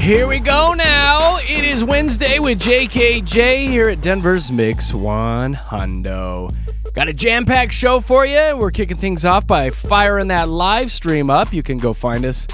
Here we go now. It is Wednesday with JKJ here at Denver's Mix 100. Got a jam-packed show for you. We're kicking things off by firing that live stream up. You can go find us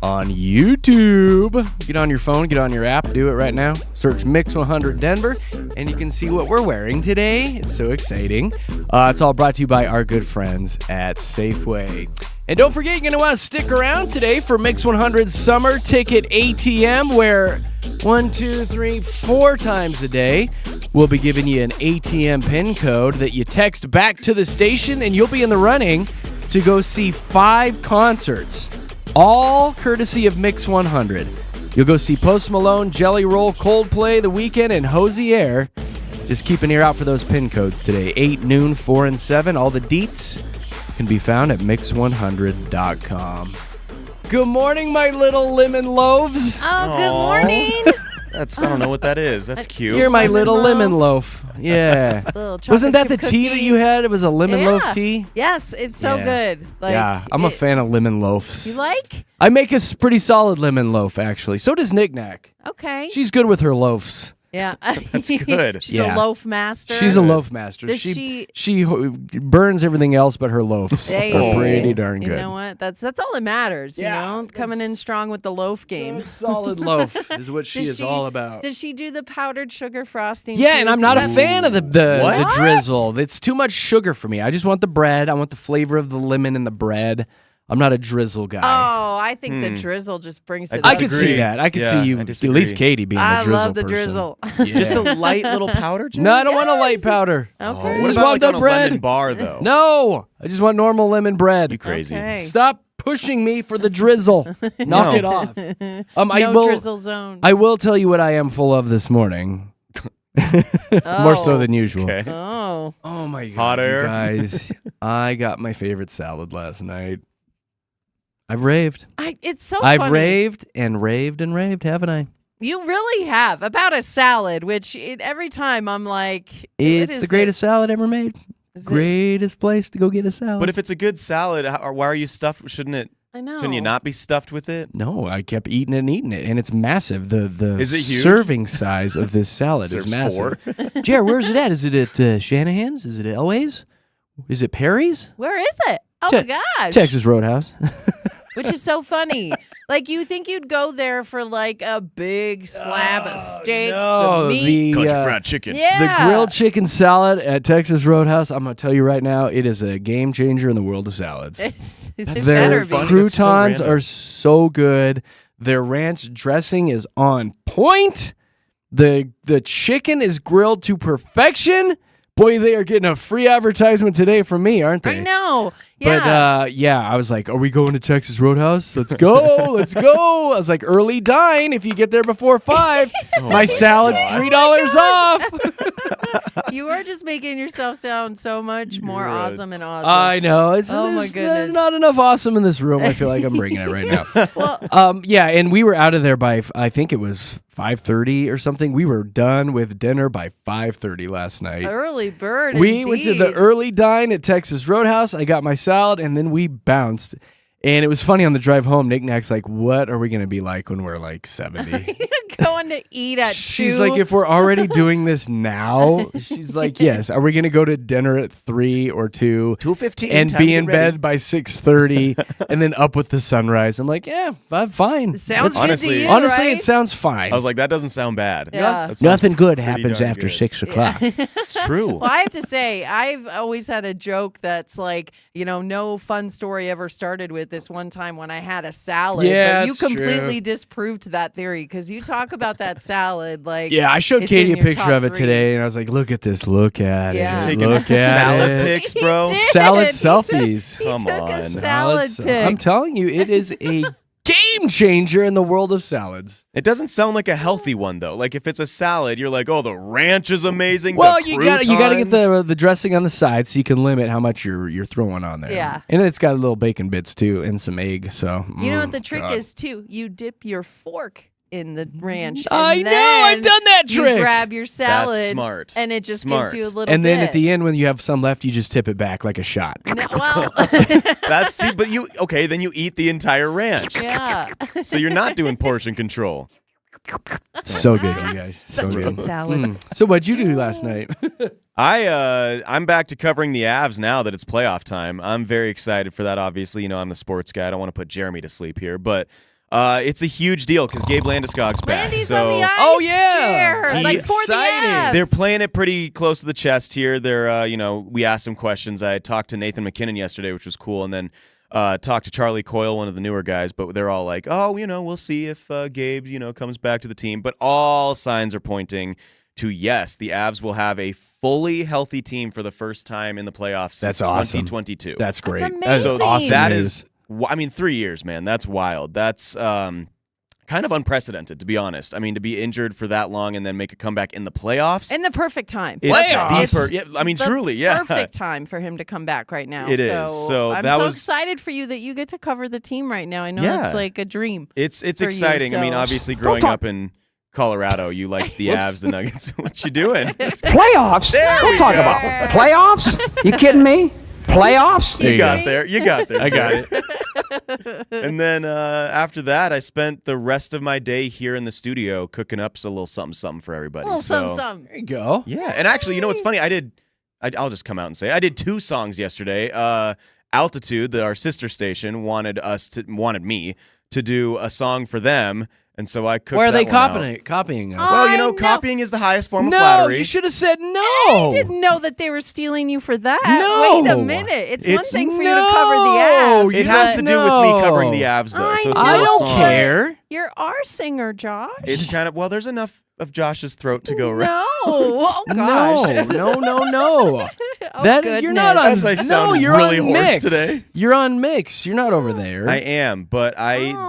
on YouTube. Get on your phone, get on your app, do it right now. Search Mix 100 Denver, and you can see what we're wearing today. It's so exciting. It's all brought to you by our good friends at Safeway. And don't forget, you're going to want to stick around today for Mix 100's Summer Ticket ATM, where 4 times a day, we'll be giving you an ATM PIN code that you text back to the station, and you'll be in the running to go see 5 concerts, all courtesy of Mix 100. You'll go see Post Malone, Jelly Roll, Coldplay, The Weeknd, and Hosier. Just keep an ear out for those PIN codes today, 8, noon, 4, and 7. All the deets can be found at mix100.com. Good morning, my little lemon loaves. Oh, good morning. I don't know what that is. That's cute. You're my little lemon loaf. Yeah. Wasn't that the tea that you had? It was a lemon loaf tea? Yes, it's so good. I'm a fan of lemon loaves. You like? I make a pretty solid lemon loaf, actually. So does Knick Knack. Okay. She's good with her loafs. Yeah. That's good. She's a loaf master. She's a loaf master. Does she burns everything else but her loaves. They're pretty darn good. You know what? That's all that matters, you know? Coming in strong with the loaf game. Solid loaf is what she is all about. Does she do the powdered sugar frosting? Yeah, too? and I'm not a fan of the drizzle. It's too much sugar for me. I just want the bread. I want the flavor of the lemon in the bread. I'm not a drizzle guy. Oh, I think the drizzle just brings it I up. could see that. I could see you, at least Katie, being a drizzle I love the person. drizzle. Yeah. Just a light little powder? No, I don't want a light powder. Okay. What about on a lemon bar, though? No, I just want normal lemon bread. You crazy. Okay. Stop pushing me for the drizzle. Knock it off. Drizzle zone. I will tell you what I am full of this morning. More so than usual. Okay. Oh my God, Hot air. you guys. I got my favorite salad last night. I've raved. It's so I've funny. raved and raved and raved, haven't I? You really have. About a salad, which every time I'm like... It's the greatest salad ever made. Greatest place to go get a salad. But if it's a good salad, why are you stuffed? Shouldn't it? I know. Shouldn't you not be stuffed with it? No, I kept eating it and eating it, and it's massive. The Is it huge? serving size of this salad is Serves massive. 4. Jared, where's it at? Is it at Shanahan's? Is it at Elway's? Is it Perry's? Where is it? Oh, my gosh. Texas Roadhouse. Which is so funny. Like, you think you'd go there for, like, a big slab of steaks, some meat. Country fried chicken. Yeah. The grilled chicken salad at Texas Roadhouse, I'm going to tell you right now, it is a game changer in the world of salads. Their croutons are so good. Their ranch dressing is on point. The chicken is grilled to perfection. Boy, they are getting a free advertisement today from me, aren't they? I know. Yeah. But, I was like, are we going to Texas Roadhouse? Let's go. Let's go. I was like, early dine if you get there before 5. My salad's $3 off. You are just making yourself sound so much more awesome and awesome. I know. My goodness. There's not enough awesome in this room. I feel like I'm bringing it right now. Well, and we were out of there by, I think it was 5:30 or something. We were done with dinner by 5:30 last night. early bird, We indeed. went to the early dine at Texas Roadhouse. I got my salad, and then we bounced. And it was funny on the drive home. Knick Knack's like, what are we going to be like when we're like 70? Going to eat at 2. She's like, if we're already doing this now, she's like, yes. Are we going to go to dinner at 3 or 2? 2:15. And be in bed by 6:30 and then up with the sunrise. I'm like, yeah, I'm fine. Sounds good to you, Honestly, right? it sounds fine. I was like, that doesn't sound bad. Yeah. That sounds Nothing good pretty happens darn after good. 6 o'clock. It's true. Well, I have to say, I've always had a joke that's like, no fun story ever started with this one time when I had a salad. Yeah, but you it's completely true. disproved that theory because you talk about that salad like Yeah, I showed it's Katie in a your picture top of it 3. today, and I was like, look at this. Look at Yeah. it. Taking Look at salad it. pics, bro. He did. Salad He selfies. He Come took on. a salad pic. I'm telling you, it is a game changer in the world of salads. It doesn't sound like a healthy one though. Like if it's a salad, you're like, oh, the ranch is amazing. Well, the you got to get croutons. the dressing on the side so you can limit how much you're throwing on there. Yeah. And it's got little bacon bits too and some egg. So You know what the trick God. is too? You dip your fork in the ranch. I and know, I've then done that trick. You grab your salad. That's smart. And it just Smart. gives you a little And then bit. at the end, when you have some left, you just tip it back like a shot. No, well, But then you eat the entire ranch. yeah. So you're not doing portion control. So good, you guys. Such so a good salad. So what'd you do last night? I'm back to covering the Avs now that it's playoff time. I'm very excited for that. Obviously, I'm the sports guy. I don't want to put Jeremy to sleep here, but it's a huge deal because Gabe Landeskog's back. Landy's so on the ice Oh, yeah. chair, He- like for the Exciting. Avs. they're playing it pretty close to the chest here. They're, we asked him questions. I talked to Nathan McKinnon yesterday, which was cool, and then talked to Charlie Coyle, one of the newer guys. But they're all like, "Oh, we'll see if Gabe, comes back to the team." But all signs are pointing to yes, the Avs will have a fully healthy team for the first time in the playoffs since That's awesome. 2022. That's great. amazing. That is So awesome that news. is, 3 years, man. That's wild. That's kind of unprecedented, to be honest. I mean, to be injured for that long and then make a comeback in the playoffs. in the perfect time. It's Playoffs. deeper. Yeah, I mean, the truly, yeah. Perfect time for him to come back right now. It is. So I'm that so was- excited for you that you get to cover the team right now. I know Yeah. it's like a dream. It's for you, exciting. I mean, so- obviously, growing up in Colorado, you like the Avs, the Nuggets. What you doing? Playoffs? There Don't we talk go. about playoffs. You kidding me? Playoffs? There You you got go. there. You got there. I got it. And then after that, I spent the rest of my day here in the studio cooking up a little something for everybody. Little so, some. There you go. Yeah, and actually, you know what's funny? I'll just come out and say I did 2 songs yesterday. Altitude, our sister station, wanted me to do a song for them, and so I cooked Where are they that one out. copying us? Well, I know. copying is the highest form of No, flattery. you should have said no. I didn't know that they were stealing you for that. No. Wait a minute. It's one It's- thing for you to cover the Avs. It You has let- to do with me No. covering the Avs, though. So it's a I little don't song. care. You're our singer, Josh. It's kind of there's enough of Josh's throat to go around. No. Oh, gosh. No. Oh, That you're not on. As I sound no, you're really on hoarse mix. today. You're on mix. You're not over there. I am, but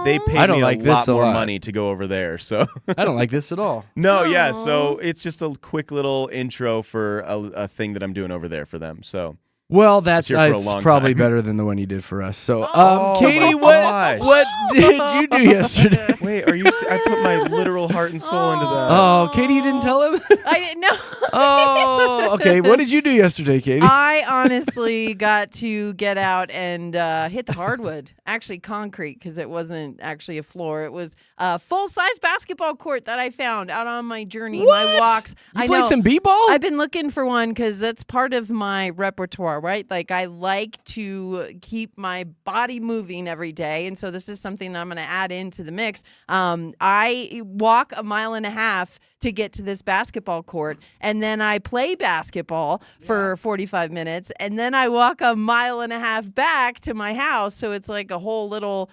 they paid I don't me like a this lot a more lot. money to go over there. So I don't like this at all. no, yeah. So it's just a quick little intro for a thing that I'm doing over there for them. So Well, that's here for a it's long probably time. better than the one you did for us. So, Oh, Katie, my what gosh. what did you do yesterday? wait, are you? I put my literal heart and soul into that. Oh, Katie, you didn't tell him? I didn't know. Oh, okay. What did you do yesterday, Katie? I honestly got to get out and hit the hardwood, actually concrete, because it wasn't actually a floor. It was a full-size basketball court that I found out on my journey, my What? walks. You I played know. some b-ball? I've been looking for one because that's part of my repertoire, right? Like I like to keep my body moving every day, and so this is something that I'm going to add into the mix. I walk 1.5 miles to get to this basketball court, and then I play basketball for 45 minutes, and then I walk 1.5 miles back to my house. So it's like a whole little,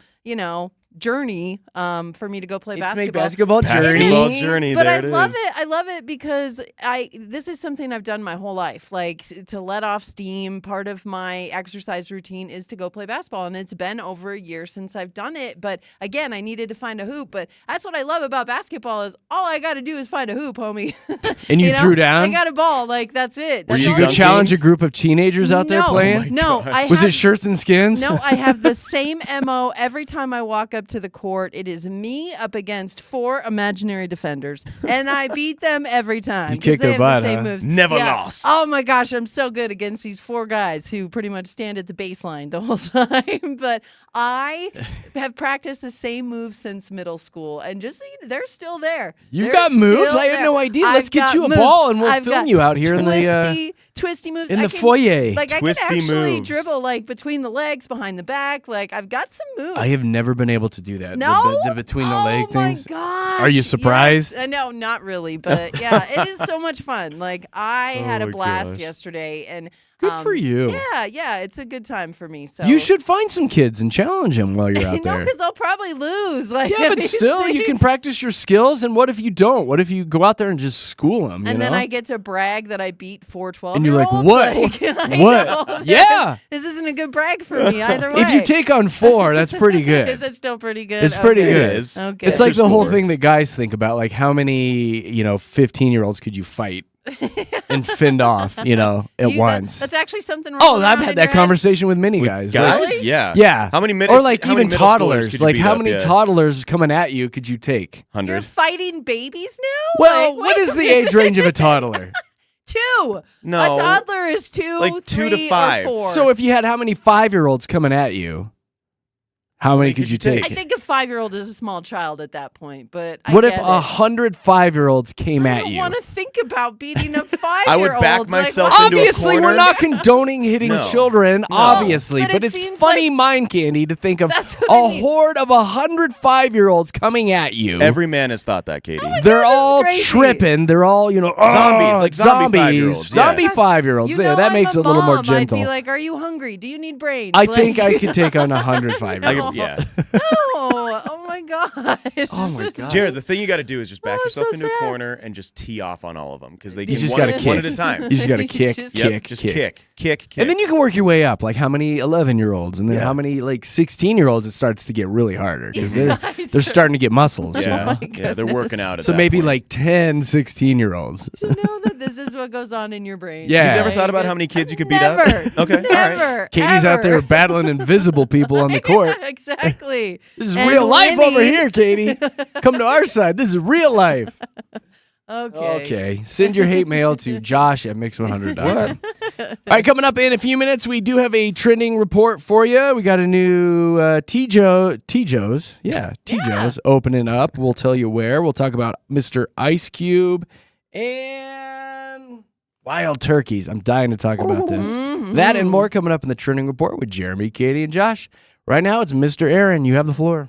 journey for me to go play Let's make basketball. Basketball journey. But there I it love is. it. I love it because this is something I've done my whole life. Like to let off steam. Part of my exercise routine is to go play basketball, and it's been over a year since I've done it. But again, I needed to find a hoop. But that's what I love about basketball is all I got to do is find a hoop, homie. And you threw down? I got a ball. Like that's it. That's Did you all go I- dunking? challenge a group of teenagers out there No, playing? No, I Was have, it shirts and skins? No, I have the same MO every time I walk up to the court. It is me up against 4 imaginary defenders, and I beat them every time. You 'cause kick they their have butt, the same huh? moves. Never Yeah. lost. Oh my gosh, I'm so good against these 4 guys who pretty much stand at the baseline the whole time. But I have practiced the same moves since middle school, and just so you know, they're still there. You've They're got moves? still I had there. no idea. Let's I've get got you a moves. ball and we'll I've film got you out here in the twisty moves in I the can- foyer. Like I Twisty can actually moves. dribble like between the legs, behind the back. Like I've got some moves. I have never been able to do that. No, The between the leg things. Oh my gosh! Are you surprised? Yes. No, not really, but yeah, it is so much fun. Like I had a my blast gosh. yesterday, and Good for you. Yeah, it's a good time for me. So You should find some kids and challenge them while you're out no, there. because I'll probably lose. Like, Yeah, have but you still, you seen? can practice your skills. And what if you don't? What if you go out there and just school them? And then I get to brag that I beat 412. And you're like, what? I What? know. Yeah. This isn't a good brag for me either way. If you take on 4, that's pretty good. Is it still pretty good? It's pretty Okay. good. It is. Okay. It's like the There's whole 4. thing that guys think about, like how many 15-year-olds could you fight and fend off, at once. That's actually something. Oh, rolling I've around had in that your head? conversation with many guys. Guys, Like, Really? yeah, yeah. How many minutes? Or like how many even middle schoolers toddlers. could you Like beat how up? many Yeah. toddlers coming at you could you take? You're 100. fighting babies now? Well, Like, what wait is a the minute. age range of a toddler? 2. No. A toddler is 2, Like 2 to 3, 5. or 4. So if you had how many 5-year-olds coming at you? How many could you I take? think a 5-year-old is a small child at that point, but What I if get it. 100 5-year-olds came I at don't you? want to think about beating up 5-year-olds. I would back myself like, into a Obviously, we're corner. not condoning hitting No. children, obviously, but but it it's seems funny like- mind candy to think of That's a what I mean. horde of 100 5-year-olds coming at you. Every man has thought that, Katie. They're God, this is all crazy. tripping. They're all, Zombies, like zombie 5-year-olds, yeah. Zombie 5-year-olds. You Yeah, know that I'm makes it a little more gentle. I'd be like, "Are you hungry? Do you need brains?" I Like- think I could take on 100 5-year-olds. Yeah. No, oh my gosh. Oh my god. Jared, the thing you got to do is just back Oh, yourself so into a sad. corner and just tee off on all of them because they You can just one, gotta one kick. at a time. You just got to You kick, just- Yep, kick, just kick. kick. And then you can work your way up, like how many 11-year-olds, and then Yeah. how many like 16-year-olds. It starts to get really harder because they're Nice. they're starting to get muscles. you Yeah, know? yeah, they're working out. At So that maybe point. like 10 16-year-olds. Do you know that this is what goes on in your brain? Yeah. You've never thought about how many kids you could beat up? Never. Okay, all right. Never. Katie's out there ever. battling invisible people on the court. Yeah, exactly. This is And real life Winnie- over here, Katie. Come to our side. This is real life. Okay. Okay. Send your hate mail to Josh at mix100.com. All right, coming up in a few minutes, we do have a trending report for you. We got a new T-Joe's. Yeah, T-Joe's opening up. We'll tell you where. We'll talk about Mr. Ice Cube and wild turkeys. I'm dying to talk about this. That and more coming up in the trending report with Jeremy, Katie, and Josh. Right now, it's Mr. Aaron. You have the floor.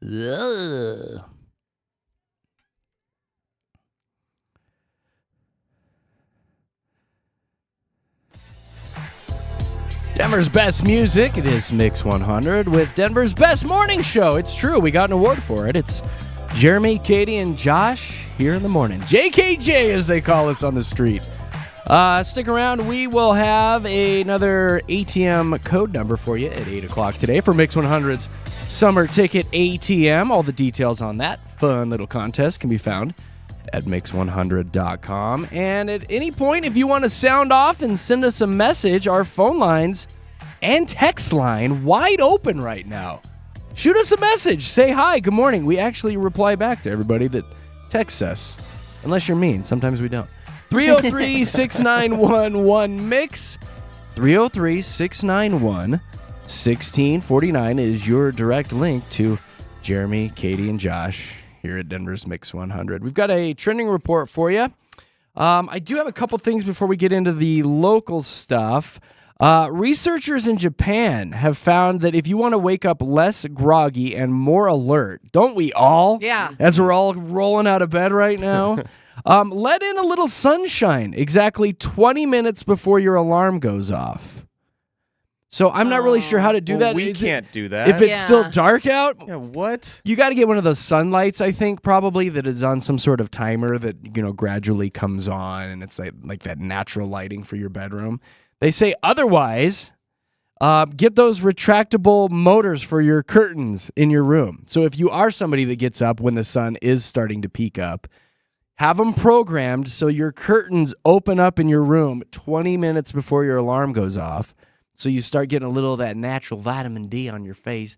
Ugh. Denver's best music. It is Mix 100 with Denver's best morning show. It's true. We got an award for it. It's Jeremy, Katy, and Josh here in the morning. JKJ, as they call us on the street. Stick around. We will have another ATM code number for you at 8 o'clock today for Mix 100's Summer Ticket ATM. All the details on that fun little contest can be found at mix100.com. And at any point, if you want to sound off and send us a message, our phone lines and text line wide open right now. Shoot us a message. Say hi, good morning. We actually reply back to everybody that texts us. Unless you're mean. Sometimes we don't. 303-691-1MIX. 303-691-1649 is your direct link to Jeremy, Katy, and Josh here at Denver's Mix 100. We've got a trending report for you. I do have a couple things before we get into the local stuff. Researchers in Japan have found that if you want to wake up less groggy and more alert, don't we all? Yeah. As we're all rolling out of bed right now. Let in a little sunshine exactly 20 minutes before your alarm goes off. So I'm not really sure how to do that. We can't do that. If it's still dark out, yeah, what? you got to get one of those sunlights, I think, probably, that is on some sort of timer that, gradually comes on, and it's like that natural lighting for your bedroom. They say otherwise, get those retractable motors for your curtains in your room. So if you are somebody that gets up when the sun is starting to peak up, have them programmed so your curtains open up in your room 20 minutes before your alarm goes off. So you start getting a little of that natural vitamin D on your face.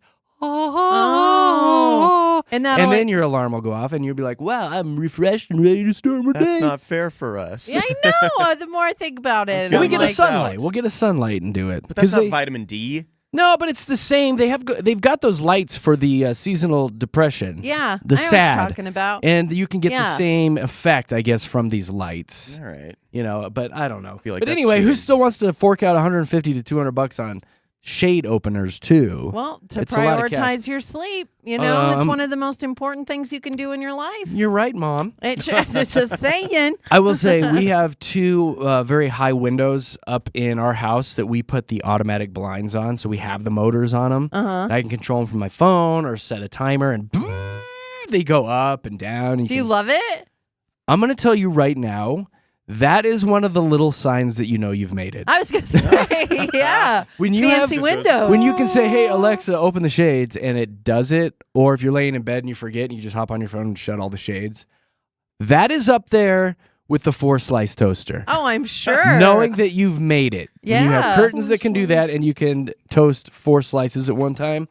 And then your alarm will go off, and you'll be like, wow, I'm refreshed and ready to start my day. That's not fair for us. Yeah, I know. The more I think about it, we I'm get like, a sunlight. We'll get a sunlight and do it. But that's not vitamin D. No, but it's the same. They've got those lights for the seasonal depression. Yeah, the I know what SAD. you're talking about. And you can get the same effect, I guess, from these lights. All right. But I don't know. Feel like but that's anyway, who cheating. still wants to fork out $150 to $200 on shade openers too? Well, to It's a lot of cash. prioritize your sleep, it's one of the most important things you can do in your life. You're right, Mom. It's just saying. I will say we have two very high windows up in our house that we put the automatic blinds on, so we have the motors on them. And I can control them from my phone or set a timer, and boom, they go up and down. Do you love it? I'm going to tell you right now, that is one of the little signs that you know you've made it. I was going to say, yeah. When you Fancy have, windows. When you can say, hey, Alexa, open the shades, and it does it, or if you're laying in bed and you forget and you just hop on your phone and shut all the shades, that is up there with the 4-slice toaster. Oh, I'm sure. Knowing that you've made it. Yeah. You have curtains that can do that, and you can toast 4 slices at one time.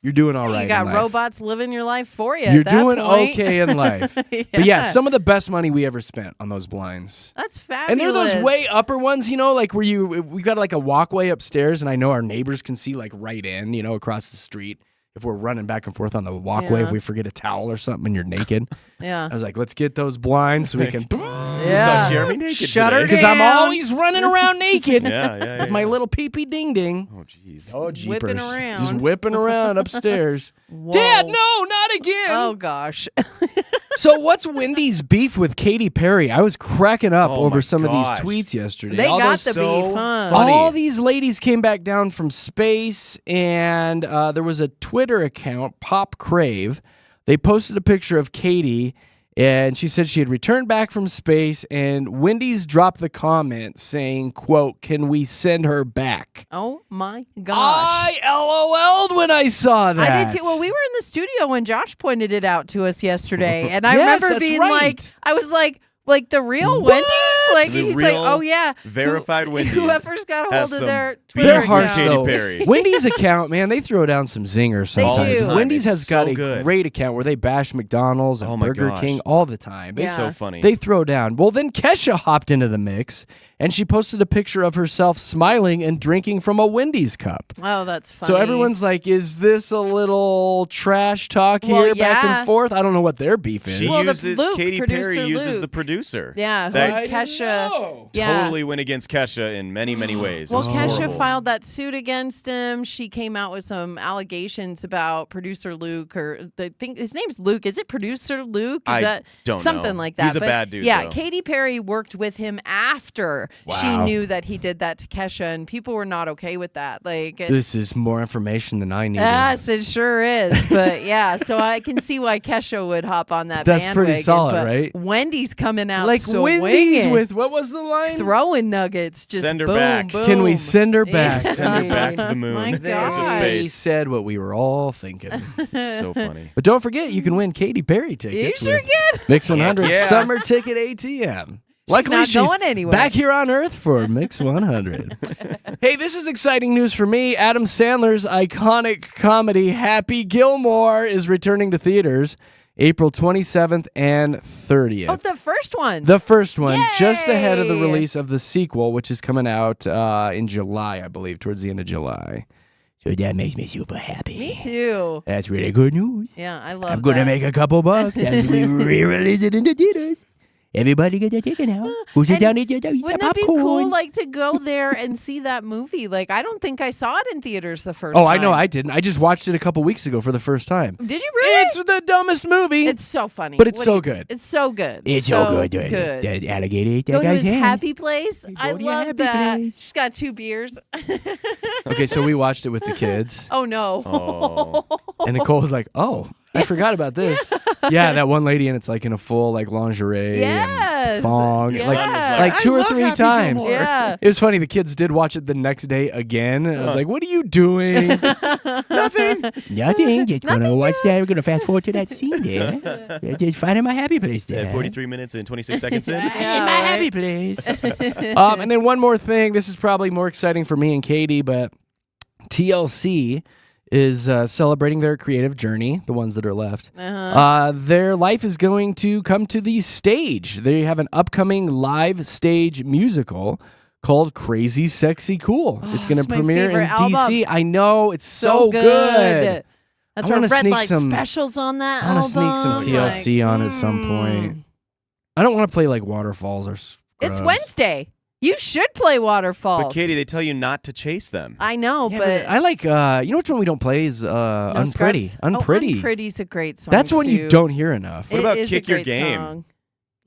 You're doing all right. You got in life. robots living your life for you. You're at that doing point. okay in life. But yeah, some of the best money we ever spent on those blinds. That's fabulous. And they're those way upper ones, like where we got like a walkway upstairs, and I know our neighbors can see like right in, across the street. If we're running back and forth on the walkway, if we forget a towel or something and you're naked. Yeah. I was like, let's get those blinds so we can. Saw Jeremy naked Shut her today. Because I'm down. always running around naked. Yeah. With my little pee-pee ding-ding. Oh, jeez. Oh, jeepers. Whipping around. Just whipping around upstairs. Whoa. Dad, no, not again. Oh, gosh. So what's Wendy's beef with Katy Perry? I was cracking up Oh over my some gosh. of these tweets yesterday. They All got those- the so beef, huh? funny. All these ladies came back down from space, and there was a Twitter account, Pop Crave. They posted a picture of Katy, and she said she had returned back from space, and Wendy's dropped the comment saying, quote, "Can we send her back?" Oh, my gosh. I LOL'd when I saw that. I did too. Well, we were in the studio when Josh pointed it out to us yesterday, and I Yes, remember that's being right. like, I was like the real What? Wendy's? Like, The he's like, real oh, yeah. verified Wendy's Whoever's got a hold has of some their beef Twitter They're with harsh, account. Katy though. Perry. Wendy's account, man, they throw down some zingers They sometimes. do. All the time. Wendy's has It's got so a good. great account where they bash McDonald's and Oh my Burger gosh. King all the time. It's Yeah. so funny. They throw down. Well, then Kesha hopped into the mix, and she posted a picture of herself smiling and drinking from a Wendy's cup. Oh, that's funny. So everyone's like, is this a little trash talk here Well, back yeah. and forth? I don't know what their beef is. She Well, uses Luke, Katy producer Perry uses Luke. the producer. Yeah, That- Kesha Kesha. no. Yeah. Totally went against Kesha in many, many ways. It Well, was Kesha horrible. filed that suit against him. She came out with some allegations about producer Luke, or I think his name's Luke. Is it producer Luke? Is I that don't something know. like that? He's a But bad dude, Yeah, though. Katy Perry worked with him after she Wow. knew that he did that to Kesha, and people were not okay with that. Like, This is more information than I needed. yes, it sure is. But yeah, so I can see why Kesha would hop on that That's bandwagon. pretty solid, but right? Wendy's coming out Like swinging. Wendy's with, what was the line? throwing nuggets, just Send her boom, back. boom. Can we send her back? Send her back to the moon. My to gosh. They space. said what we were all thinking. So funny. But don't forget, you can win Katy Perry You tickets. sure with can. Mix 100 Yeah. Summer Ticket ATM. not going anywhere. Back here on Earth for Mix 100. Hey, this is exciting news for me. Adam Sandler's iconic comedy Happy Gilmore is returning to theaters April 27th and 30th. Oh, the first one. The first one, just ahead of the Yay! release of the sequel, which is coming out in July, I believe, towards the end of July. So that makes me super happy. Me too. That's really good news. Yeah, I love I'm going to that. make a couple bucks as we re-release it in the theaters. Everybody get their ticket now. Who sit And down and eat their Wouldn't it be popcorn? cool, like, to go there and see that movie? Like, I don't think I saw it in theaters the first Oh, time. I know I didn't. I just watched it a couple weeks ago for the first time. Did you really? It's the dumbest movie. It's so funny. But it's What so do you- good. It's so good. It's so good. That alligator ate that Go to guy's his hand. happy place. I to your love happy that. place. She's got 2 beers. Okay, so we watched it with the kids. Oh, no. Oh. And Nicole was like, "Oh, I forgot about this." Yeah, that one lady, and it's like in a full like lingerie Yes. and thong, Your like son was like, like "I 2 or love 3 Happy times. Gilmore." Yeah. It was funny. The kids did watch it the next day again. And I was like, "What are you doing?" Nothing. Nothing. Just gonna watch that. We're gonna fast forward to that scene there. Just finding my happy place there. 43 minutes and 26 seconds in. In my right. happy place. And then one more thing. This is probably more exciting for me and Katie, but TLC is celebrating their creative journey, the ones that are left. Their life is going to come to the stage. They have an upcoming live stage musical called Crazy Sexy Cool. It's going it's to my premiere in favorite album. DC. I know, it's so good. That's I where wanna Red sneak Light some- Specials on that I want to sneak some album. TLC Like, on at some point. I don't want to play like Waterfalls or It's Scrubs. Wednesday. You should play Waterfalls. But Katie, they tell you not to chase them. I know, Yeah, but I like, you know which one we don't play is no Unpretty. Scrubs? Unpretty. Oh, Unpretty's a great song. That's one too. you don't hear enough. What It about is Kick a Your great Game? song.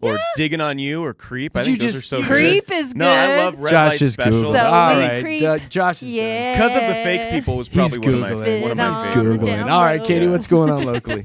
Or Digging on You or Creep. I Did think you those just- are so Creep good. is No, I good. love Red Josh Light is Special. Googling. So All we right, creep. Josh is Yeah. Because of the Fake People was probably He's one of my Googling. favorites. He's Googling. down All right, low. Katie, what's going on locally?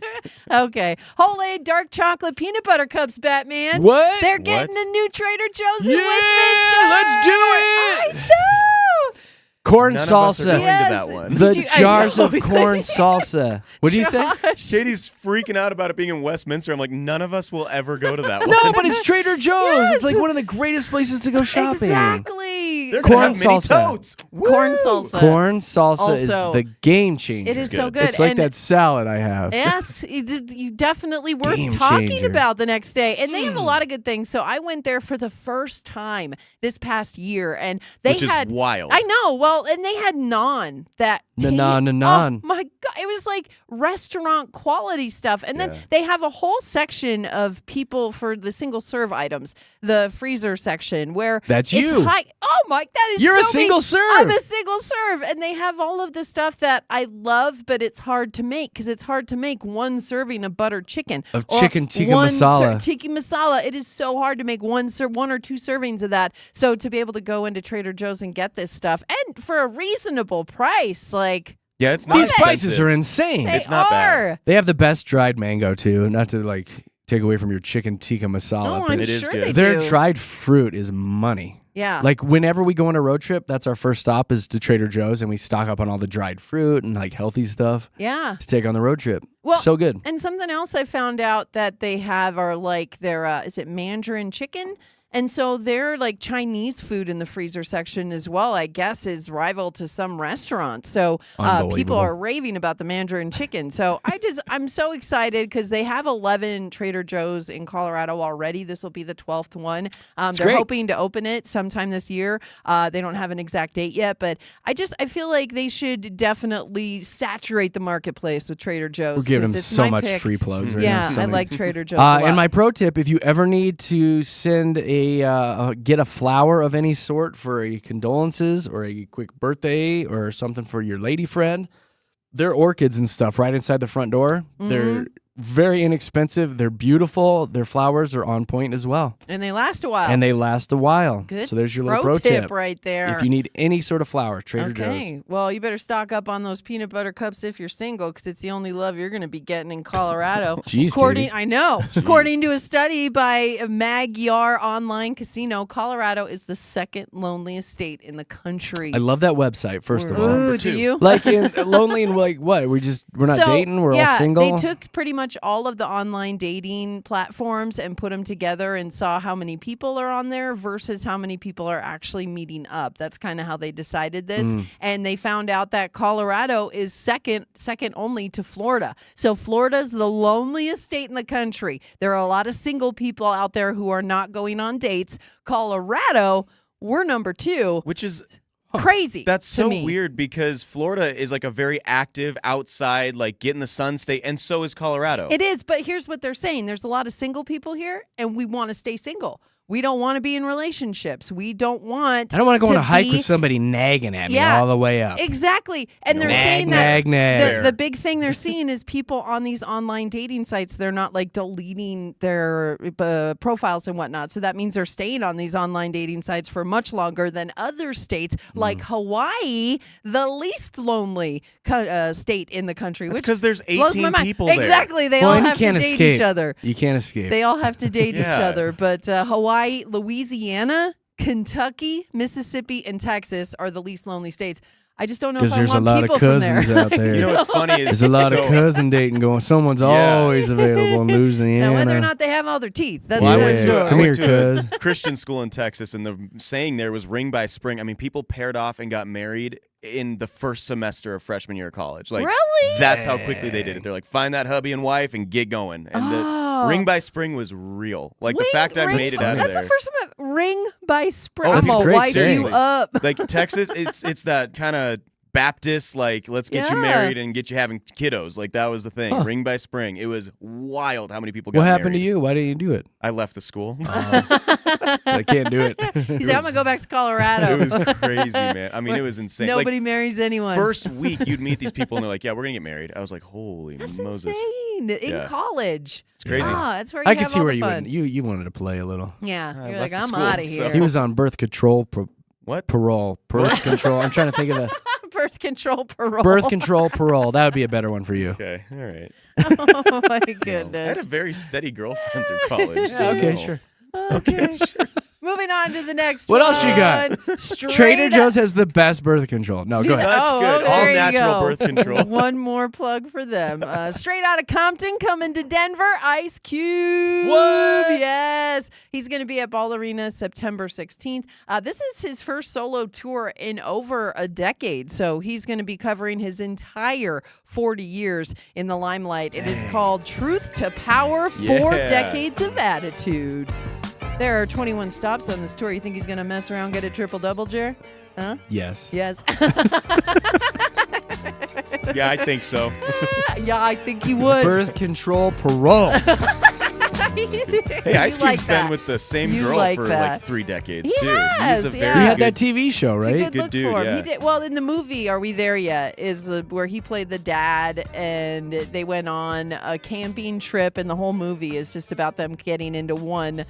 Okay. Whole dark chocolate peanut butter cups, Batman. What? They're getting What? a new Trader Joe's in Yeah, Westminster. let's do it. I know. Corn None of us are salsa. going Yes. to that one. The Did you- I jars know. of corn salsa. What do you say? Josh. Katie's freaking out about it being in Westminster. I'm like, none of us will ever go to that one. No, but it's Trader Joe's. Yes. It's like one of the greatest places to go shopping. Exactly. They're Corn gonna have mini salsa. totes. Corn Woo! salsa. Corn salsa is Also, the game changer. it is so good. It's like And- that salad I have. Yes, you definitely worth Game talking changer. about the next day. And they have a lot of good things. So I went there for the first time this past year, and they Which is had wild. I know. Well, and they had naan that Naan. Oh my god, it was like restaurant quality stuff. And then Yeah. they have a whole section of people for the single serve items, the freezer section where That's it's you. high. Oh my, that is You're a so me. single serve. I'm a single serve, and they have all of the stuff that I love, but it's hard to make because it's hard to make one serving of buttered chicken Of or chicken tikka one masala. Tikka masala. It is so hard to make one or two servings of that. So to be able to go into Trader Joe's and get this stuff, and for a reasonable price, like Yeah, it's not These expensive. prices are insane. they It's not bad. are. They have the best dried mango too. Not to like take away from your chicken tikka masala. No, but I'm It is sure good. they their do. dried fruit is money. Yeah. Like whenever we go on a road trip, that's our first stop is to Trader Joe's, and we stock up on all the dried fruit and like healthy stuff yeah. to take on the road trip. Well, So good. And something else I found out that they have are like their is it Mandarin chicken? And so their like Chinese food in the freezer section as well, I guess, is rival to some restaurants. So people Unbelievable. are raving about the Mandarin chicken. So I'm so excited because they have 11 Trader Joe's in Colorado already. This will be the 12th one. They're great. hoping to open it sometime this year. They don't have an exact date yet, but I feel like they should definitely saturate the marketplace with Trader Joe's. We're giving 'cause them it's so my much pick. free plugs right Yeah, now. So I many. like Trader Joe's a lot. And my pro tip, if you ever need to send a get a flower of any sort for a condolences or a quick birthday or something for your lady friend, their orchids and stuff right inside the front door. They're very inexpensive. They're beautiful. Their flowers are on point as well. And they last a while. Good. So there's your little pro tip right there. If you need any sort of flower, Trader Joe's. Okay. Well, you better stock up on those peanut butter cups if you're single, because it's the only love you're going to be getting in Colorado. Jeez, Katie. I know. According to a study by Magyar Online Casino, Colorado is the second loneliest state in the country. I love that website, first of all. Ooh, do you? Like in lonely and like what? We're not dating. We're all single. They took pretty much all of the online dating platforms and put them together and saw how many people are on there versus how many people are actually meeting up. That's kind of how they decided this. And they found out that Colorado is second only to Florida. So Florida's the loneliest state in the country. There are a lot of single people out there who are not going on dates. Colorado, we're number 2. Which is crazy. That's so me. weird because Florida is like a very active outside, like get in the sun state, and so is Colorado. It is, but here's what they're saying. There's a lot of single people here, and we want to stay single. We don't want to be in relationships. We don't want I don't want to go on a hike with somebody nagging at me all the way up. Exactly. And they're saying that the big thing they're seeing is people on these online dating sites, they're not like deleting their profiles and whatnot. So that means they're staying on these online dating sites for much longer than other states like Hawaii, the least lonely state in the country. That's because there's 18 people there. Exactly. They all have to date each other. You can't escape. They all have to date each other. But Hawaii, Louisiana, Kentucky, Mississippi, and Texas are the least lonely states. I just don't know if I want people from there. Because there's a lot of cousins out there. You know what's funny is there's a lot of cousin dating going. Someone's always available in Louisiana. Now, whether or not they have all their teeth. That's I went to cuz. a Christian school in Texas, and the saying there was ring by spring. I mean, people paired off and got married in the first semester of freshman year of college. Like, really? That's how quickly they did it. They're like, find that hubby and wife and get going. And the ring by spring was real. Like, the fact I made it out of there. That's the first time ring by spring. Oh, I'm going to wipe seriously. you up. Like, Texas, it's that kind of Baptist, like, let's get you married and get you having kiddos. Like, that was the thing. Ring by spring. It was wild how many people got married. What happened to you? Why didn't you do it? I left the school. I can't do it. He said, I'm going to go back to Colorado. It was crazy, man. I mean, it was insane. Nobody marries anyone. First week, you'd meet these people, and they're like, yeah, we're going to get married. I was like, holy That's Moses. insane. In college. It's crazy. That's where you I have can see all where the fun. you wanted to play a little. Yeah. You're like, left the I'm school, out of so- here. He was on birth control. What? Parole. Birth control. I'm trying to think of a Birth control parole. birth control parole. That would be a better one for you. Okay, all right. Oh, my I had goodness. a very steady girlfriend through college. So Okay, no. sure. Okay. Moving on to the next What one. else you got? Trader Joe's has the best birth control. No, go ahead. Such good. All there you natural go. birth control. One more plug for them. Straight out of Compton, coming to Denver, Ice Cube. What? Yes. He's going to be at Ball Arena September 16th. This is his first solo tour in over a decade. So he's going to be covering his entire 40 years in the limelight. It is called Truth to Power, 4 Decades of Attitude. There are 21 stops on this tour. You think he's going to mess around, get a triple-double, Jer? Huh? Yes. Yes. Yeah, I think so. Yeah, I think he would. Birth control parole. Hey, Ice Cube's been with the same You girl like for that. like 3 decades, He too. has, He's a yeah. very He had good that TV show, It's right? a good look dude, for him. yeah. He did well in the movie. Are We There Yet? Is where he played the dad, and they went on a camping trip, and the whole movie is just about them getting into one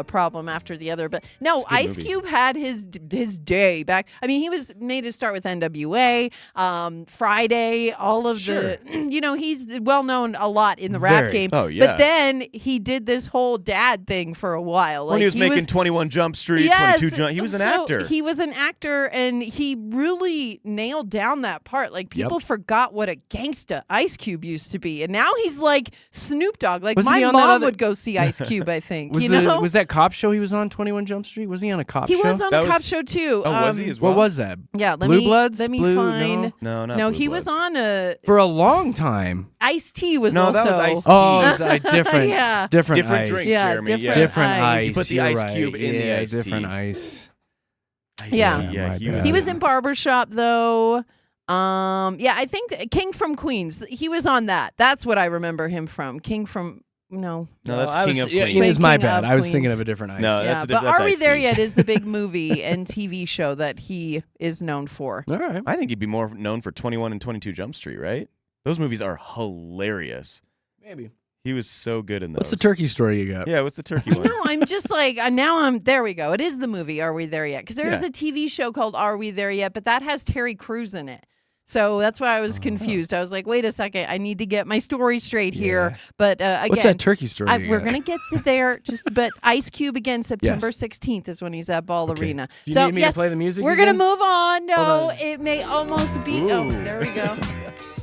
problem after the other. But no, Ice movie. Cube had his day back. I mean, he was made to start with NWA, Friday, all of the. You know, he's well known a lot in the rap Very. game. Oh, yeah. But then he did this whole dad thing for a while. When he was making 21 Jump Street, 22 Jump, he was an actor. He was an actor, and he really nailed down that part. Like, people forgot what a gangsta Ice Cube used to be, and now he's like Snoop Dogg. Like, Wasn't he my on that mom other- would go see Ice Cube, I think. Was, you know? was that cop show he was on, 21 Jump Street? Was he on a cop He show? was on That a cop was- show, too. Oh, was he as well? What was that? Yeah, Blue Bloods? Let me Blue- find. No, not No, Blue he was Bloods. on a For a long time. Ice-T was No, also. that was Ice-T. Oh, it was a different, Yeah. different Different ice. drinks, Yeah, Jeremy. different Different ice. ice. You put the You're ice right. cube in the Yeah, iced tea. different ice. Yeah. Yeah, my he bad. was- He was in Barbershop, though. Yeah, I think King from Queens. He was on that. That's what I remember him from. King from No. No, that's I King was, of yeah, Queens. It is my King bad. of I was thinking Queens. of a different ice. No, Yeah, that's but that's Are We Ice-T. There Yet is the big movie and TV show that he is known for. All right. I think he'd be more known for 21 and 22 Jump Street, right? Those movies are hilarious. Maybe. He was so good in those. What's the turkey story you got? Yeah, what's the turkey one? No, I'm just like there we go. It is the movie Are We There Yet? Because there's Yeah. a TV show called Are We There Yet? But that has Terry Crews in it. So that's why I was confused. I was like, wait a second, I need to get my story straight here. But again, What's that turkey story? we're gonna get to there. But Ice Cube again, September 16th is when he's at Ball Arena. Do you So need me yes, to play the music? we're again? gonna move on. Hold No, on. it may almost be. Oh, Ooh. there we go.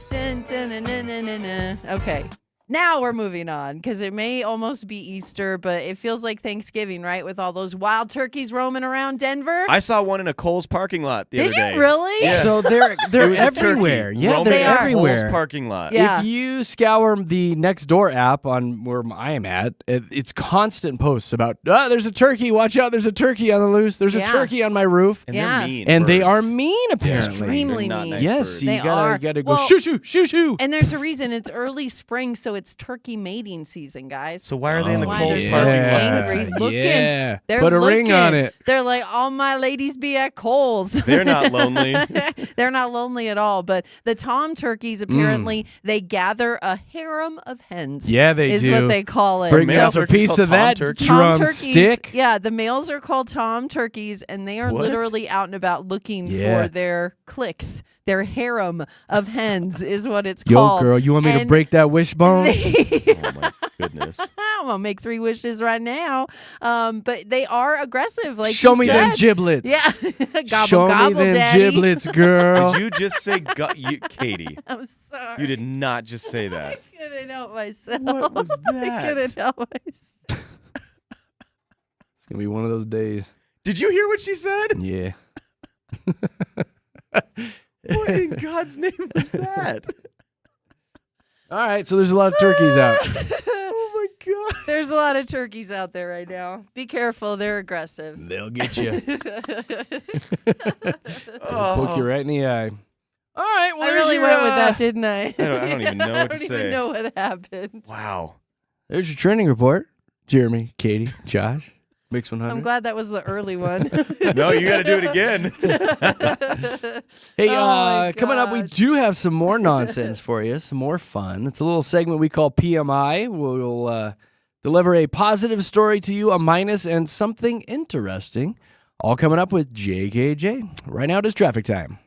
Dun, dun, dun, dun, dun, dun, dun. Okay. Now we're moving on because it may almost be Easter, but it feels like Thanksgiving, right? With all those wild turkeys roaming around Denver. I saw one in a Kohl's parking lot the Did other you day. really? Yeah. So they're It was a turkey everywhere. Yeah, roaming they're They are. a everywhere. Kohl's parking lot. Yeah. If you scour the Nextdoor app on where I am at, it's constant posts about, there's a turkey, watch out, there's a turkey on the loose, there's Yeah. a turkey on my roof. And Yeah. they're mean. And they are birds. mean, apparently. Extremely They're not mean. nice Yes, birds. you They are. gotta go Well, shoo, shoo, shoo, shoo. And there's a reason it's early spring, so it's turkey mating season, guys. So why are they in the That's why Kohl's they're parking so lot? angry looking. Yeah. They're Put a ring looking. on it. They're like, all my ladies be at Kohl's. They're not lonely. They're not lonely at all. But the tom turkeys, apparently, they gather a harem of hens. Yeah, they is do. what they call it. Bring Male me up a turkey's piece called of tom that turkey? Tom drumstick. turkeys, yeah, the males are called tom turkeys, and they are What? literally out and about looking Yeah. for their cliques. Their harem of hens is what it's Yo, called. girl, you want me to And break that wishbone? Oh my goodness. I'm gonna make 3 wishes right now. But they are aggressive. Like Show you me them said. giblets. Yeah, gobble Show gobble, me them daddy. giblets, girl. Did you just say Katie? I'm sorry. You did not just say that. I couldn't help myself. What was I that? couldn't help myself. It's gonna be one of those days. Did you hear what she said? Yeah. What in God's name was that? All right, so there's a lot of turkeys out. Oh my God. There's a lot of turkeys out there right now. Be careful. They're aggressive. They'll get you. Poke you right in the eye. All right, I really went with that, didn't I? I don't even know what to I don't say. even know what happened. Wow. There's your trending report. Jeremy, Katie, Josh, Mix 100. I'm glad that was the early one. No, you got to do it again. Hey, Oh my coming up, we gosh. do have some more nonsense for you, some more fun. It's a little segment we call PMI. We'll deliver a positive story to you, a minus, and something interesting. All coming up with JKJ. Right now it is traffic time.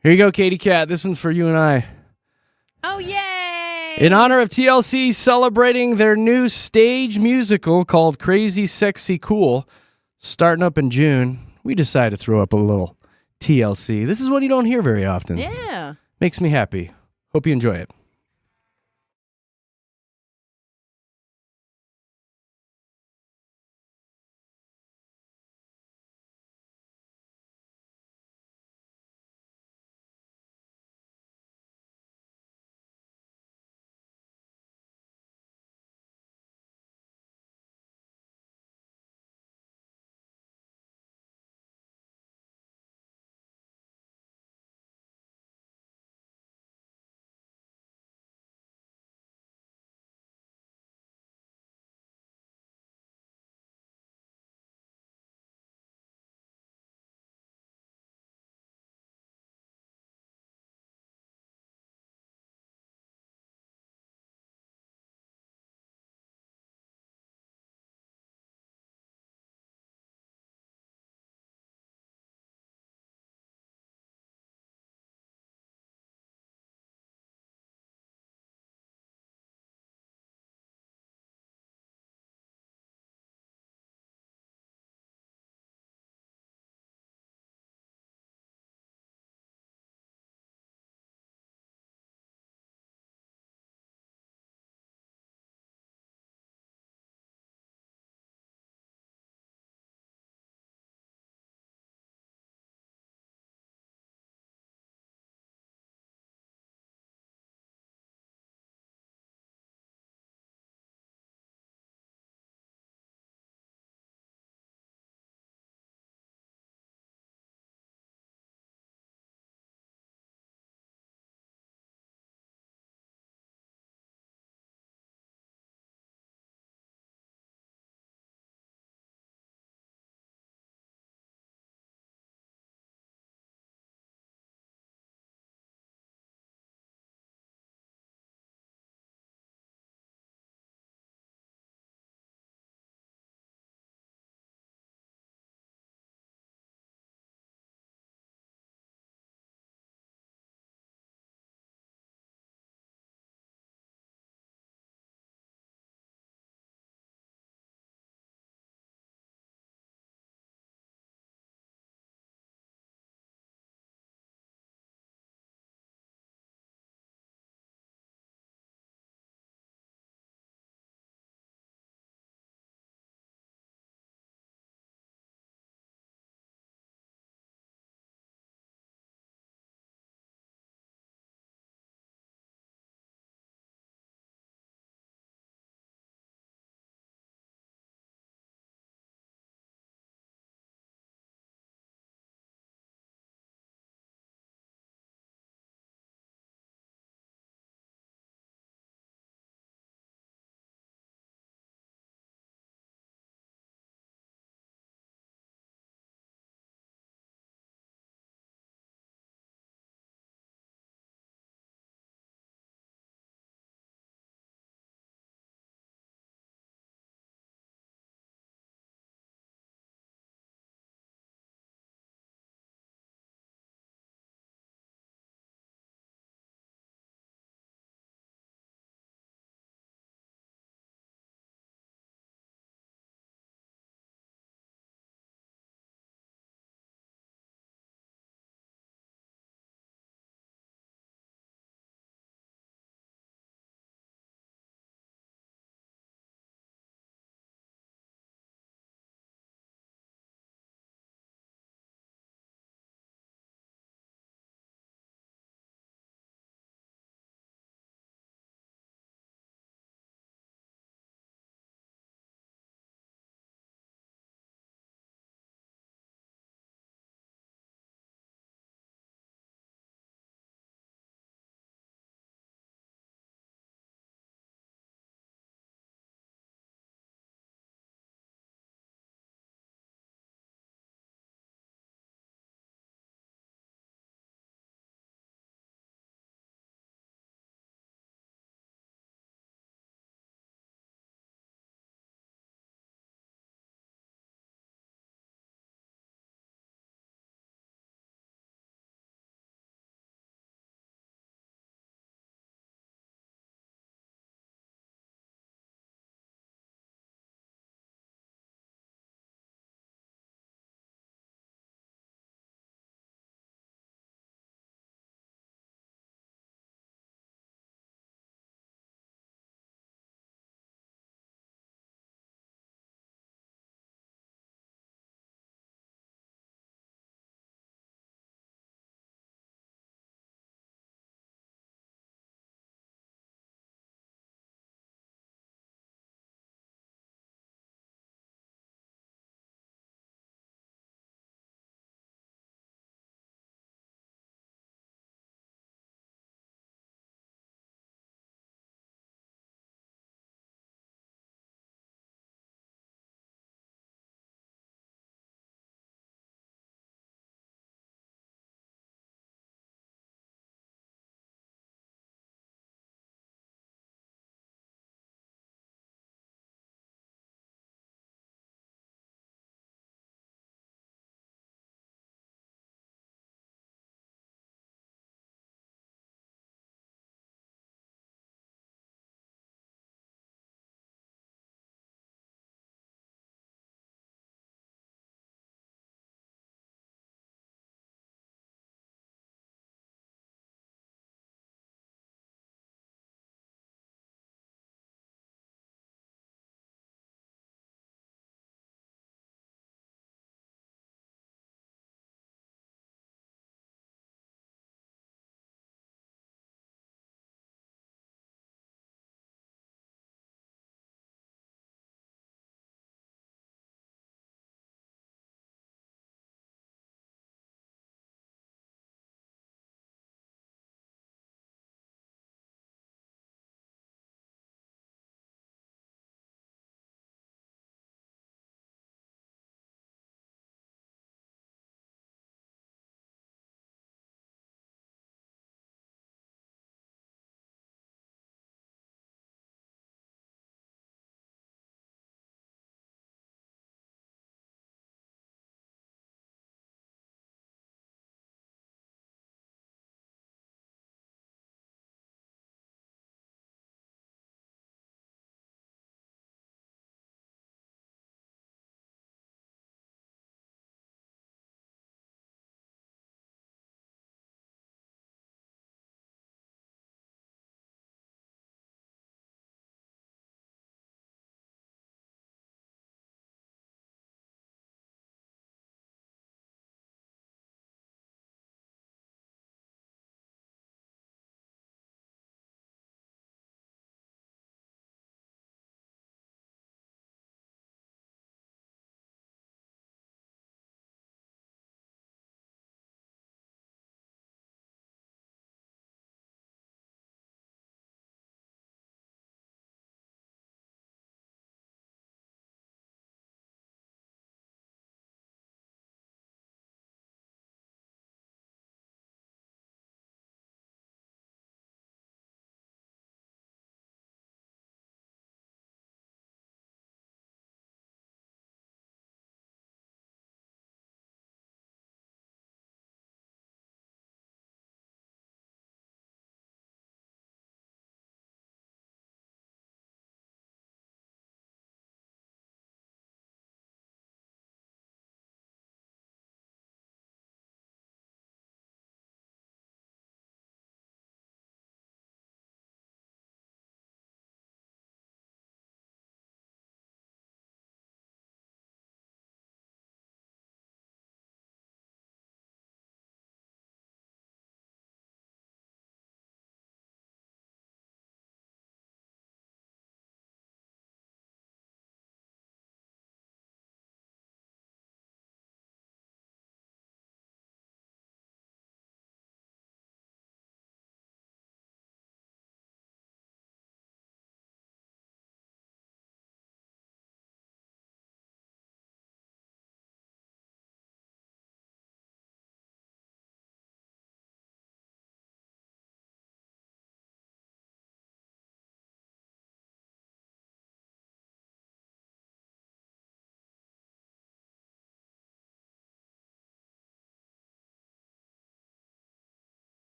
Here you go, Katie Cat. This one's for you and I. Oh, yay! In honor of TLC celebrating their new stage musical called Crazy Sexy Cool, starting up in June, we decided to throw up a little TLC. This is one you don't hear very often. Yeah. Makes me happy. Hope you enjoy it.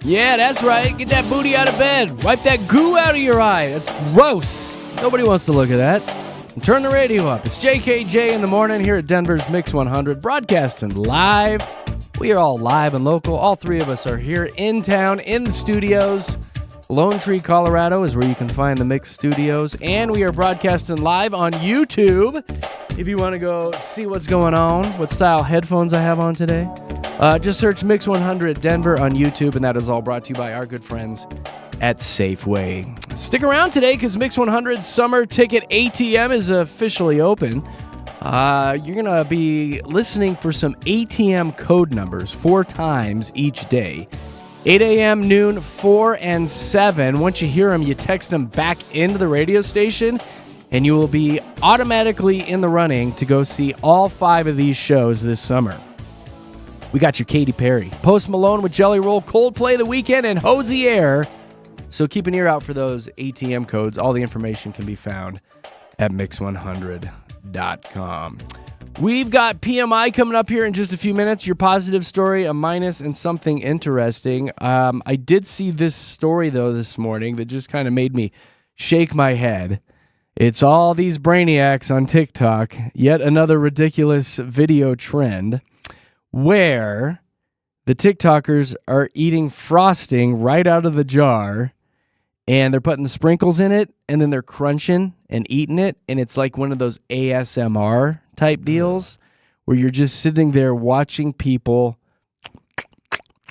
Yeah, that's right. Get that booty out of bed. Wipe that goo out of your eye. That's gross. Nobody wants to look at that. And turn the radio up. It's JKJ in the morning here at Denver's Mix 100, broadcasting live. We are all live and local. All three of us are here in town, in the studios. Lone Tree, Colorado is where you can find the Mix Studios. And we are broadcasting live on YouTube. If you want to go see what's going on, what style headphones I have on today, just search Mix 100 Denver on YouTube, and that is all brought to you by our good friends at Safeway. Stick around today because Mix 100 Summer Ticket ATM is officially open. You're going to be listening for some ATM code numbers 4 times each day. 8 a.m., noon, 4, and 7. Once you hear them, you text them back into the radio station, and you will be automatically in the running to go see all 5 of these shows this summer. We got your Katy Perry, Post Malone with Jelly Roll, Coldplay The Weeknd, and Hosier. So keep an ear out for those ATM codes. All the information can be found at mix100.com. We've got PMI coming up here in just a few minutes. Your positive story, a minus, and something interesting. I did see this story, though, this morning that just kind of made me shake my head. It's all these brainiacs on TikTok, yet another ridiculous video trend where the TikTokers are eating frosting right out of the jar, and they're putting the sprinkles in it, and then they're crunching and eating it, and it's like one of those ASMR type deals where you're just sitting there watching people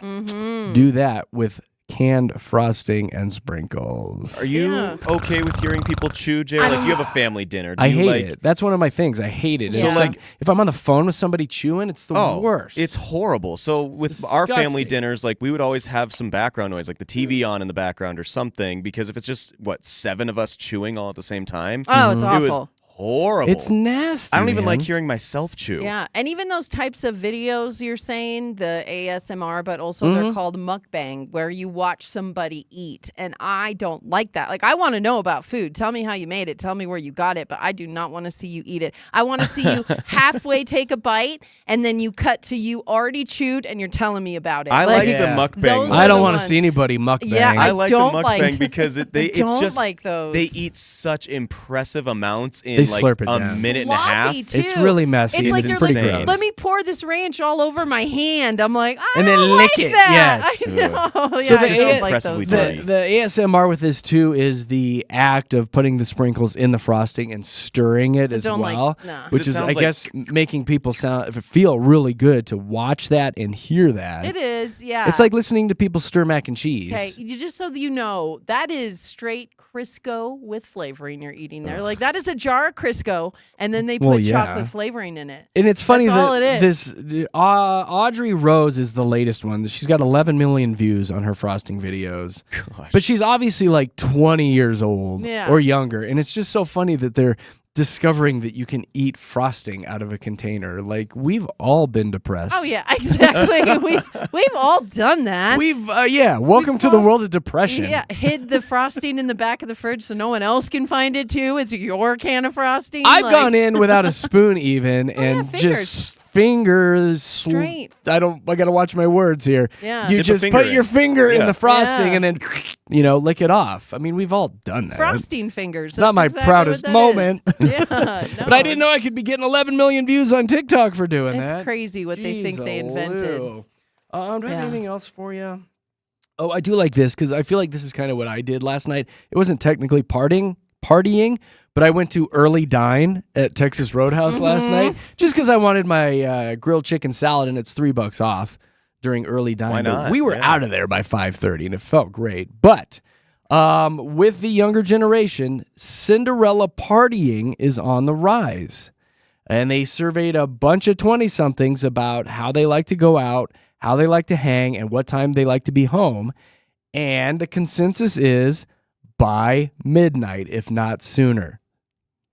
do that with canned frosting and sprinkles. Are you okay with hearing people chew, Jay? Like, you have a family dinner. I hate it. That's one of my things. I hate it. Yeah. So, like, if I'm on the phone with somebody chewing, it's the worst. It's horrible. So with our family dinners, like, we would always have some background noise, like the TV on in the background or something, because if it's just, 7 of us chewing all at the same time? Oh, it's It awful. was horrible. It's nasty. I don't even man. like hearing myself chew. Yeah, and even those types of videos you're saying, the ASMR, but also they're called mukbang, where you watch somebody eat, and I don't like that. Like, I want to know about food. Tell me how you made it. Tell me where you got it, but I do not want to see you eat it. I want to see you halfway take a bite, and then you cut to you already chewed, and you're telling me about it. I like the Yeah. mukbang. Those I are don't the want to ones. see anybody mukbang. Yeah, I like the don't mukbang like- because it's don't just like those. They eat such impressive amounts in They like slurp it a down. minute and a half. Sloppy, too. It's really messy. It's like It's they're pretty like, gross. let me pour this ranch all over my hand. I'm like, I And don't then like lick it. that. Yes. I know. So Yeah, the I don't like impressively those dirty. ones. The ASMR with this too is the act of putting the sprinkles in the frosting and stirring it as don't well, like- nah. which It is, I sounds like- guess, making people feel really good to watch that and hear that. It is, yeah. It's like listening to people stir mac and cheese. Okay, just so that you know, that is straight Crisco with flavoring you're eating there. Like, that is a jar of Crisco, and then they put Well, yeah. chocolate flavoring in it. And it's funny That's all it that is. this Audrey Rose is the latest one. She's got 11 million views on her frosting videos. Gosh. But she's obviously like 20 years old Yeah. or younger. And it's just so funny that they're discovering that you can eat frosting out of a container. Like, we've all been depressed. Oh yeah, exactly. we've all done that. We've, welcome to the world of depression. Yeah, hid the frosting in the back of the fridge so no one else can find it too. It's your can of frosting. I've like- gone in without a spoon even and fingers. just fingers Straight. I gotta watch my words here. Yeah. You Dip a just finger put in. your finger in Yeah. the frosting Yeah. and then lick it off. I mean, we've all done that. Frosting fingers. Not That's my exactly proudest what that moment. is. Yeah, no. But I didn't know I could be getting 11 million views on TikTok for doing It's that. crazy what they think they invented. Do I have Yeah. anything else for you? Oh, I do like this because I feel like this is kind of what I did last night. It wasn't technically partying, but I went to Early Dine at Texas Roadhouse last night just because I wanted my grilled chicken salad, and it's $3 off during Early Dine. Why But not? we were Yeah. out of there by 5:30, and it felt great. But with the younger generation, Cinderella partying is on the rise. And they surveyed a bunch of 20-somethings about how they like to go out, how they like to hang, and what time they like to be home. And the consensus is by midnight, if not sooner.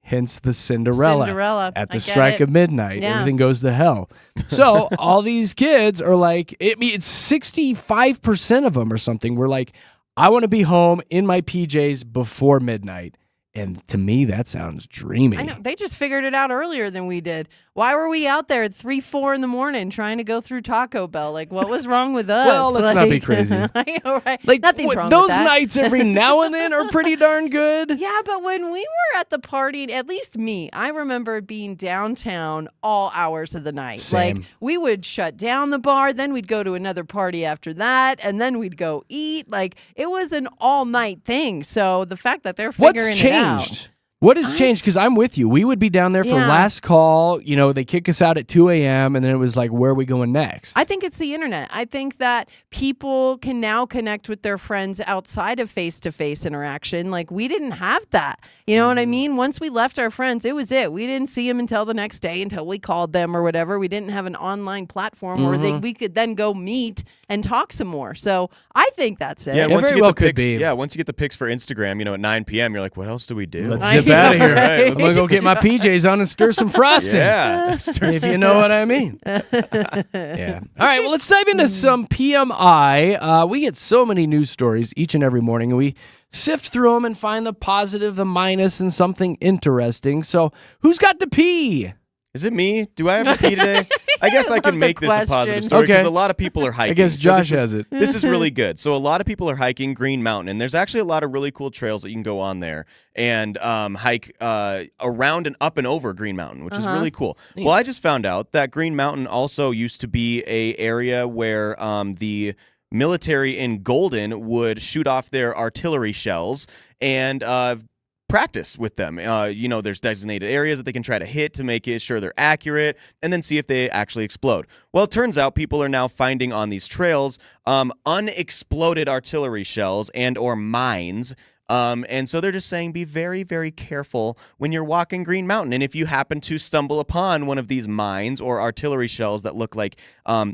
Hence the Cinderella. I At the get strike it. of midnight, Yeah. everything goes to hell. So all these kids are like, it's 65% of them or something were like, I want to be home in my PJs before midnight. And to me, that sounds dreamy. I know. They just figured it out earlier than we did. Why were we out there at 3, 4 in the morning trying to go through Taco Bell? Like, what was wrong with us? Well, let's not be crazy. I know, right? Like, Nothing's wrong those with that. nights every now and then are pretty darn good. Yeah, but when we were at the party, at least me, I remember being downtown all hours of the night. Same. Like, we would shut down the bar, then we'd go to another party after that, and then we'd go eat. Like, it was an all-night thing. So the fact that they're figuring What's it out. changed? What has changed? Because I'm with you. We would be down there for Yeah. last call. You know, they kick us out at 2 a.m. and then it was like, where are we going next? I think it's the internet. I think that people can now connect with their friends outside of face-to-face interaction. Like, we didn't have that. You know what I mean? Once we left our friends, it was it. We didn't see them until the next day, until we called them or whatever. We didn't have an online platform where we could then go meet and talk some more. So I think that's it. Yeah, It once very you get well the could pics, be. yeah, once you get the pics for Instagram, you know, at 9 p.m., you're like, what else do we do? Let's I zip out of know, here. right? I'm going to go get my PJs on and stir some frosting. Yeah. If you know what I mean. Yeah. All right, well, let's dive into some PMI. We get so many news stories each and every morning, and we sift through them and find the positive, the minus, and something interesting. So who's got to pee? Is it me? Do I have to pee today? I guess I can the make this a question. positive story because Okay. a lot of people are hiking. I guess So Josh this is- has it. This is really good. So a lot of people are hiking Green Mountain, and there's actually a lot of really cool trails that you can go on there and hike around and up and over Green Mountain, which is really cool. Well, I just found out that Green Mountain also used to be a area where the military in Golden would shoot off their artillery shells and practice with them. You know, there's designated areas that they can try to hit to make it sure they're accurate and then see if they actually explode. Well, it turns out people are now finding on these trails unexploded artillery shells and or mines. And so they're just saying be very, very careful when you're walking Green Mountain. And if you happen to stumble upon one of these mines or artillery shells that look like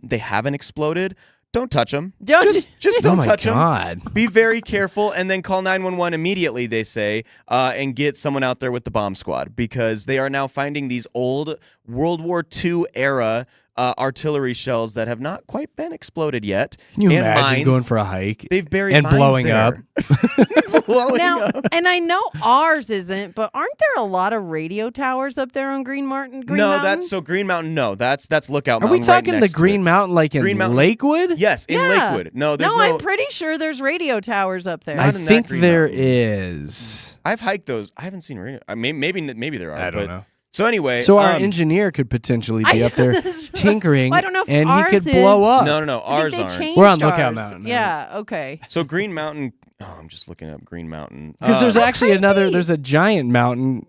they haven't exploded, don't touch them. Just Oh don't my touch them. God. Be very careful, and then call 911 immediately, they say, and get someone out there with the bomb squad, because they are now finding these old World War II era artillery shells that have not quite been exploded yet. Can you and imagine mines. going for a hike They've buried and mines blowing there. up? Blowing Now, up. and I know ours isn't, but aren't there a lot of radio towers up there on Green Mountain? No, that's so Green Mountain. No, that's Lookout Are Mountain. we talking right the next to Green it. Mountain like in Green Mountain. Lakewood? Yes, in Yeah. Lakewood. No, there's I'm pretty sure there's radio towers up there. I Not in that think Green there Mountain. is. I've hiked those. I haven't seen radio. Maybe there are. I don't but- know. So anyway, So our engineer could potentially be up there That's right. tinkering, Well, I don't know if and he ours could is- blow up. no, I think ours they aren't. changed We're on Lookout ours. Mountain, right? Yeah, okay. So Green Mountain. Oh, I'm just looking up Green Mountain. Because there's How actually crazy. there's a giant mountain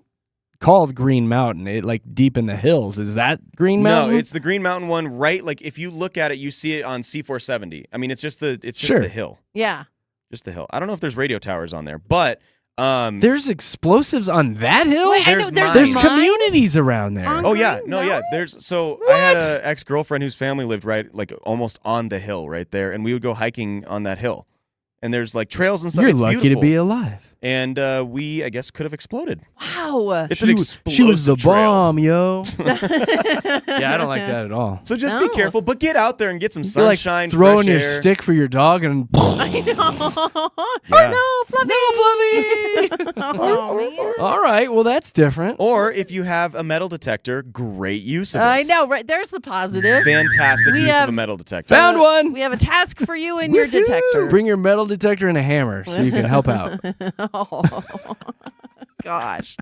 called Green Mountain. It like deep in the hills. Is that Green Mountain? No, it's the Green Mountain one, right? Like if you look at it, you see it on C470. I mean, it's just the Sure. hill, Yeah. just the hill. I don't know if there's radio towers on there, but There's explosives on that hill. Wait, I know There's There's mines communities around there. on oh yeah, Green no, yeah. Mountain? There's so I had What? an ex-girlfriend whose family lived right, like almost on the hill right there, and we would go hiking on that hill. And there's like trails and stuff. You're It's lucky beautiful. to be alive. And we, I guess, could have exploded. Wow. It's she, an was- explosive she was the trail. bomb, yo. Yeah, I don't like that at all. So just No. be careful, but get out there and get some You're like sunshine, throwing fresh your air. stick for your dog and I know. Yeah. Oh, no, Fluffy. Oh, man. all right, well that's different. Or if you have a metal detector, great use of it. I know, right? There's the positive. Fantastic We use of have- a metal detector. Found one. We have a task for you and your detector. Bring your metal detector and a hammer so you can help out. Oh, gosh.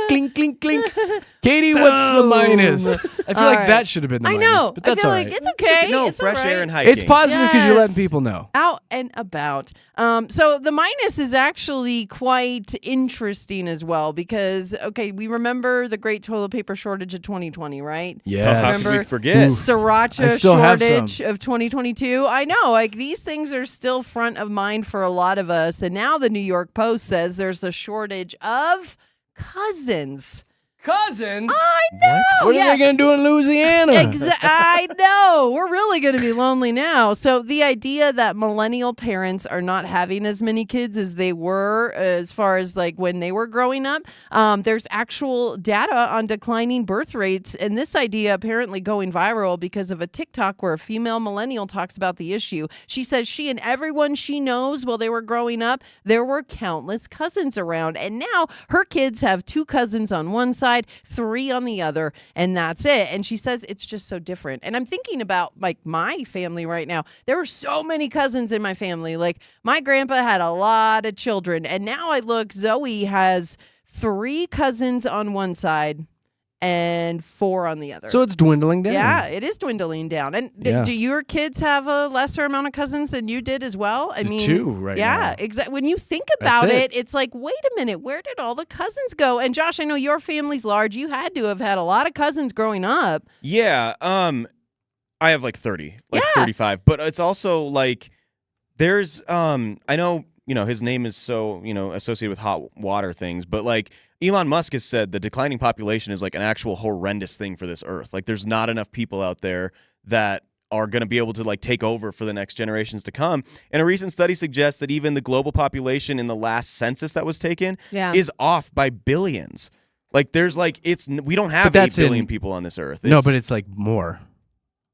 Clink, clink, clink. Katie, what's the minus? I feel All like right. that should have been the I minus, know. but that's I feel all like right. it's okay. No, it's fresh all air right. and hiking. It's positive because you're letting Yes. people know. Out and about. So the minus is actually quite interesting as well because, okay, we remember the great toilet paper shortage of 2020, right? Yes. How could we Remember- forget? I Sriracha still have shortage some. of 2022. I know, like these things are still front of mind for a lot of us. And now the New York Post says there's a shortage of cousins. Cousins? I know. What are they going to do in Louisiana? I know. We're really going to be lonely now. So the idea that millennial parents are not having as many kids as they were as far as like when they were growing up, there's actual data on declining birth rates. And this idea apparently going viral because of a TikTok where a female millennial talks about the issue. She says she and everyone she knows while they were growing up, there were countless cousins around. And now her kids have 2 cousins on one side, 3 on the other, and that's it. And she says it's just so different. And I'm thinking about like my family right now. There were so many cousins in my family. Like my grandpa had a lot of children, and now I look, Zoe has 3 cousins on one side and 4 on the other. So it's dwindling down. Yeah, it is dwindling down. And do your kids have a lesser amount of cousins than you did as well? I mean, 2 right now. Yeah, exactly. When you think about it, it's like, wait a minute, where did all the cousins go? And Josh, I know your family's large. You had to have had a lot of cousins growing up. Yeah. I have like 30, like 35. But it's also like there's I know, his name is so, associated with hot water things, but like Elon Musk has said the declining population is like an actual horrendous thing for this earth. Like there's not enough people out there that are going to be able to like take over for the next generations to come. And a recent study suggests that even the global population in the last census that was taken is off by billions. Like there's like we don't have 8 billion people on this earth. No, but it's like more.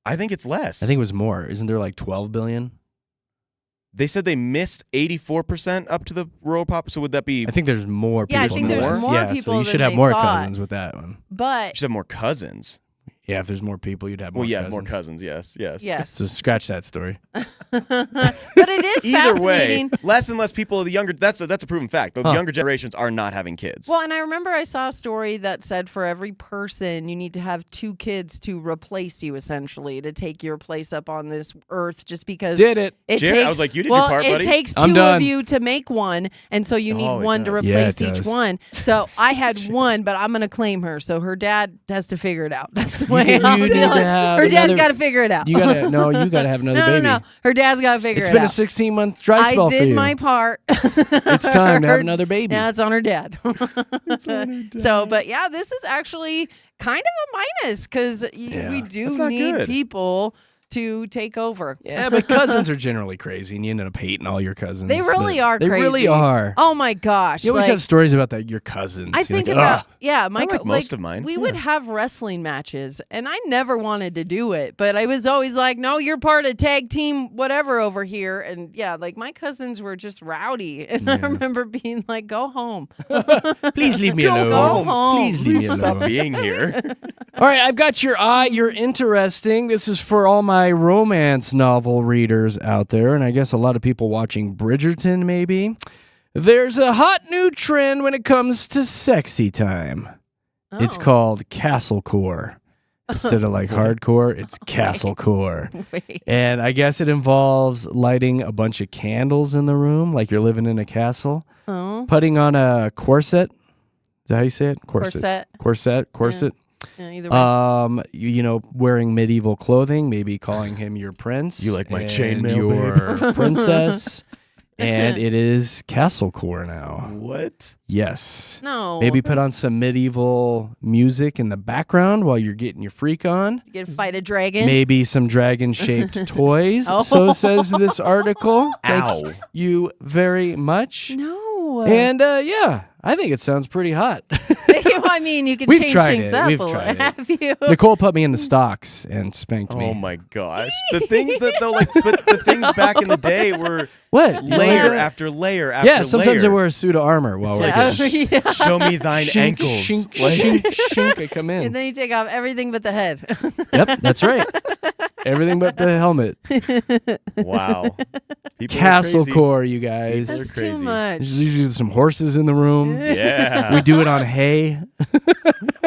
I think it's less. I think it was more. Isn't there like 12 billion? They said they missed 84% up to the rural pop. So would that be? I think there's more people. Yeah, I think there's more people. people So you than should have they more thought. cousins with that one. But You should have more cousins. Yeah, if there's more people, you'd have more cousins. More cousins. Yes. yes. So scratch that story. But it is Either way, fascinating. less and less people. The younger. That's a proven fact. The younger generations are not having kids. Well, and I remember I saw a story that said for every person, you need to have 2 kids to replace you, essentially, to take your place up on this earth. Just because Did it? Jared, I was like, you did your part, buddy. It takes I'm 2 done. of you to make one, and so you need it one to does. replace Yeah, it each does. one. So I had one, but I'm gonna claim her. So her dad has to figure it out. That's the way You I'll need deal to with it. have Her dad's another- got to figure it out. You gotta have another baby. No. Her dad's got to figure It's it been a out. 16-month dry spell I for you. did my part. It's time to have another baby. Now it's on her dad. So, but yeah, this is actually kind of a minus because we do That's not need good. people to take over. Yeah, but cousins are generally crazy, and you end up hating all your cousins. They really are They crazy. really are. Oh my gosh. You always like, have stories about that. Your cousins. I You're think like, about, "Ugh." my I like most of mine. We would have wrestling matches, and I never wanted to do it, but I was always like, no, you're part of tag team whatever over here. And yeah, like my cousins were just rowdy. And I remember being like, go home. Please leave me Go alone. home. Please leave me Stop alone. being here. All right, I've got your eye. You're interesting. This is for all my romance novel readers out there, and I guess a lot of people watching Bridgerton, maybe. There's a hot new trend when it comes to sexy time. It's Oh. called castlecore. Instead of like hardcore, it's castlecore. Wait. And I guess it involves lighting a bunch of candles in the room, like you're living in a castle, Oh. putting on a corset. Is that how you say it? Corset. Corset. Yeah, either way. Wearing medieval clothing, maybe calling him your prince. You like my and chainmail, your princess. And it is castlecore now. What? Yes. No. Maybe put on some medieval music in the background while you're getting your freak on. You get to fight a dragon. Maybe some dragon-shaped toys. Oh. So says this article. Ow. Thank you very much. No. And I think it sounds pretty hot. I mean, you can We've change tried things it. up We've a little. tried it. Have you? Nicole put me in the stocks and spanked me. Oh my gosh. The things that though, like, but the things back in the day were What? You layer like that? after layer after Yeah, sometimes I layer. wear a suit of armor while It's we're like getting Yeah. Show me thine shink, ankles. shink, Like- shink, shink, I come And in. then you take off everything but the head. Yep, that's right. Everything but the helmet. Wow. People are Castle crazy. core, you guys. They're That's too crazy. much. There's usually some horses in the room. Yeah. We do it on hay.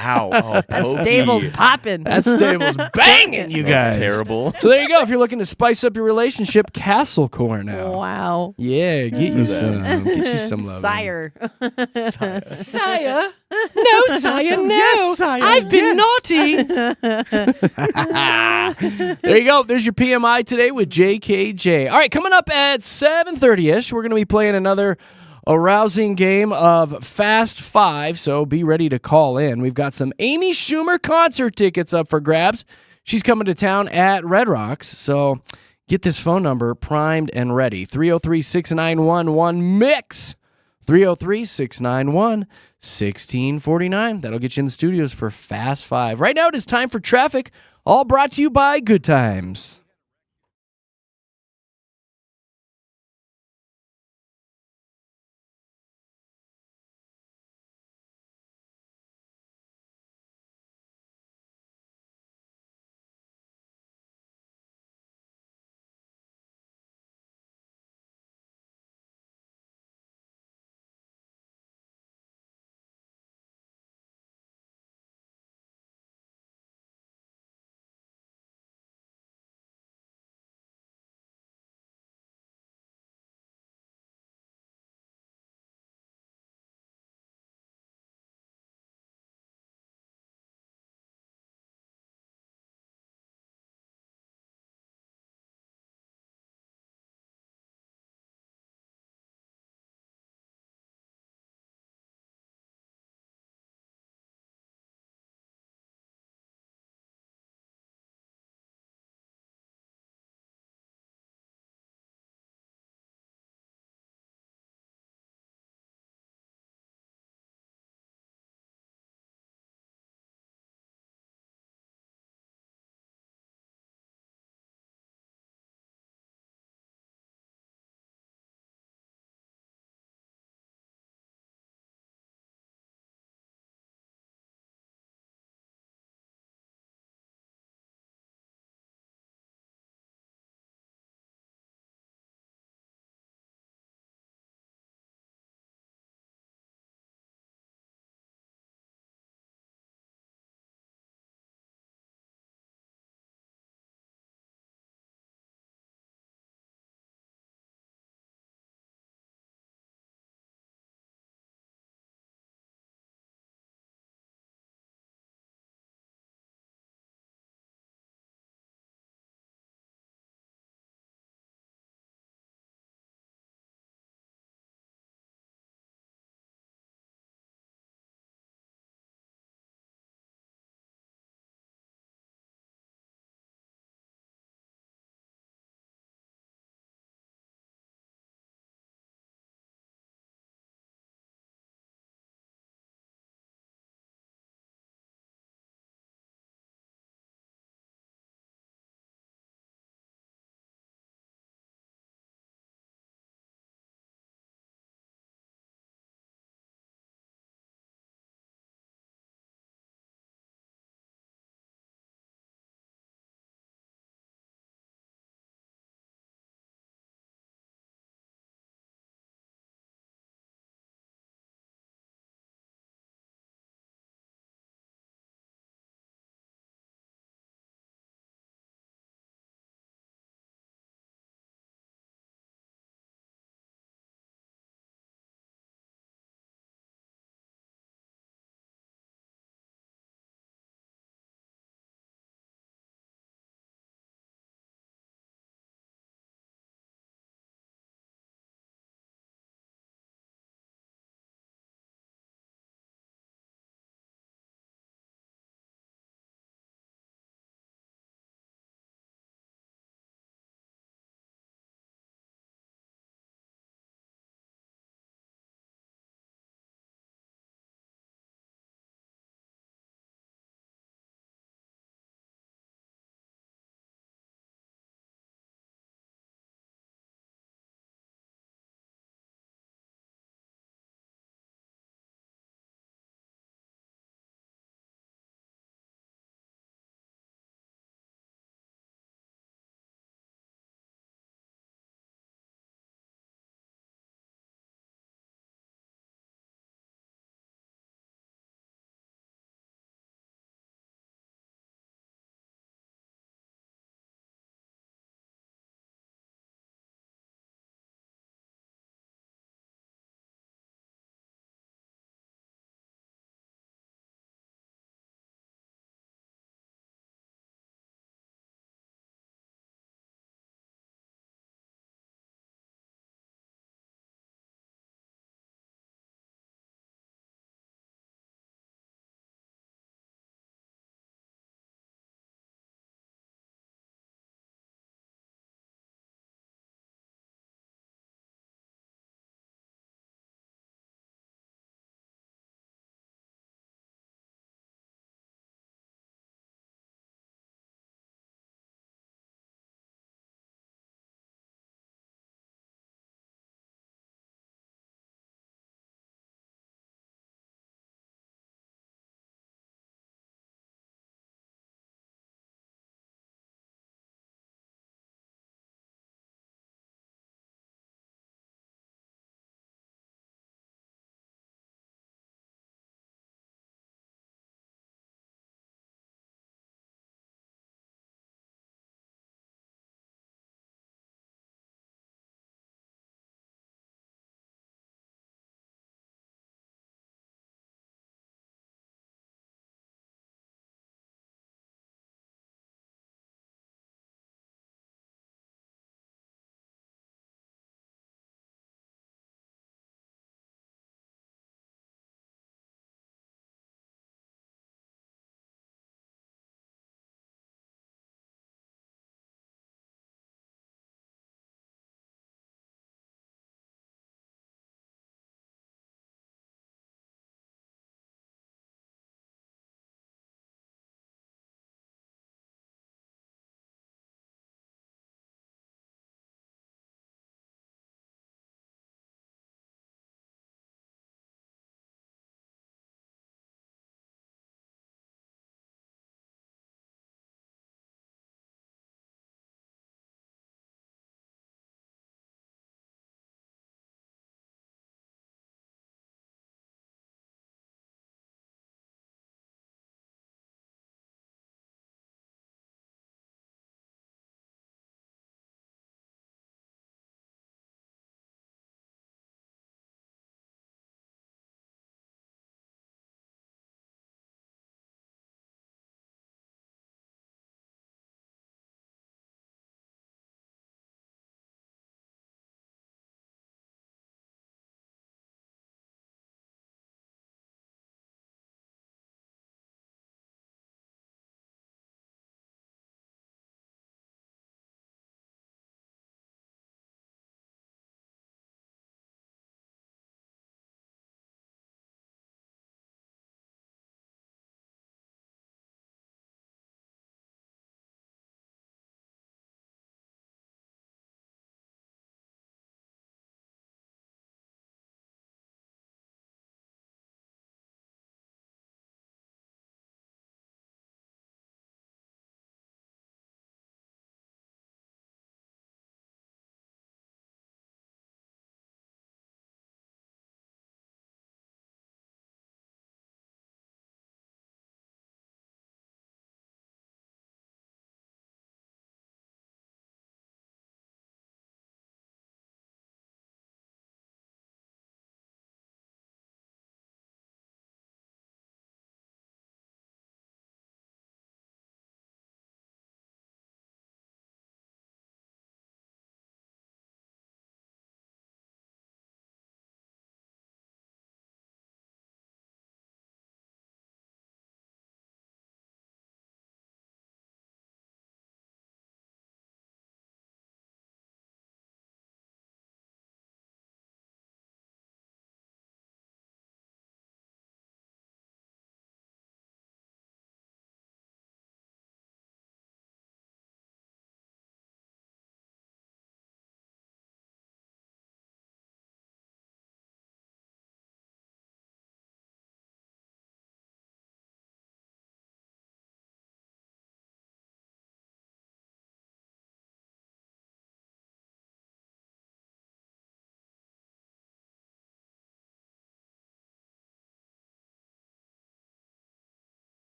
Ow. Oh, That pokey. stable's popping. That stable's banging, you That's guys. terrible. So there you go. If you're looking to spice up your relationship, castle core now. Wow. Yeah, get you some. Get you some love. Sire. Sire? No, sire, no. Yes, sire, I've been naughty. There you go. There's your PMI today with JKJ. All right, coming up at 7:30ish, we're going to be playing another A rousing game of Fast Five, so be ready to call in. We've got some Amy Schumer concert tickets up for grabs. She's coming to town at Red Rocks, so get this phone number primed and ready. 303-691-1-MIX. 303-691-1649. That'll get you in the studios for Fast Five. Right now it is time for traffic, all brought to you by Good Times.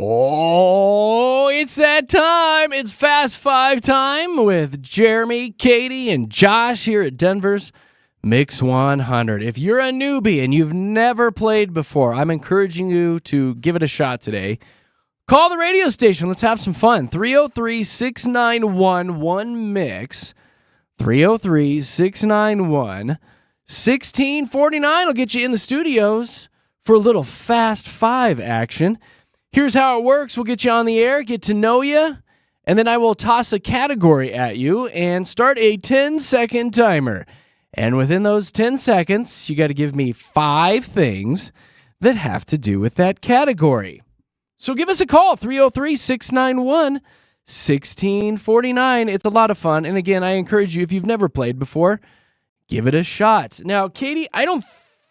Oh, it's that time. It's Fast Five time with Jeremy, Katy, and Josh here at Denver's Mix 100. If you're a newbie and you've never played before, I'm encouraging you to give it a shot today. Call the radio station. Let's have some fun. 303-691-1MIX. 303-691-1649 will get you in the studios for a little Fast Five action. Here's how it works. We'll get you on the air, get to know you, and then I will toss a category at you and start a 10-second timer. And within those 10 seconds, you got to give me 5 things that have to do with that category. So give us a call, 303-691-1649. It's a lot of fun. And again, I encourage you, if you've never played before, give it a shot. Now, Katy, I don't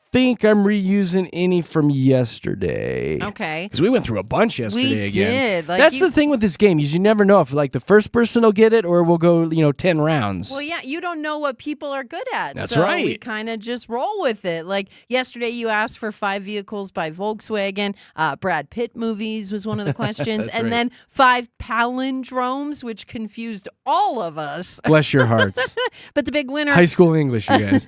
think I'm reusing any from yesterday. Okay. Because we went through a bunch yesterday We again. did. That's the thing with this game is you never know if the first person will get it or we'll go 10 rounds. Well, yeah, you don't know what people are good at. That's so right. We kind of just roll with it. Like yesterday, you asked for 5 vehicles by Volkswagen. Brad Pitt movies was one of the questions. That's and right. then 5 palindromes, which confused all of us. Bless your hearts. But the big winner, High school English, you guys.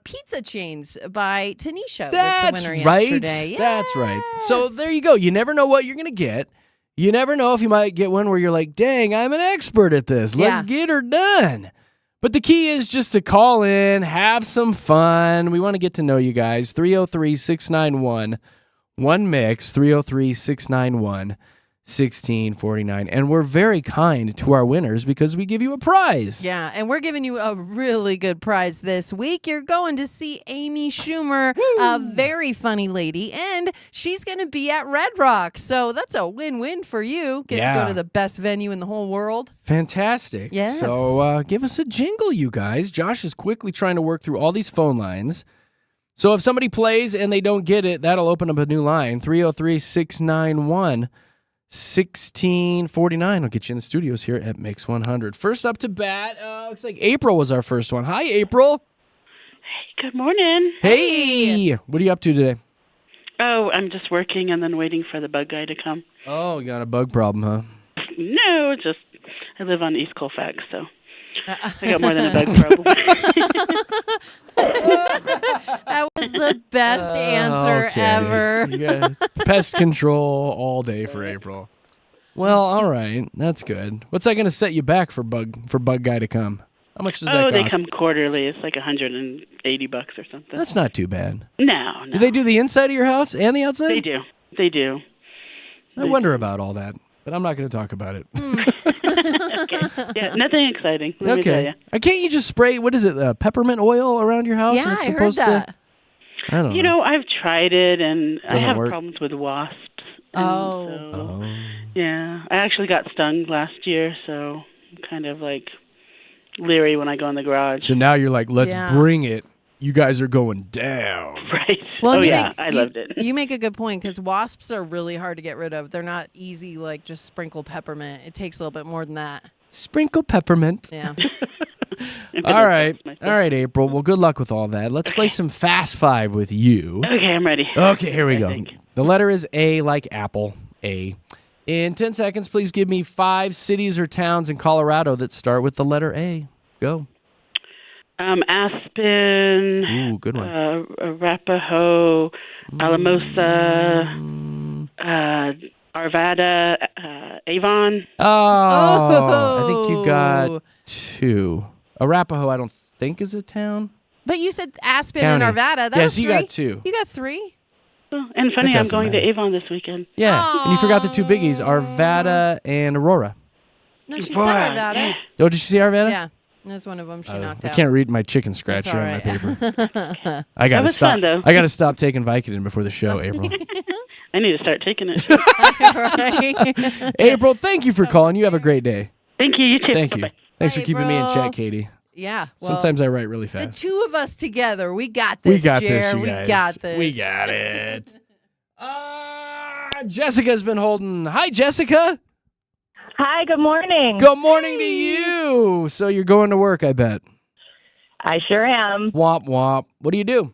Pizza Chains by Tanisha That's was the winner right. yesterday. That's right. So Yes. there you go. You never know what you're going to get. You never know if you might get one where you're like, dang, I'm an expert at this. Let's get her done. But the key is just to call in, have some fun. We want to get to know you guys. 303-691-1MIX, 303-691-1649. And we're very kind to our winners because we give you a prize. Yeah, and we're giving you a really good prize this week. You're going to see Amy Schumer, a very funny lady, and she's going to be at Red Rock. So that's a win-win for you. Get to go to the best venue in the whole world. Fantastic. Yes. So give us a jingle, you guys. Josh is quickly trying to work through all these phone lines. So if somebody plays and they don't get it, that'll open up a new line, 303-691-1649. I'll get you in the studios here at Mix 100. First up to bat, looks like April was our first one. Hi, April. Hey, good morning. Hey. What are you up to today? Oh, I'm just working and then waiting for the bug guy to come. Oh, you got a bug problem, huh? No, just I live on East Colfax, so I got more than a bug problem. That was the best answer Okay. ever. You guys, pest control all day for April. Well, all right. That's good. What's that going to set you back for bug guy to come? How much does that cost? They come quarterly. It's like $180 or something. That's not too bad. No. Do they do the inside of your house and the outside? They do. They do. I wonder about all that, but I'm not going to talk about it. Okay. Yeah, nothing exciting. Let me tell you. Can't you just spray, what is it, peppermint oil around your house? Yeah, and it's I heard supposed that. to. I don't know. You know, I've tried it, and I Doesn't have work? problems with wasps. And Oh. so, yeah. I actually got stung last year, so I'm kind of like leery when I go in the garage. So now you're like, let's Yeah. bring it. You guys are going down. Right. Well, oh, you yeah. make- I you- loved it. You make a good point because wasps are really hard to get rid of. They're not easy, like just sprinkle peppermint. It takes a little bit more than that. Sprinkle peppermint. Yeah. All right. All right, April. Well, good luck with all that. Let's play some Fast Five with you. Okay, I'm ready. Okay, here we I go. think. The letter is A like apple. A. In 10 seconds, please give me 5 cities or towns in Colorado that start with the letter A. Go. Aspen. Ooh, good one. Arapahoe, Alamosa, Arvada, Avon. Oh, I think you Oh. got 2. Arapahoe, I don't think is a town. But you said Aspen County. and Arvada. That Yes, was 3. you got 2. You got 3? Oh, and funny, I'm doesn't going matter. to Avon this weekend. Yeah, and you forgot the 2 biggies, Arvada and Aurora. No, she Boy, said Arvada. yeah. Oh, did you see Arvada? Yeah. That's one of them she knocked I out. can't read my chicken scratcher all on my right. paper. I gotta was stop. fun, though. I gotta stop taking Vicodin before the show, April. I need to start taking it. Right? April, thank you for calling. You have a great day. Thank you. You too. Thank you. Bye-bye. Thanks for Bye, keeping me in April. check, Katy. Yeah. Well, Sometimes I write really the fast. 2 of us together, we got We this, got Jer. this, you We guys. got this. We got it. Jessica's been holding. Hi, Jessica. Hi, good morning. Good morning to you. So you're going to work, I bet. I sure am. Womp womp. What do you do?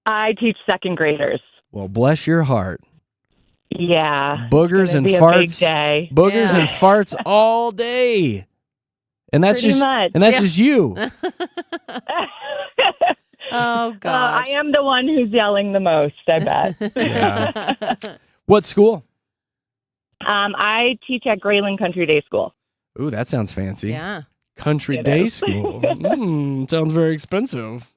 I teach second graders. Well, bless your heart. Yeah. Boogers It's and gonna be a big farts. day. Boogers Yeah. and farts all day. And that's Pretty just much. and that's just you. Oh gosh. I am the one who's yelling the most, I bet. Yeah. What school? I teach at Grayling Country Day School. Ooh, that sounds fancy. Yeah. Country It day is. school. Sounds very expensive.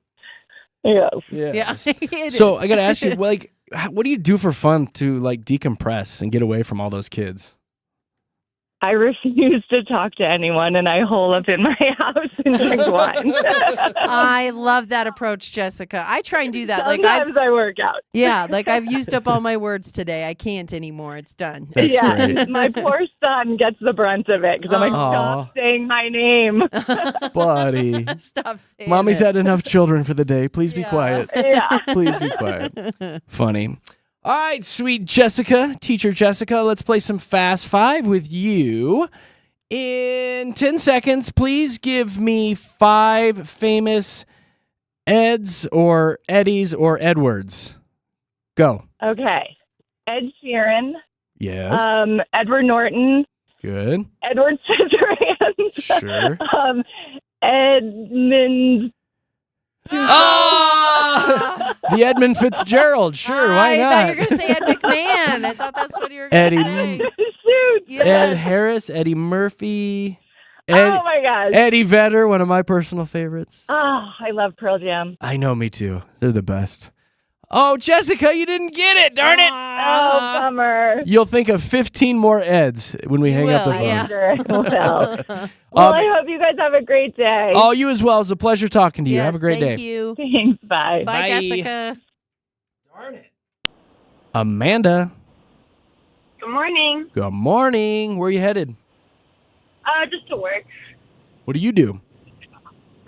Yes. Yeah. It So is. I gotta ask you, like, what do you do for fun to like decompress and get away from all those kids? I refuse to talk to anyone, and I hole up in my house and drink wine. I love that approach, Jessica. I try and do that. Sometimes I work out. Like I've used up all my words today. I can't anymore. It's done. That's yeah, great. my poor son gets the brunt of it because I'm like, Aw. stop saying my name. Buddy. Stop saying Mommy's it. had enough children for the day. Please be Yeah. quiet. Yeah. Please be quiet. Funny. All right, sweet Jessica, teacher Jessica, let's play some Fast Five with you. In 10 seconds, please give me 5 famous Eds or Eddies or Edwards. Go. Okay. Ed Sheeran, Yes. Edward Norton, Good. Edward Scissorhands, Sure. Edmund. Oh! The Edmund Fitzgerald. Sure, why I thought not? you were going to say Ed McMahon. I thought that's what you were going Eddie. to say. Shoot. Yes. Ed Harris, Eddie Murphy, Oh my gosh. Eddie Vedder, one of my personal favorites. Oh, I love Pearl Jam. I know, me too. They're the best. Oh, Jessica, you didn't get it. Darn it. Oh, bummer. You'll think of 15 more Eds when we hang up the will, phone. yeah. Sure, well, I hope you guys have a great day. Oh, you as well. It was a pleasure talking to you. Yes, Have a great thank day. you. Thanks. Bye. Bye, Bye. Jessica. Darn it. Amanda, Good morning. good morning. Where are you headed? Just to work. What do you do?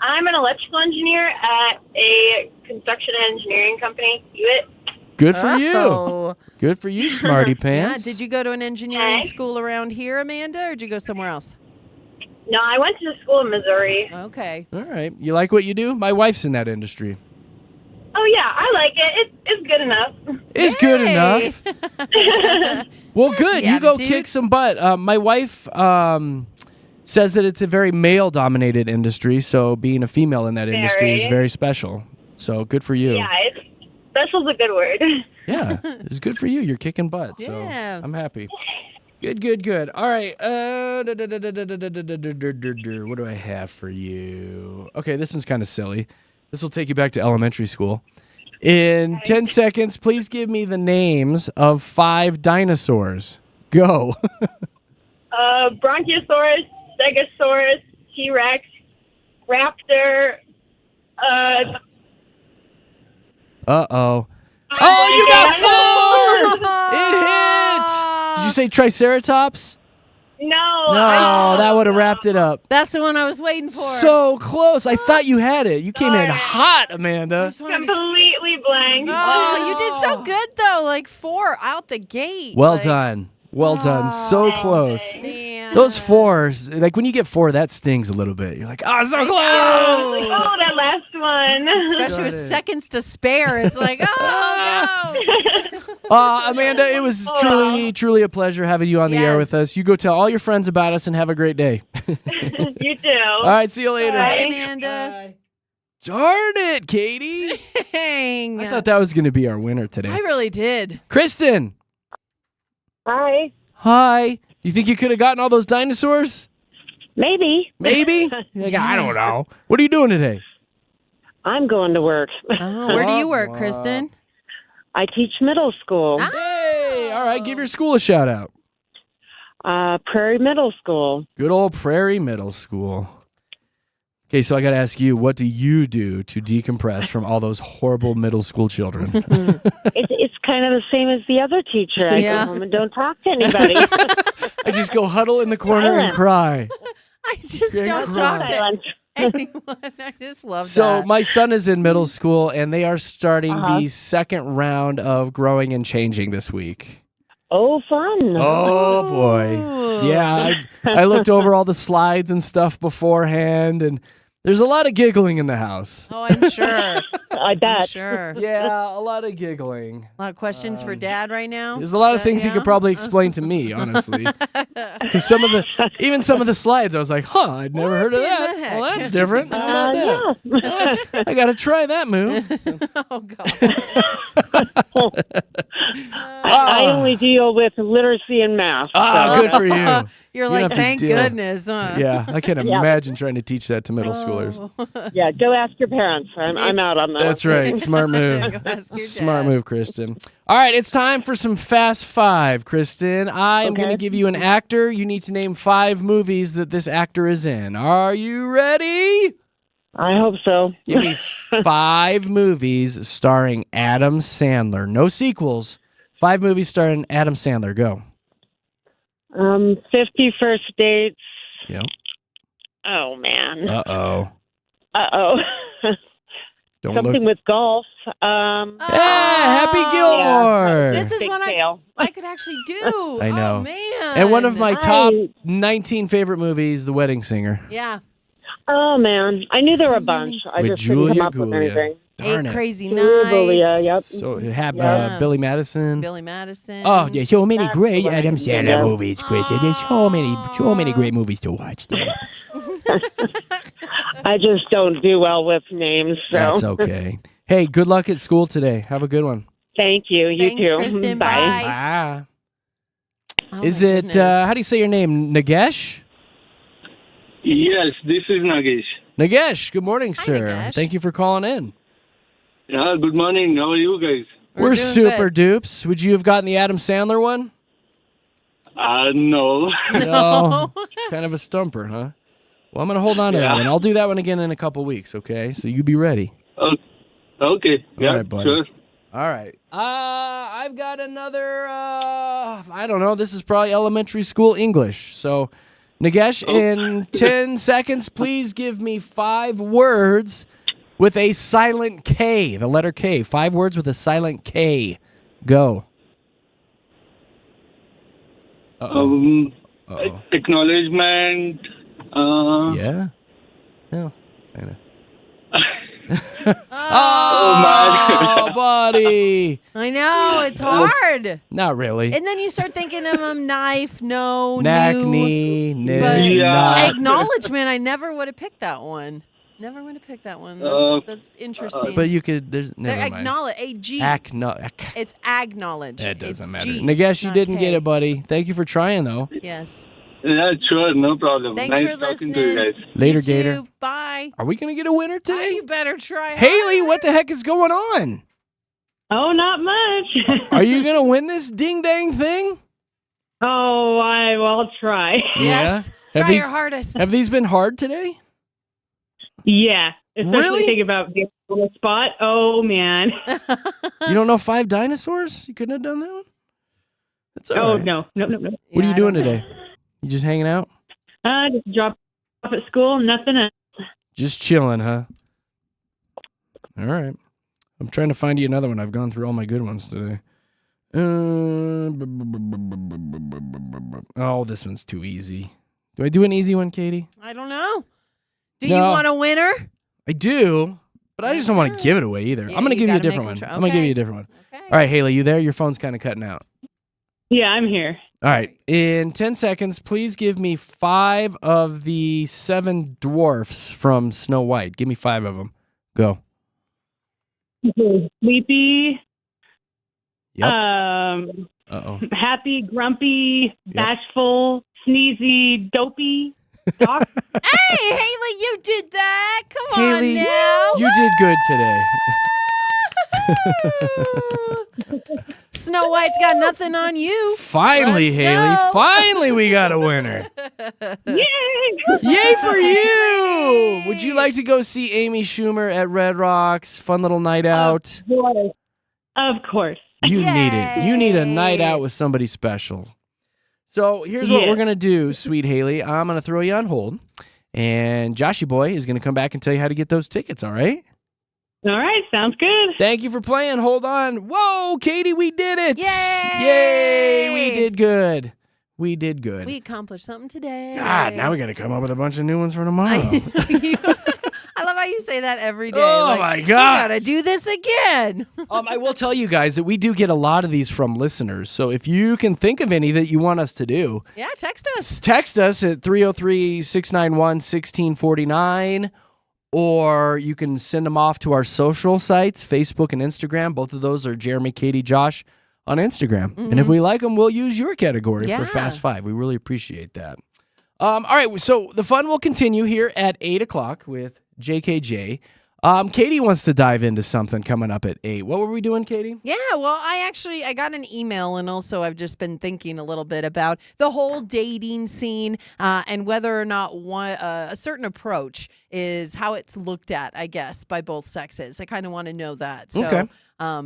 I'm an electrical engineer at a construction and engineering company, Hewitt. Good for you. Oh. Good for you, smarty Yeah. pants. Did you go to an engineering Okay. school around here, Amanda, or did you go somewhere else? No, I went to school in Missouri. Okay. All right. You like what you do? My wife's in that industry. Oh, yeah, I like it. It's good enough. It's good Yay. enough. Well, good. the You go attitude. kick some butt. My wife says that it's a very male-dominated industry, so being a female in that industry is Very. very special. So good for you. Yeah, special's a good word. Yeah, it's good for you. You're kicking butt. So Yeah. I'm happy. Good. All right. What do I have for you? Okay, this one's kind of silly. This will take you back to elementary school. In 10 seconds, please give me the names of 5 dinosaurs. Go. Bronchiosaurus, Stegosaurus, T-Rex, Raptor, Uh-oh. Oh, you got 4! It hit! Did you say Triceratops? No. No, that would have wrapped it up. That's the one I was waiting for. So close. I thought you had it. You came in Darn it. hot, Amanda. I just wanted to Completely blank. Oh, you did so good though. Like 4 out the gate. Well Like, done. Well done. So close. Man. Those 4s, like when you get 4, that stings a little bit. You're like, oh, so close. Oh, that last one. Especially with Got it. seconds to spare. It's like, oh no. Amanda, it was truly a pleasure having you on the air with Yes. us. You go tell all your friends about us and have a great day. You too. All right, see you later. Bye. Hey, Amanda. Darn it, Katie. Dang. I thought that was going to be our winner today. I really did. Kristen. Hi. Hi. You think you could have gotten all those dinosaurs? Maybe. Maybe? You're like, I don't know. What are you doing today? I'm going to work. Oh, where do you work, Kristen? I teach middle school, Hey, all right. Give your school a shout out. Prairie Middle School. Good old Prairie Middle School. Okay, so I got to ask you, what do you do to decompress from all those horrible middle school children? It's kind of the same as the other teacher. I Yeah. go home and don't talk to anybody. I just go huddle in the corner and cry. I just Good don't cry. talk to Silence. anyone. I just love So that. my son is in middle school, and they are starting the second round of growing and changing this week. Oh, fun. Oh boy, Ooh. yeah. I looked over all the slides and stuff beforehand, and There's a lot of giggling in the house. Oh, I'm sure. I I'm bet. sure. Yeah, a lot of giggling. A lot of questions for Dad right now. There's a lot of things he yeah? could probably explain to me, honestly. Because some of the slides, I was like, I'd never heard of in that. the heck? Well, that's different. How about that? Well, I got to try that move. Oh God. I only deal with literacy and math. Good for you. You're You like, don't have to thank deal. goodness, huh? Yeah, I can't imagine trying to teach that to middle schoolers. Yeah, go ask your parents. I'm out on that. That's right. Smart move. Go ask your Smart dad. move, Kristen. All right, it's time for some Fast Five, Kristen. I am going to give you an actor. You need to name 5 movies that this actor is in. Are you ready? I hope so. Give me 5 movies starring Adam Sandler. No sequels. 5 movies starring Adam Sandler. Go. 50 First Dates. Yep. Oh, man. Uh-oh. Uh-oh. Don't Something look. with golf. Happy Gilmore. This is Big one tail. I could actually do. I know. Oh, man. And one of my top I- 19 favorite movies, The Wedding Singer. Yeah. Oh, man. I knew there So were a bunch. I With just couldn't Julia come up with Gulia. anything. Darn 8 it. Crazy Julia, Nights. yep. So it had Yeah. Billy Madison. Billy Madison. Oh, there's so many That's great the one. Adam Sandler Yeah. movies, Kristen. There's so many great movies to watch there. I just don't do well with names. So That's okay. Hey, good luck at school today. Have a good one. thank you. You Thanks, too. Kristen. Bye. Bye. Ah. Oh, Is my it, goodness. how do you say your name? Nagesh? Yes, this is Nagesh. Nagesh, good morning, Hi, sir. Nagesh. Thank you for calling in. Yeah, good morning. How are you guys? We're doing super good. dupes. Would you have gotten the Adam Sandler one? No. No. Kind of a stumper, huh? Well, I'm going to hold on to that one. I'll do that one again in a couple weeks, okay? So you be ready. Okay. Yeah, right, buddy. sure. All right. I've got another, I don't know. This is probably elementary school English. So, Nagesh, in 10 seconds, please give me 5 words with a silent K, the letter K. 5 words with a silent K. Go. Uh-oh. Uh-oh. Acknowledgement. Yeah? Yeah, kind of. Oh, buddy. I know. It's hard. Not really. And then you start thinking of knife, no, Knack, new. knee, But Yeah. acknowledgement, I never would have picked that one. Never would have picked that one. That's interesting. But you could, there's, never mind. Acknowledge, A-G. It's acknowledge. That doesn't It's matter. G, Nagesh, you not didn't K. get it, buddy. Thank you for trying, though. Yes. Yeah, sure. No problem. Thanks nice for talking to you listening. guys. Later, You too. Gator. Bye. Are we going to get a winner Oh, today? you better try Haley, harder. what the heck is going on? Oh, not much. Are you going to win this ding-dang thing? Oh, I'll try. Yes. Yeah? Try your hardest. Have these been hard today? Yeah. Especially Really? thinking about being on the spot. Oh, man. You don't know 5 dinosaurs? You couldn't have done that one? That's all Oh, right. no. No. What Yeah, are you I doing don't know. today? You just hanging out? Just drop off at school. Nothing else. Just chilling, huh? All right. I'm trying to find you another one. I've gone through all my good ones today. Oh, this one's too easy. Do I do an easy one, Katie? I don't know. Do No. you want a winner? I do, but I just don't want to give it away either. Yeah, I'm going to you give you a gotta different make one. them try. I'm going to give Okay. you a different one. Okay. All right, Haley, you there? Your phone's kind of cutting out. Yeah, I'm here. All right. In 10 seconds, please give me 5 of the 7 dwarfs from Snow White. Give me 5 of them. Go. Sleepy. Yep. Uh-oh. Happy, grumpy, Yep. bashful, sneezy, dopey. Doc. Hey, Haley, you did that. Come Haley, on now. you did good today. Snow White's got nothing on you. Finally, Let's Haley. go. Finally, we got a winner. Yay! Yay for you! Would you like to go see Amy Schumer at Red Rocks? Fun little night out. Of course. You need it. You need a night Yay. out with somebody special. So here's what Yeah. we're going to do, sweet Haley. I'm going to throw you on hold, and Joshy Boy is going to come back and tell you how to get those tickets, all right? All right, sounds good. Thank you for playing. Hold on. Whoa, Katie, we did it. Yay! Yay, we did good. We did good. We accomplished something today. God, now we got to come up with a bunch of new ones for tomorrow. how you say that every day. Oh, like, my We gosh. gotta do this again. I will tell you guys that we do get a lot of these from listeners. So if you can think of any that you want us to do, Yeah, text us. text us at 303-691-1649, or you can send them off to our social sites, Facebook and Instagram. Both of those are Jeremy, Katy, Josh on Instagram. And if we like them, we'll use your category for Yeah. Fast Five. We really appreciate that. All right, so the fun will continue here at 8 o'clock with JKJ. Katy wants to dive into something coming up at 8. What were we doing, Katy? Yeah, well, I got an email, and also I've just been thinking a little bit about the whole dating scene and whether or not a certain approach is how it's looked at, I guess, by both sexes. I kind of want to know that. So, Okay.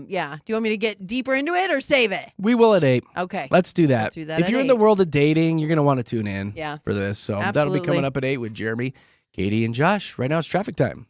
yeah. Do you want me to get deeper into it or save it? We will at 8. Okay. Let's do that. Let's do that If at you're in the 8. world of dating, you're going to want to tune in Yeah. for this. So that'll be Absolutely. coming up at 8 with Jeremy, Katy, and Josh. Right now it's traffic time.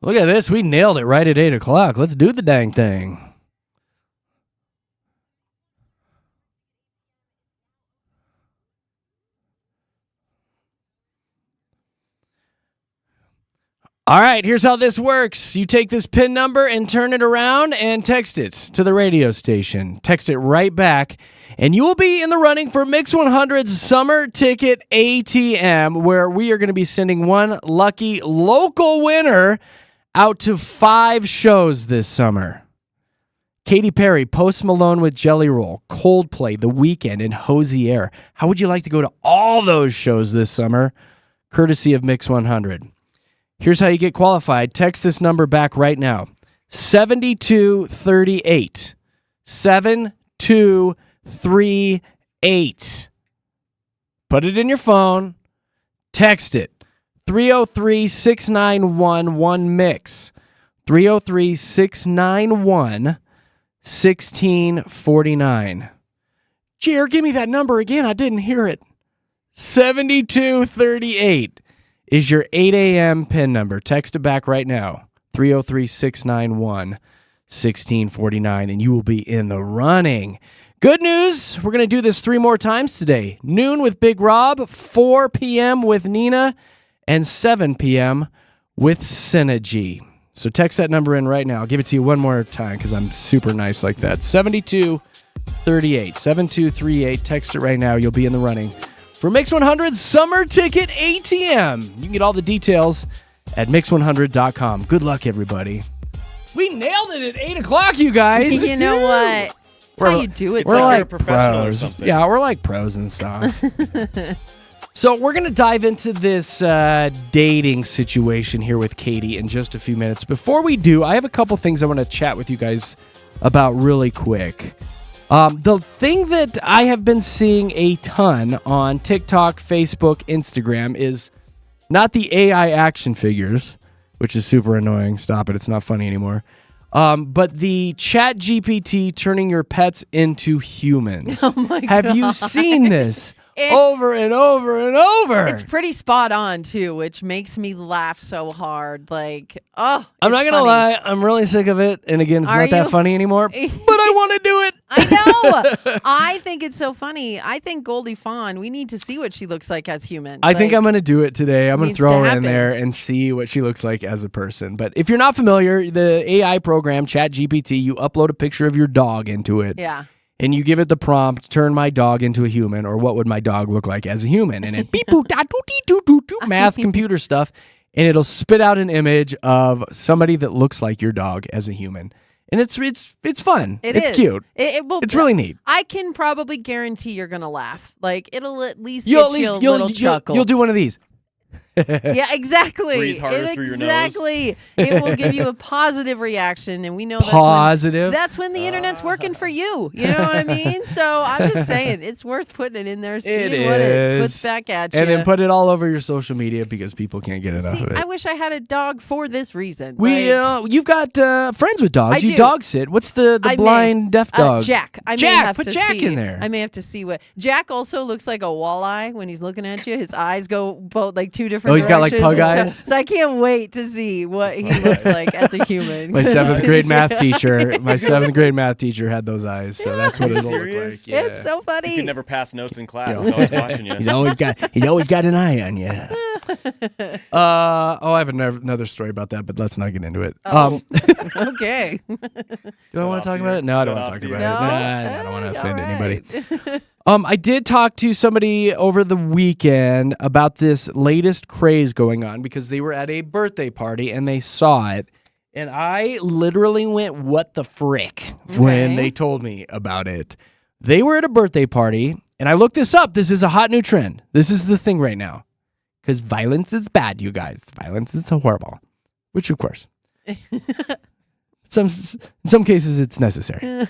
Look at this. We nailed it right at 8 o'clock. Let's do the dang thing. All right, here's how this works. You take this PIN number and turn it around and text it to the radio station. Text it right back, and you will be in the running for Mix 100's Summer Ticket ATM, where we are going to be sending one lucky local winner out to 5 shows this summer. Katy Perry, Post Malone with Jelly Roll, Coldplay, The Weeknd, and Hosier. How would you like to go to all those shows this summer? Courtesy of Mix 100. Here's how you get qualified. Text this number back right now. 7238. 7238. Put it in your phone. Text it. 303-691-1MIX. 303-691-1649. Jer, give me that number again. I didn't hear it. 7238 is your 8 a.m. PIN number. Text it back right now. 303-691-1649, and you will be in the running. Good news, we're going to do this 3 more times today. Noon with Big Rob, 4 p.m. with Nina, and 7 p.m. with Synergy. So text that number in right now. I'll give it to you one more time because I'm super nice like that. 7238. 7238. Text it right now. You'll be in the running for Mix 100's Summer Ticket ATM. You can get all the details at mix100.com. Good luck, everybody. We nailed it at 8 o'clock, you guys. You know what? That's how you do it. It's like you're a pros. professional or something. Yeah, we're like pros and stuff. So we're going to dive into this dating situation here with Katy in just a few minutes. Before we do, I have a couple things I want to chat with you guys about really quick. The thing that I have been seeing a ton on TikTok, Facebook, Instagram is not the AI action figures, which is super annoying. Stop it. It's not funny anymore. But the Chat GPT turning your pets into humans. Oh my God. Have you seen this? Over and over and over. It's pretty spot on too, which makes me laugh so hard. Like, oh, I'm not gonna lie, I'm really sick of it. And again, it's not that funny anymore. But I want to do it. I know. I think it's so funny. I think Goldie Fawn, we need to see what she looks like as human. I think I'm gonna do it today. I'm gonna needs throw to her in happen. there and see what she looks like as a person. But if you're not familiar, the AI program Chat GPT, you upload a picture of your dog into it. Yeah. And you give it the prompt, turn my dog into a human, or what would my dog look like as a human? And it beep boop da doo dee doo doo doo math computer stuff, and it'll spit out an image of somebody that looks like your dog as a human. And it's fun. It's cute. It will. It's really neat. I can probably guarantee you're gonna laugh. Like it'll at least get you a little chuckle. You'll do one of these. Yeah, exactly. Breathe harder through your nose. Exactly. It will give you a positive reaction, and we know Positive. that's when the internet's working for you. You know what I mean? So I'm just saying, it's worth putting it in there, seeing what it puts back at you. And then put it all over your social media because people can't get enough of it. I wish I had a dog for this reason. You've got friends with dogs. I You do. dog sit. What's the blind deaf dog? Jack. I may Jack. have Put to Jack see. in there. I may have to see what Jack also looks like a walleye when he's looking at you. His eyes go both like 2 different. Oh, he's got like directions. pug And eyes? So I can't wait to see what he looks like as a human. My 7th grade math teacher. My 7th grade math teacher had those eyes, so that's what it'll look like. Serious? Yeah. It's so funny. You can never pass notes in class. He's always watching you. He's always got an eye on you. I have another story about that, but let's not get into it. Okay. Do I want to talk about it? No, I don't want to talk about it. No? Nah, I don't want to offend anybody. Right. I did talk to somebody over the weekend about this latest craze going on because they were at a birthday party and they saw it. And I literally went, what the frick, when they told me about it. They were at a birthday party, and I looked this up. This is a hot new trend. This is the thing right now. Because violence is bad, you guys. Violence is horrible. Which, of course. In some cases, it's necessary.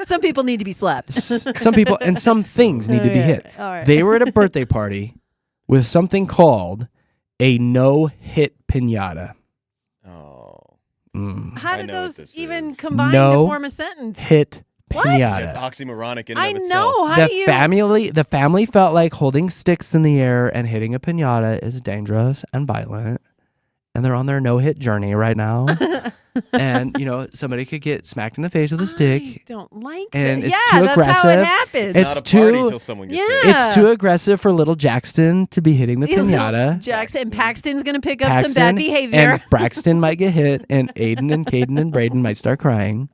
Some people need to be slapped. Some people and some things need to be hit. All right. They were at a birthday party with something called a no-hit piñata. Oh. How I did know what those this even is. combine No to form a sentence? Hit What? piñata. It's oxymoronic in and I of itself. know. How do you? The family felt like holding sticks in the air and hitting a piñata is dangerous and violent. and they're on their no-hit journey right now. And, somebody could get smacked in the face with a stick. I don't like and that. it's too that's aggressive. how it happens. It's not a party until someone gets hit. It's too aggressive for little Jackson to be hitting the pinata. Jackson and Paxton's going to pick up some bad behavior. And Braxton might get hit, and Aiden and Caden and Braden might start crying.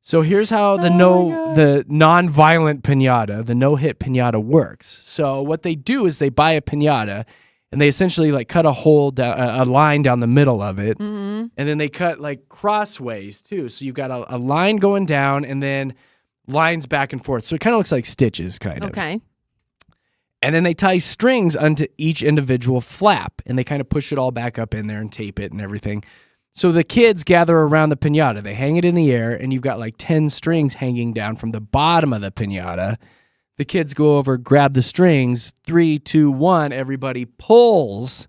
So here's how the non-violent pinata, the no-hit pinata works. So what they do is they buy a pinata, and they essentially like cut a hole down, a line down the middle of it, and then they cut like crossways too. So you've got a line going down, and then lines back and forth. So it kind of looks like stitches, kind of. Okay. And then they tie strings onto each individual flap, and they kind of push it all back up in there and tape it and everything. So the kids gather around the pinata. They hang it in the air, and you've got like 10 strings hanging down from the bottom of the pinata. The kids go over, grab the strings, 3, 2, 1, everybody pulls.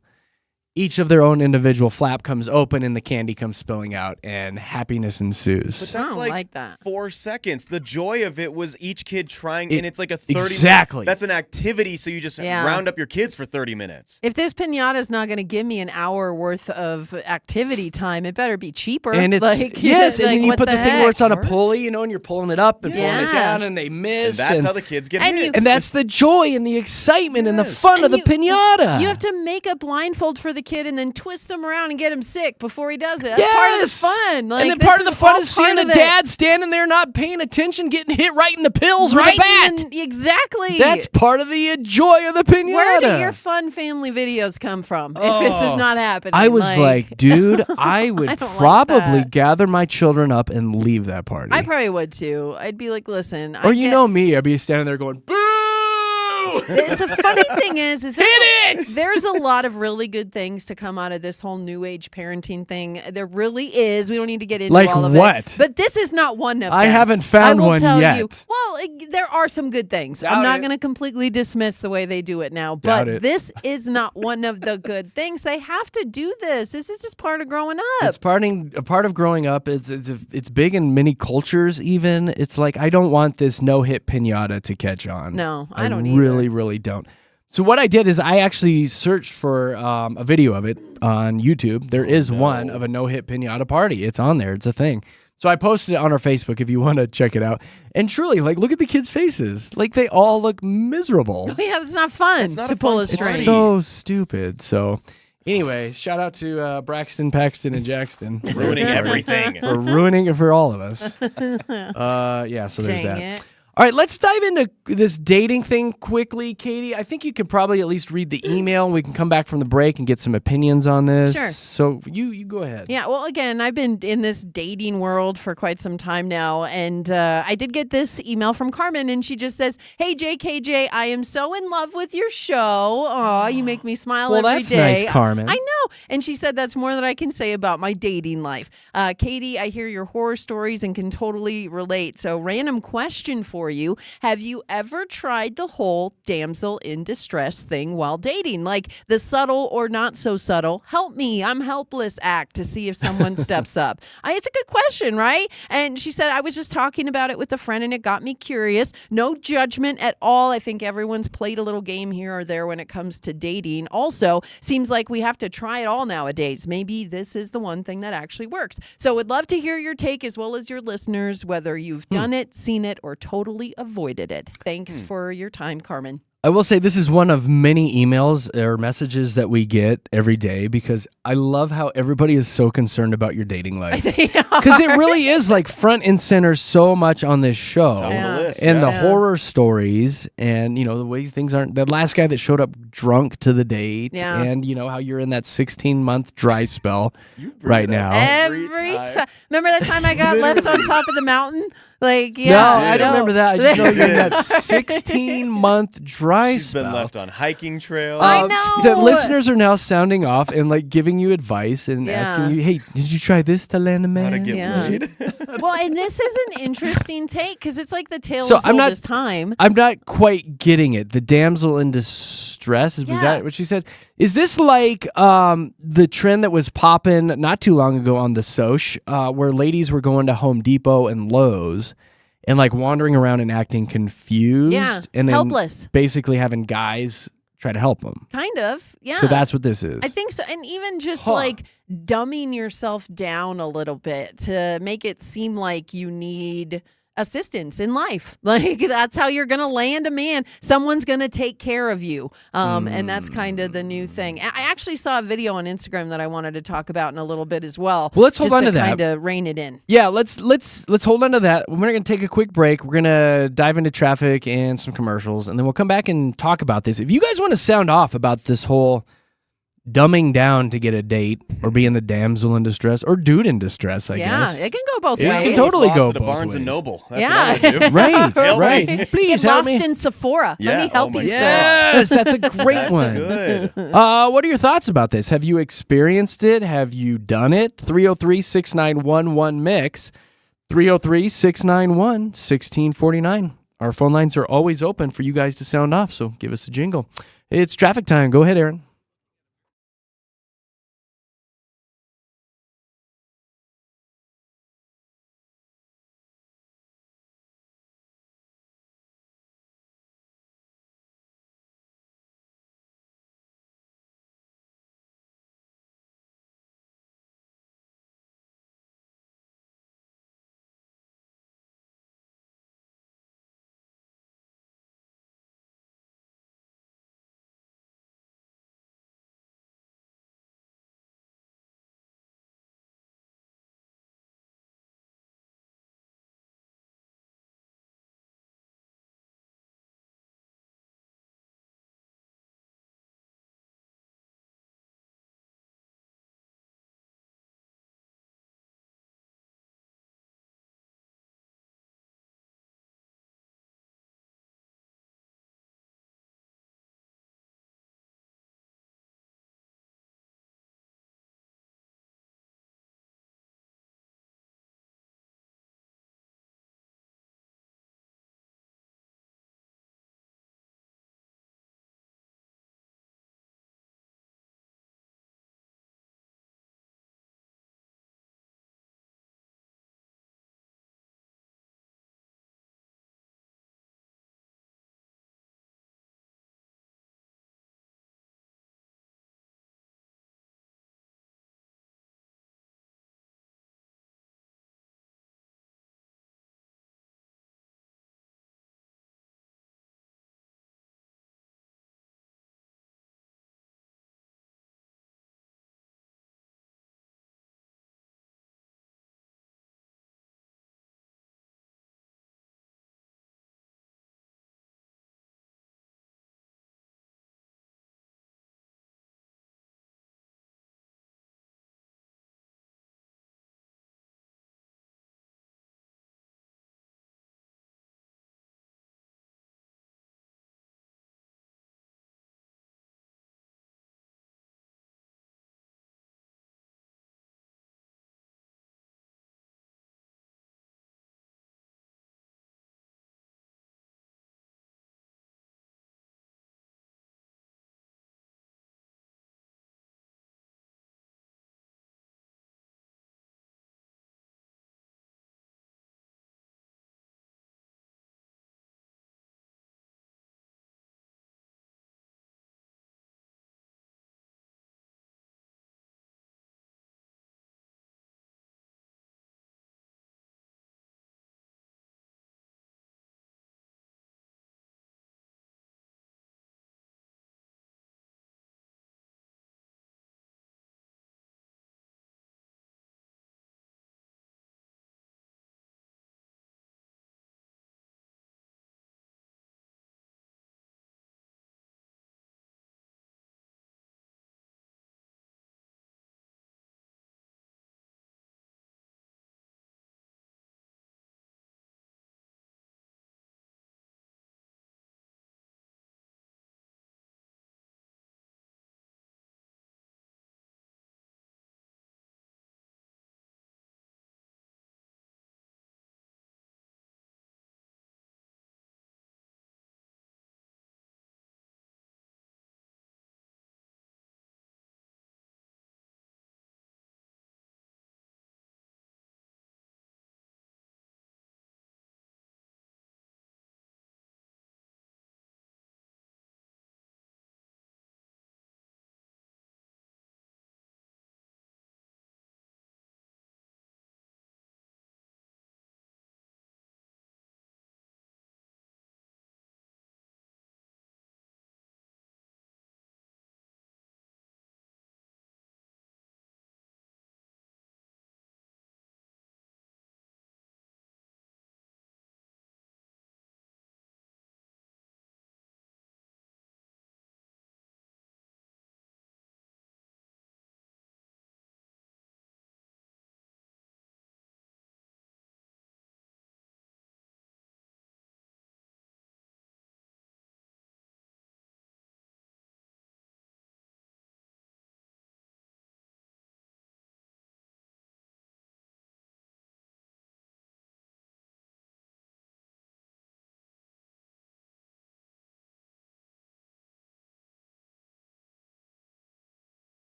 Each of their own individual flap comes open and the candy comes spilling out and happiness ensues. But that's like that. 4 seconds. The joy of it was each kid trying, and it's like a 30 Exactly. That's an activity, so you just round up your kids for 30 minutes. If this pinata is not going to give me an hour worth of activity time, it better be cheaper. And it's, like, yes, like, and then you what put the thing heck? where it's on a pulley, and you're pulling it up and pulling it Yeah. down, and they miss. And that's how the kids get hit. And that's the joy and the excitement and the fun of the pinata. You have to make a blindfold for the kid and then twist him around and get him sick before he does it. That's part of the fun. Like, and then this part of the fun all is seeing part a of it. dad standing there not paying attention, getting hit right in the pills with a bat. Exactly. That's part of the joy of the pinata. Where do your fun family videos come from if this is not happening? I was like, dude, I would I don't like probably that. gather my children up and leave that party. I probably would too. I'd be like, listen. Or me, I'd be standing there going, boo! It's a funny thing is there's a lot of really good things to come out of this whole new age parenting thing. There really is. We don't need to get into Like all of what? it. But this is not one of them. I haven't found I will one tell yet. You, well, there are some good things. Doubt I'm not it. going to completely dismiss the way they do it now, Doubt but it. this is not one of the good things. They have to do this. This is just part of growing up. It's a part of growing up. It's big in many cultures. Even it's like I don't want this no-hit pinata to catch on. No, I don't either. Really don't. So what I did is I actually searched for a video of it on YouTube. There is one of a no-hit pinata party. It's on there. It's a thing. So I posted it on our Facebook if you want to check it out. And truly, like, look at the kids' faces. Like, they all look miserable. Yeah, it's not fun to pull a string. It's so stupid. So anyway, shout out to Braxton, Paxton, and Jackson. Ruining everything. For ruining it for all of us. Yeah, so there's Dang that. it. All right, let's dive into this dating thing quickly, Katie. I think you could probably at least read the email, and we can come back from the break and get some opinions on this. Sure. So you go ahead. Yeah, well, again, I've been in this dating world for quite some time now, and I did get this email from Carmen, and she just says, "Hey, JKJ, I am so in love with your show. Aw, you make me smile Well, every that's day." nice, Carmen. I know. And she said, "That's more than I can say about my dating life." Katie, I hear your horror stories and can totally relate. So, random question for you. Have you ever tried the whole damsel in distress thing while dating? Like the subtle or not so subtle, help me, I'm helpless act to see if someone steps up. It's a good question, right? And she said, I was just talking about it with a friend and it got me curious. No judgment at all. I think everyone's played a little game here or there when it comes to dating. Also, seems like we have to try it all nowadays. Maybe this is the one thing that actually works. So would love to hear your take as well as your listeners, whether you've done it, seen it, or totally avoided it. Thanks for your time, Carmen. I will say this is one of many emails or messages that we get every day because I love how everybody is so concerned about your dating life. Because it really is like front and center so much on this show. Top of the list, and the Yeah. horror stories and, the way things aren't. The last guy that showed up drunk to the date Yeah. and, how you're in that 16-month dry spell right now. Every time. Remember that time I got left on top of the mountain? Like, No, yeah. I don't remember that. I just know you're in that 16-month dry She's spell. been left on hiking trails. I know. The listeners are now sounding off and like giving you advice and asking you, "Hey, did you try this to land a man?" How to get Yeah. laid. Well, and this is an interesting take because it's like the tale So as I'm old not- as time. I'm not quite getting it. The damsel in distress, was Yeah. that what she said? Is this like the trend that was popping not too long ago on the Soch, where ladies were going to Home Depot and Lowe's and like wandering around and acting confused, Yeah, and then helpless. basically having guys try to help them. Kind of, yeah. So that's what this is. I think so. And even just like dumbing yourself down a little bit to make it seem like you need assistance in life. Like that's how you're going to land a man. Someone's going to take care of you. And that's kind of the new thing. I actually saw a video on Instagram that I wanted to talk about in a little bit as well. Well, let's hold on to that. Kind of rein it in. Yeah, let's hold on to that. We're going to take a quick break. We're going to dive into traffic and some commercials, and then we'll come back and talk about this. If you guys want to sound off about this whole dumbing down to get a date or being the damsel in distress or dude in distress, I guess. Yeah, it can go both It ways. can totally go Lost at a both Barnes ways. and Noble. That's Yeah. what I would do. Right, Help right. me. Please Get help lost me. in Sephora. Yeah, Let me help oh my you, God. sir. Yes, that's a great That's one. good. What are your thoughts about this? Have you experienced it? Have you done it? 303-691-1MIX. 303-691-1649. Our phone lines are always open for you guys to sound off, so give us a jingle. It's traffic time. Go ahead, Aaron.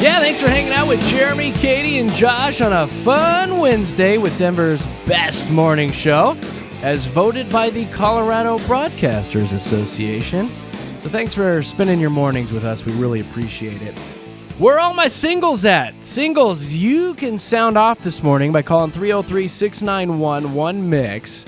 Yeah, thanks for hanging out with Jeremy, Katy, and Josh on a fun Wednesday with Denver's best morning show, as voted by the Colorado Broadcasters Association. So thanks for spending your mornings with us. We really appreciate it. Where are all my singles at? Singles, you can sound off this morning by calling 303-691-1MIX.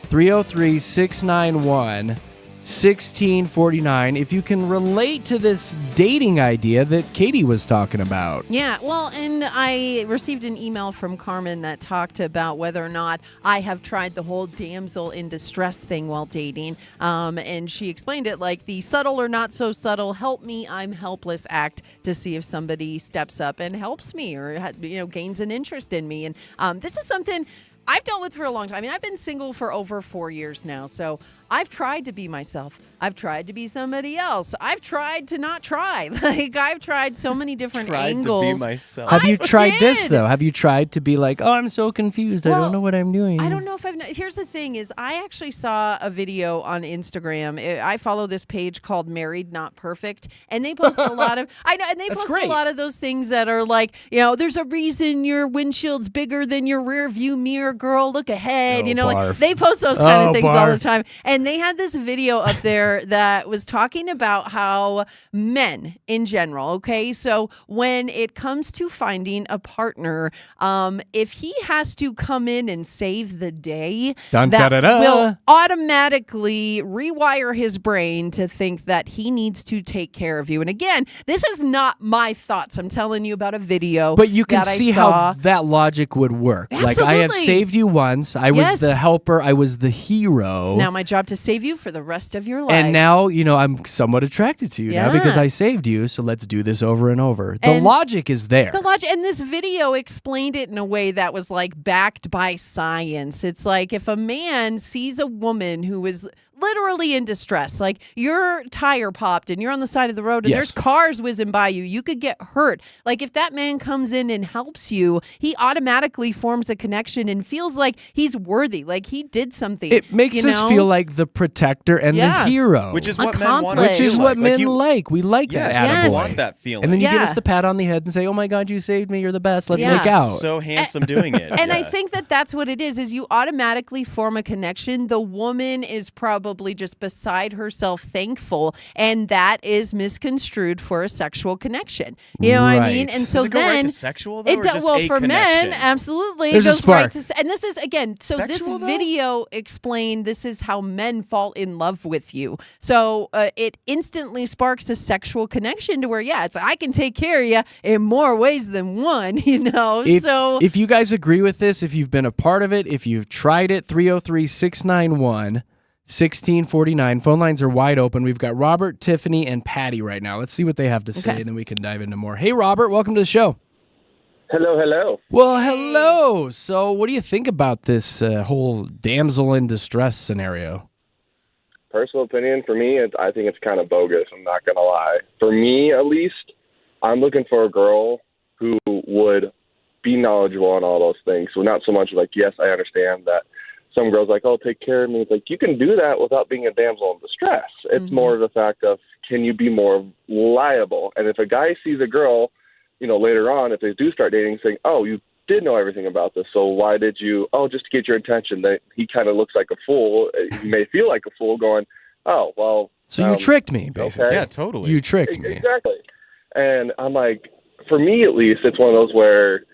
303-691-1649. If you can relate to this dating idea that Katy was talking about. Yeah, well, and I received an email from Carmen that talked about whether or not I have tried the whole damsel in distress thing while dating. And she explained it like the subtle or not so subtle, help me, I'm helpless act to see if somebody steps up and helps me or, gains an interest in me. And this is something I've dealt with for a long time. I mean, I've been single for over 4 years now, so I've tried to be myself. I've tried to be somebody else. I've tried to not try. Like, I've tried so many different angles. To be myself. Have you tried this, though? Have you tried to be like, oh, I'm so confused. I don't know what I'm doing. I don't know if here's the thing is I actually saw a video on Instagram. I follow this page called Married Not Perfect, and they post a lot of, a lot of those things that are like, there's a reason your windshield's bigger than your rear view mirror, girl, look ahead. Like they post those kind of things all the time. And they had this video up there that was talking about how men in general, okay, so when it comes to finding a partner, if he has to come in and save the day, will automatically rewire his brain to think that he needs to take care of you. And again, this is not my thoughts. I'm telling you about a video. But you can see how that logic would work. Absolutely. Like, I have saved you once. I was the helper. I was the hero. It's now my job to save you for the rest of your life. And now, I'm somewhat attracted to you now because I saved you, so let's do this over and over. The logic is there. The logic, and this video explained it in a way that was like backed by science. It's like if a man sees a woman who is literally in distress, like your tire popped and you're on the side of the road and there's cars whizzing by you, you could get hurt. Like if that man comes in and helps you, he automatically forms a connection and feels like he's worthy, like he did something. It makes us feel like the protector and the hero. Which is what men want. Which is what men like. We like that. Yes. Want that feeling. And then you give us the pat on the head and say, oh my God, you saved me. You're the best. Let's make out. So handsome doing it. And I think that's what it is you automatically form a connection. The woman is probably just beside herself thankful, and that is misconstrued for a sexual connection. You know what I mean? And so does it go right to sexual, though, or just a for connection? men, absolutely. There's it goes a spark. right to, and this is again, so sexual, this video explained this is how men fall in love with you. So it instantly sparks a sexual connection to where, it's like, I can take care of you in more ways than one, If you guys agree with this, if you've been a part of it, if you've tried it, 303-691-1649. Phone lines are wide open. We've got Robert, Tiffany, and Patty right now. Let's see what they have to say, and then we can dive into more. Hey, Robert, welcome to the show. Hello. Well, hello. So what do you think about this whole damsel in distress scenario? Personal opinion, for me, I think it's kind of bogus. I'm not going to lie. For me, at least, I'm looking for a girl who would be knowledgeable on all those things. So not so much like, yes, I understand that some girls like, oh, take care of me. It's like, you can do that without being a damsel in distress. It's more of the fact of, can you be more reliable? And if a guy sees a girl, later on, if they do start dating, saying, oh, you did know everything about this, so why did you, just to get your attention, that he kind of looks like a fool. He may feel like a fool going, oh, well. So you tricked me, basically. Okay. Yeah, totally. You tricked me. Exactly. And I'm like, for me at least, it's one of those where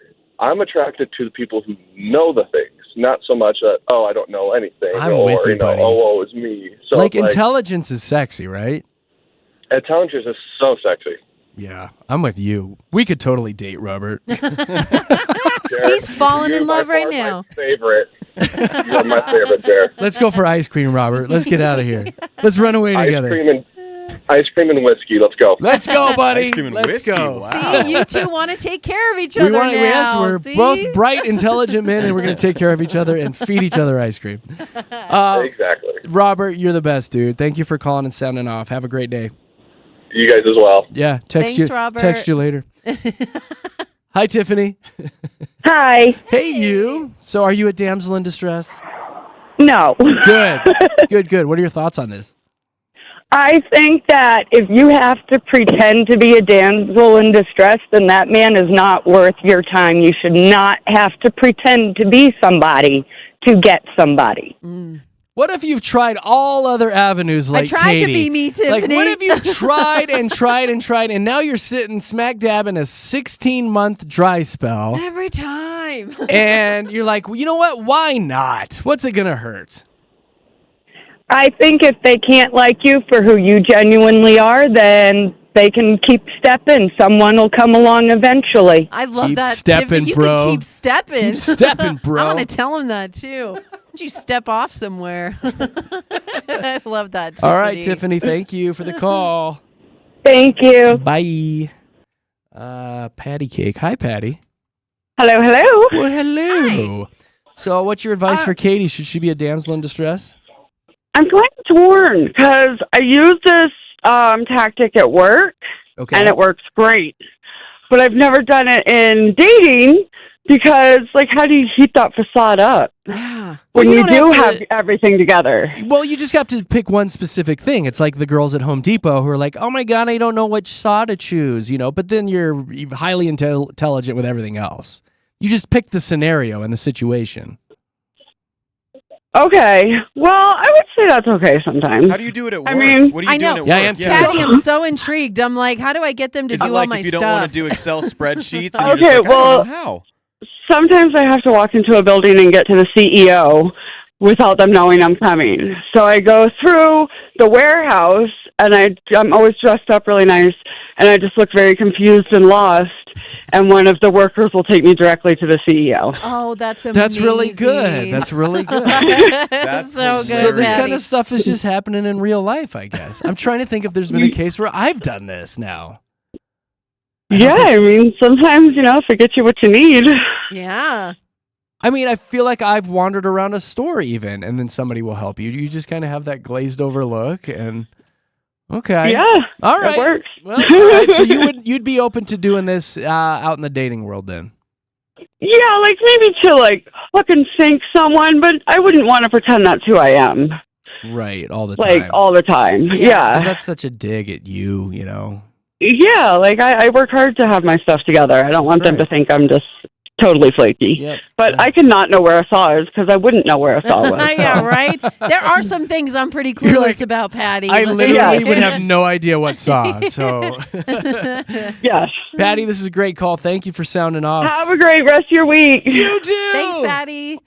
I'm attracted to the people who know the things. Not so much that, I don't know anything. I'm with you, buddy. Oh, it's me. So like, intelligence is sexy, right? Intelligence is so sexy. Yeah, I'm with you. We could totally date Robert. He's falling in love right now. My favorite. You're my favorite there. Let's go for ice cream, Robert. Let's get out of here. Let's run away together. Ice cream and whiskey. Let's go. Let's go, buddy. Ice cream and Let's whiskey. go. Wow. See, you two want to take care of each other now. Yes, we're both bright, intelligent men, and we're going to take care of each other and feed each other ice cream. Exactly. Robert, you're the best, dude. Thank you for calling and sounding off. Have a great day. You guys as well. Yeah, Thanks, Robert. Text you later. Hi, Tiffany. Hi. Hey, you. So are you a damsel in distress? No. Good. Good. What are your thoughts on this? I think that if you have to pretend to be a damsel in distress, then that man is not worth your time. You should not have to pretend to be somebody to get somebody. What if you've tried all other avenues like I tried Katy? to be me, Tiffany. Like, what if you tried and tried and tried, and now you're sitting smack dab in a 16-month dry spell, Every time. and you're like, well, you know what? Why not? What's it going to hurt? I think if they can't like you for who you genuinely are, then they can keep stepping. Someone will come along eventually. I love Keep that. stepping, Tiffany. You bro. can keep stepping. Keep stepping, bro. I want to tell him that too. Don't you step off somewhere? I love that, Tiffany. All right, Tiffany, thank you for the call. Thank you. Bye. Patty Cake. Hi, Patty. Hello, hello. Well, hello. So what's your advice for Katy? Should she be a damsel in distress? I'm kind of torn because I use this tactic at work, Okay. and it works great. But I've never done it in dating because, like, how do you keep that facade up Yeah. when Well, you don't do have have everything together? Well, you just have to pick one specific thing. It's like the girls at Home Depot who are like, oh my God, I don't know which saw to choose, but then you're highly intelligent with everything else. You just pick the scenario and the situation. Okay. Well, I would say that's okay sometimes. How do you do it at work? I mean, what are you I know. doing at Yeah, I work? am Patty, I'm so intrigued. I'm like, how do I get them to Is do it all like my if you stuff? don't want to do Excel spreadsheets and Okay, you're just like, I well- don't know how? Sometimes I have to walk into a building and get to the CEO without them knowing I'm coming. So I go through the warehouse, and I'm always dressed up really nice, and I just look very confused and lost, and one of the workers will take me directly to the CEO. Oh, that's amazing. That's really good. That's really good. That's so good. So this Patty. kind of stuff is just happening in real life, I guess. I'm trying to think if there's been a case where I've done this now. Yeah, I mean, sometimes, if it gets you what you need. Yeah. I mean, I feel like I've wandered around a store even, and then somebody will help you. You just kind of have that glazed over look, and okay, Yeah, all it right. works. Well, all right. So you'd be open to doing this out in the dating world then? Yeah, like maybe to hook and sink someone, but I wouldn't want to pretend that's who I am. Right, all the Like time. all the time. 'Cause Yeah. that's such a dig at you. Yeah, like I work hard to have my stuff together. I don't want them to think I'm just totally flaky. Yep. But I cannot know where a saw is because I wouldn't know where a saw was. Yeah, right? There are some things I'm pretty You're clueless like, about, Patty. I literally Yeah. would have no idea what saw. So, Yes. Patty, this is a great call. Thank you for sounding off. Have a great rest of your week. You too. Thanks, Patty.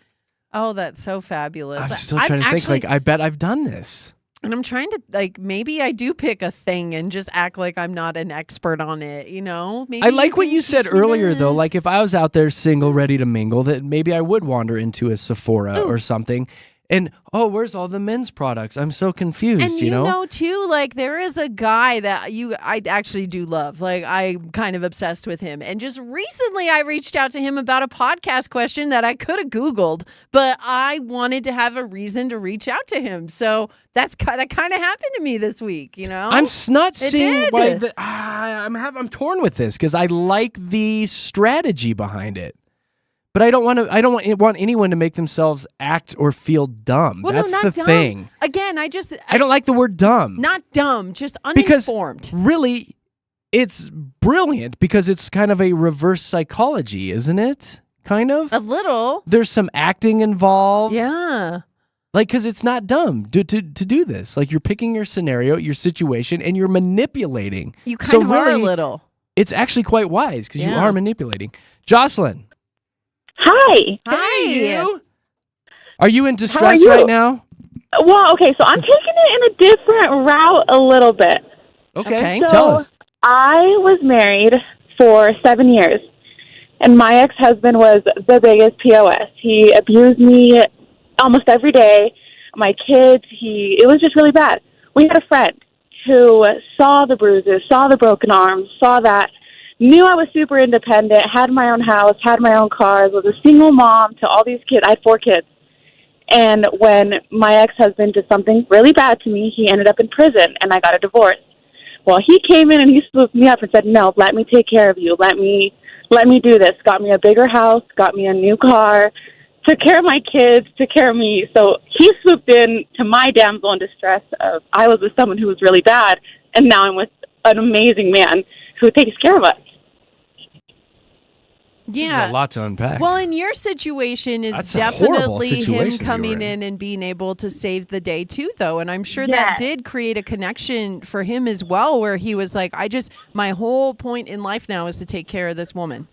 Oh, that's so fabulous. I'm still trying to think. Like, I bet I've done this. And I'm trying to, maybe I do pick a thing and just act like I'm not an expert on it, Maybe I like what can you said teach me earlier, though. this. Like, if I was out there single, ready to mingle, that maybe I would wander into a Sephora or something. And, where's all the men's products? I'm so confused, And you know, too, there is a guy that I actually do love. I'm kind of obsessed with him. And just recently I reached out to him about a podcast question that I could have Googled, but I wanted to have a reason to reach out to him. So that kind of happened to me this week, I'm not seeing did. why I'm torn with this because I like the strategy behind it. But I don't want anyone to make themselves act or feel dumb. Well, That's no, not the dumb. thing. Again, I don't like the word dumb. Not dumb, just Because uninformed. really, it's brilliant because it's kind of a reverse psychology, isn't it? Kind of. A little. There's some acting involved. Yeah. Because it's not dumb to do this. Like, you're picking your scenario, your situation, and you're manipulating. You kind of are a little. It's actually quite wise because you Yeah. are manipulating. Jocelyn. Hi. Hi. Hey, you. Are you in How are distress you? right now? Well, okay, so I'm taking it in a different route a little bit. Okay. So Tell us. I was married for 7 years, and my ex-husband was the biggest POS. He abused me almost every day. My kids, it was just really bad. We had a friend who saw the bruises, saw the broken arms, saw that, knew I was super independent, had my own house, had my own cars, was a single mom to all these kids. I had 4 kids. And when my ex-husband did something really bad to me, he ended up in prison, and I got a divorce. Well, he came in and he swooped me up and said, no, let me take care of you. Let me do this. Got me a bigger house, got me a new car, took care of my kids, took care of me. So he swooped in to my damsel in distress of I was with someone who was really bad, and now I'm with an amazing man who takes care of us. Yeah. There's a lot to unpack. Well, in your situation is That's a horrible definitely him situation you were coming in. and being able to save the day too, though. And I'm sure Yes. that did create a connection for him as well, where he was like, my whole point in life now is to take care of this woman.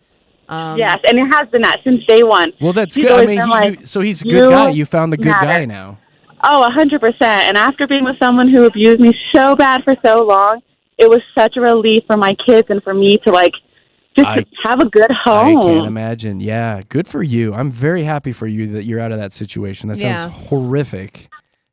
Yes, and it has been that since day one. Well, that's He's good. I always mean, been like, so he's a "You good guy. You found the good matter." guy now. Oh, 100%. And after being with someone who abused me so bad for so long, it was such a relief for my kids and for me to to have a good home. I can't imagine. Yeah, good for you. I'm very happy for you that you're out of that situation. That sounds horrific.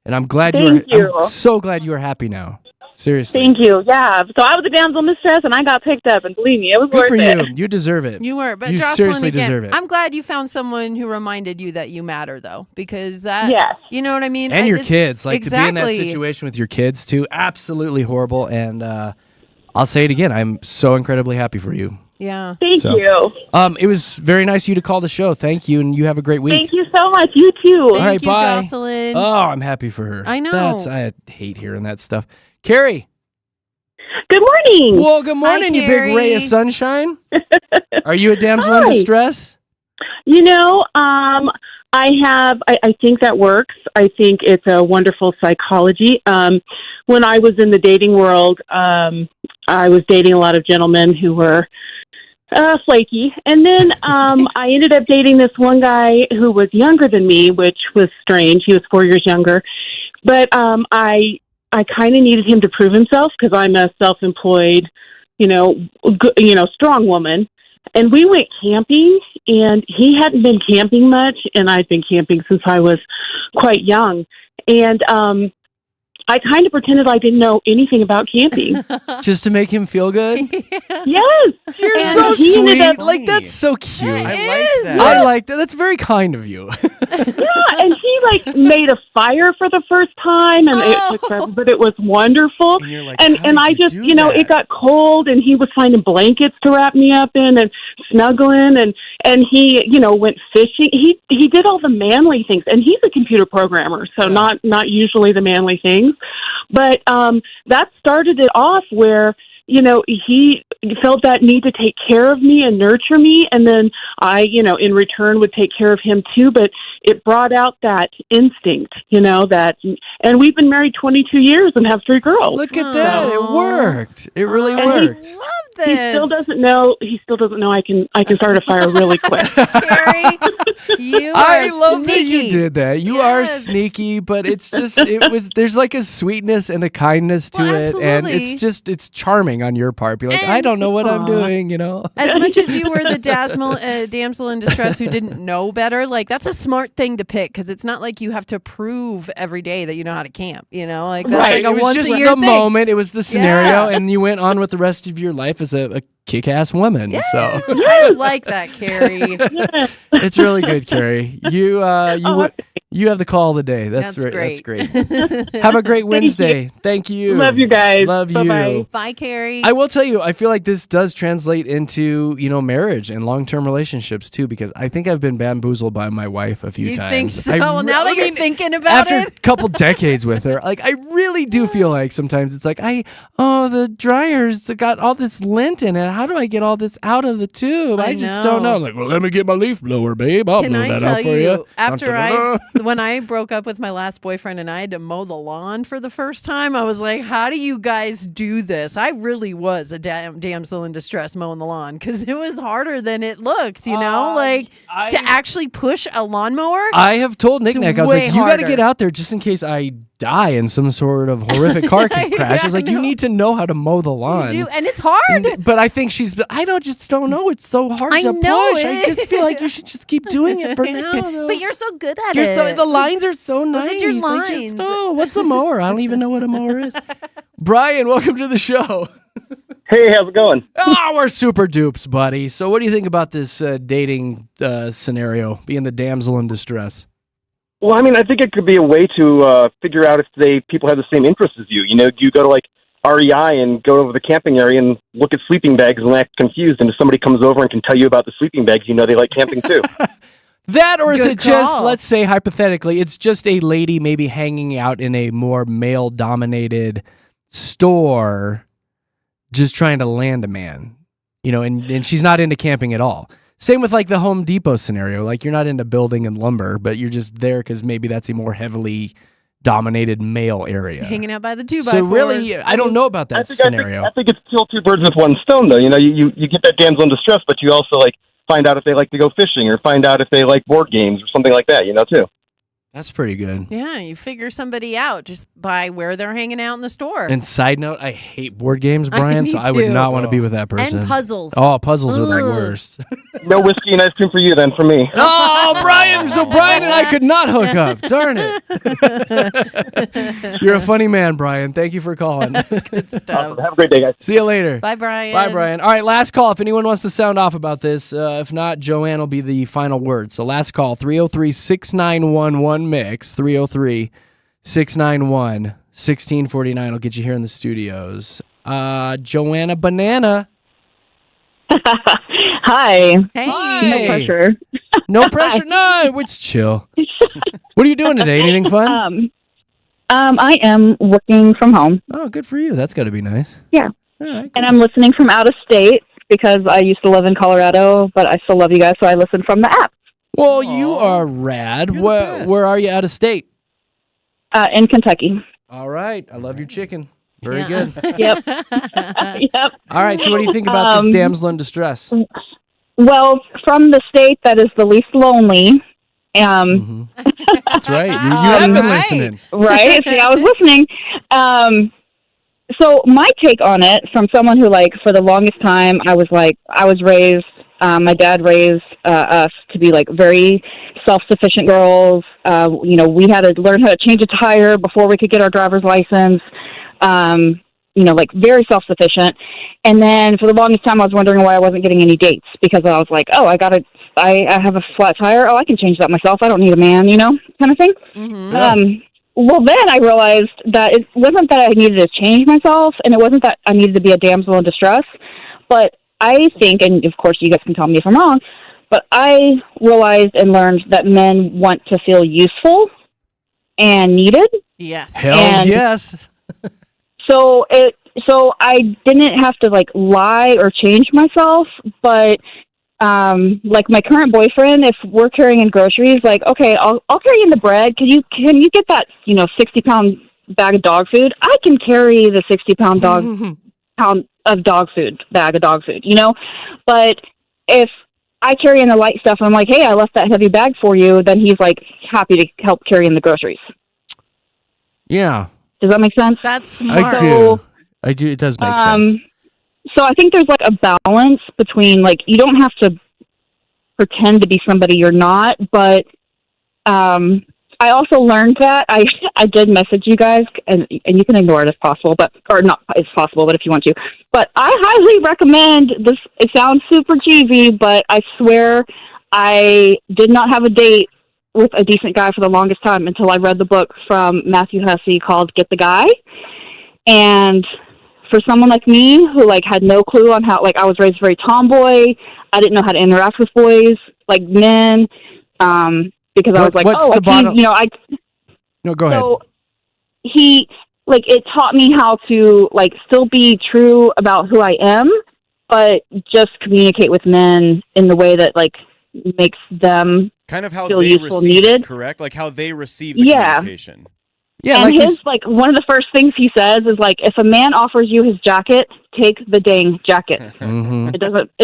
And I'm glad Thank you. I'm so glad you are happy now. Seriously. Thank you. Yeah. So I was a damsel in distress, and I got picked up, and believe me, it was Good worth for it. you. You deserve it. You were, but you Jocelyn, seriously again, deserve it. I'm glad you found someone who reminded you that you matter, though, because that, Yes. you know what I mean? And your It's- kids, like to be in that exactly. situation with your kids too, absolutely horrible. And I'll say it again, I'm so incredibly happy for you. Yeah. Thank you. It was very nice of you to call the show. Thank you, and you have a great week. Thank you so much. You too. All right, Thank you, bye. Jocelyn. Oh, I'm happy for her. I know. I hate hearing that stuff. Carrie. Good morning. Well, good morning, you big ray of sunshine. Are you a damsel in Hi. distress? You know, I think that works. I think it's a wonderful psychology. When I was in the dating world, I was dating a lot of gentlemen who were flaky. And then I ended up dating this one guy who was younger than me, which was strange. He was 4 years younger. But I kind of needed him to prove himself because I'm a self-employed, strong woman. And we went camping, and he hadn't been camping much, and I'd been camping since I was quite young. And I kind of pretended I didn't know anything about camping. Just to make him feel good? Yes. You're And so he ended sweet. up- Like, that's so cute. It I is. like that. I like that. That's very kind of you. Yeah, and he made a fire for the first time, and it took forever, but it was wonderful. And you're like, And how did I you just, do it that? got cold, and he was finding blankets to wrap me up in and snuggling, and he, went fishing. He did all the manly things, and he's a computer programmer, so not usually the manly things, but that started it off where. He felt that need to take care of me and nurture me. And then I, in return would take care of him too. But it brought out that instinct, and we've been married 22 years and have 3 girls. Look at that. It Aw. worked. It really And worked. Love He this. still doesn't know I can start a fire really quick. Carrie, you are I love that you sneaky. did that. You are Yes. sneaky, but it's just there's like a sweetness and a kindness to Well, it, and absolutely. it's charming on your part. Be like, I And- don't know what I'm Aw. doing, As much as you were the damsel in distress who didn't know better, like that's a smart thing to pick because it's not like you have to prove every day that you know how to camp. Like that's Right. like a It was once just a the year thing. moment. It was the scenario, Yeah. and you went on with the rest of your life as a kick-ass woman. So I like that, Carrie. it's really good, Carrie. You you have the call of the day. That's That's right. great. That's great. Have a great Wednesday. Thank you. Love you guys. Love Bye-bye. you. Bye, Carrie. I will tell you, I feel like this does translate into, marriage and long-term relationships too, because I think I've been bamboozled by my wife a few You times. think so? I Well, now that you're thinking about after it. a couple decades with her, like I really do feel like sometimes it's like, the dryer's got all this lint in it. How do I get all this out of the tube? I just don't know. I'm like, well, let me get my leaf blower, babe. I'll Can blow I that tell out for you, you. after Dun-dun-dun-dun. when I broke up with my last boyfriend and I had to mow the lawn for the first time, I was like, how do you guys do this? I really was a damsel in distress mowing the lawn because it was harder than it looks, to actually push a lawnmower. I have told Nick, I was way like, you got to harder. get out there just in case I die in some sort of horrific car crash. I was like, you need to know how to mow the lawn. You do, and it's hard. But I think I just don't know. It's so hard I to know push. I it. just feel like you should just keep doing it for now. Though. But you're so good at You're it. the lines are so nice. at your They lines. what's a mower? I don't even know what a mower is. Brian, welcome to the show. Hey, how's it going? Oh, we're super dupes, buddy. So what do you think about this dating scenario, being the damsel in distress? Well, I mean, I think it could be a way to figure out if people have the same interests as you. You go to like REI and go over the camping area and look at sleeping bags and act confused. And if somebody comes over and can tell you about the sleeping bags, they like camping too. That, or is Good it just, call. let's say hypothetically, it's just a lady maybe hanging out in a more male-dominated store just trying to land a man, and she's not into camping at all. Same with like the Home Depot scenario. Like you're not into building and lumber, but you're just there because maybe that's a more heavily dominated male area. Hanging out by the 2x4s. So really, I don't know about that scenario. I think it's kill two birds with one stone, though. You get that damsel in distress, but you also like find out if they like to go fishing or find out if they like board games or something like that, too. That's pretty good. Yeah, you figure somebody out just by where they're hanging out in the store. And side note, I hate board games, Brian, Me so I would too. not want to be with that person. And puzzles. Oh, puzzles are the Ugh. worst. No whiskey and ice cream for you then, for me. Oh, Brian! So Brian and I could not hook up. Darn it! You're a funny man, Brian. Thank you for calling. Good stuff. Have a great day, guys. See you later. Bye, Brian. Bye, Brian. All right, last call. If anyone wants to sound off about this, if not, Joanne will be the final word. So last call, 303-6911-MIX, 303-691-1649. I'll get you here in the studios. Joanna Banana. Hi. Hey. Hi. No pressure. No pressure? No, it's chill. What are you doing today? Anything fun? I am working from home. Oh, good for you. That's got to be nice. Yeah. All right, And I'm listening from out of state because I used to live in Colorado, but I still love you guys, so I listen from the app. Well, you are rad. You're the best. Where are you out of state? In Kentucky. All right. I love your chicken. Very Yeah. good. Yep. Yep. All right. So what do you think about this damsel in distress? Well, from the state that is the least lonely, That's right. You have been right. listening. right? See, I was listening. So my take on it, from someone who, like, for the longest time, I was raised, my dad raised us to be, like, very self-sufficient girls. We had to learn how to change a tire before we could get our driver's license. Like, very self-sufficient. And then for the longest time, I was wondering why I wasn't getting any dates, because I was like, oh, I have a flat tire. Oh, I can change that myself. I don't need a man, kind of thing. Mm-hmm. Well, then I realized that it wasn't that I needed to change myself, and it wasn't that I needed to be a damsel in distress, but I think, and of course you guys can tell me if I'm wrong, but I realized and learned that men want to feel useful and needed. Yes. Hells yes. So I didn't have to, like, lie or change myself, but like my current boyfriend, if we're carrying in groceries, like, okay, I'll carry in the bread. Can you get that 60-pound bag of dog food? I can carry the 60-pound pound of dog food, bag of dog food, But if I carry in the light stuff, I'm like, hey, I left that heavy bag for you, then he's like happy to help carry in the groceries. Yeah. Does that make sense? That's smart. I do. It does make sense. So I think there's, like, a balance between, like, you don't have to pretend to be somebody you're not, but I also learned that I did message you guys, and you can ignore it if possible, or not if possible, but if you want to. But I highly recommend this. It sounds super cheesy, but I swear I did not have a date with a decent guy for the longest time until I read the book from Matthew Hussey called Get the Guy. And for someone like me who, like, had no clue on how, like, I was raised very tomboy, I didn't know how to interact with boys, like men, because I was like, No, go ahead. So it taught me how to, like, still be true about who I am, but just communicate with men in the way that, like, makes them kind of how feel they useful, receive needed. it, correct? Like how they receive the communication. Yeah, and his, like, one of the first things he says is, like, if a man offers you his jacket, take the dang jacket. Mm-hmm. It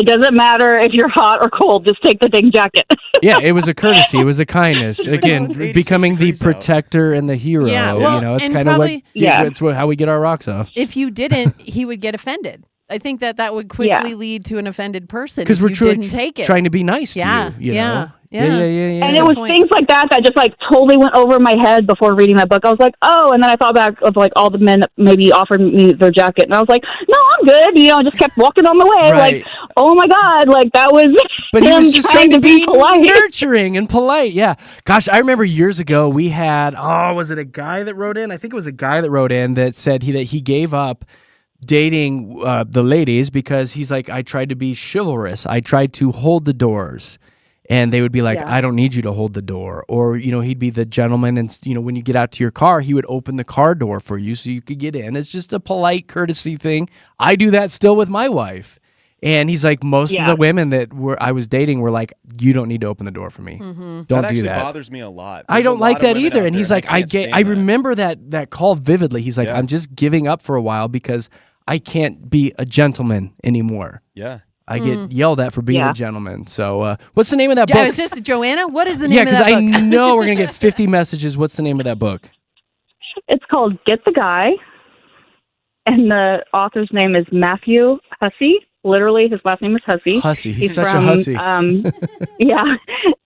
doesn't matter if you're hot or cold, just take the dang jacket. Yeah, it was a courtesy. It was a kindness. She's like, Again, "Oh, it's 86 becoming the degrees out." protector and the hero. Yeah, well, it's and kind of probably- it's how we get our rocks off. If you didn't, he would get offended. I think that would quickly lead to an offended person Because if we're you truly didn't take it. trying to be nice to Yeah, you. You know? yeah. And it was things like that just, like, totally went over my head before reading that book. I was like, oh, and then I thought back of, like, all the men that maybe offered me their jacket, and I was like, no, I'm good. I just kept walking on the way. Right. Like, oh my God, like, that was But he him was just trying to be polite. nurturing and polite. Yeah. Gosh, I remember years ago we had, was it a guy that wrote in? I think it was a guy that wrote in that said that he gave up dating the ladies because he's like, I tried to be chivalrous. I tried to hold the doors. And they would be like, Yeah. I don't need you to hold the door. Or, he'd be the gentleman and, when you get out to your car, he would open the car door for you so you could get in. It's just a polite courtesy thing. I do that still with my wife. And he's like, most of the women that I was dating were like, you don't need to open the door for me. Don't that do actually that. bothers me a lot. I There's don't a like lot of that women either. out And he's there, like, I can't I stand that. remember that call vividly. He's like, I'm just giving up for a while because I can't be a gentleman anymore. Yeah. I get yelled at for being Yeah. a gentleman. So what's the name of that I book? was just Joanna. What is the name Yeah, of because that I book? know we're going to get 50 messages. What's the name of that book? It's called Get the Guy, and the author's name is Matthew Hussey. Literally, his last name is Hussey. Hussey. He's such from, a hussy. Yeah.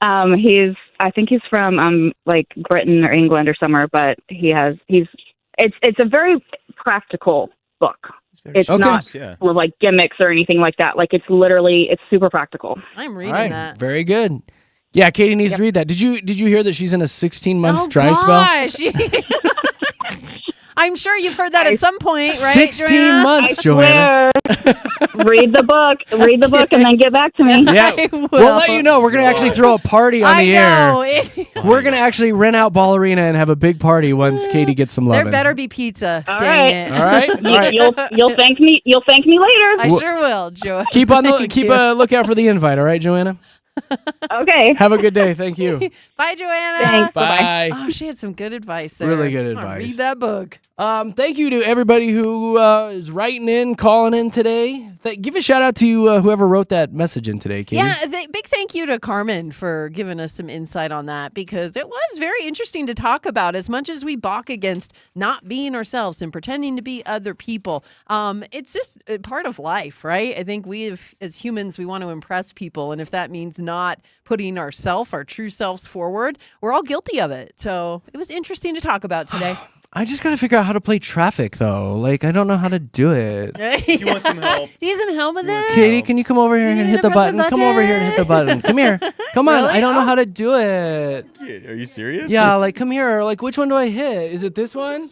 I think he's from like Britain or England or somewhere, but it's a very practical book. It's Okay. not full of like gimmicks or anything like that. Like it's super practical. I'm reading All right, that. very good. Yeah, Katie needs to read that. Did you hear that she's in a 16-month dry spell? Gosh. I'm sure you've heard that at some point, right? 16 Joanna? months, Joanna. Read the book, and then get back to me. Yeah, I will. we'll let you know. We're gonna actually throw a party on the know. air. We're gonna actually rent out Ballerina and have a big party once Katie gets some loving. There better be pizza. All Dang right. it. All right, all right. You'll thank me. You'll thank me later. I sure will, Joanna. Keep Thank you. a lookout for the invite. All right, Joanna. Okay. Have a good day. Thank you. Bye, Joanna. Thanks. Bye. Oh, she had some good advice there. Really good I'm gonna advice. Read that book. Thank you to everybody who is writing in, calling in today. Give a shout out to whoever wrote that message in today, Katie. Yeah, big thank you to Carmen for giving us some insight on that because it was very interesting to talk about. As much as we balk against not being ourselves and pretending to be other people, it's just a part of life, right? I think as humans, we want to impress people, and if that means not putting our true selves forward, we're all guilty of it. So it was interesting to talk about today. I just got to figure out how to play traffic, though. Like, I don't know how to do it. You want some help? Do you need some help with that? Katie, can you come over here Do you and need hit to the press a button? Come over here and hit the button. Come here. Come on. Really? I don't know how to do it. Are you serious? Yeah, like, come here. Like, which one do I hit? Is it this one?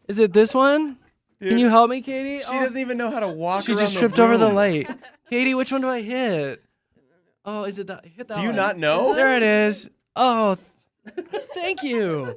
Is it this one? Can you help me, Katie? She doesn't even know how to walk She around just the tripped over the room. light. Katie, which one do I hit? Oh, is it that? Hit that Do you one. not know? There it is. Oh, thank you.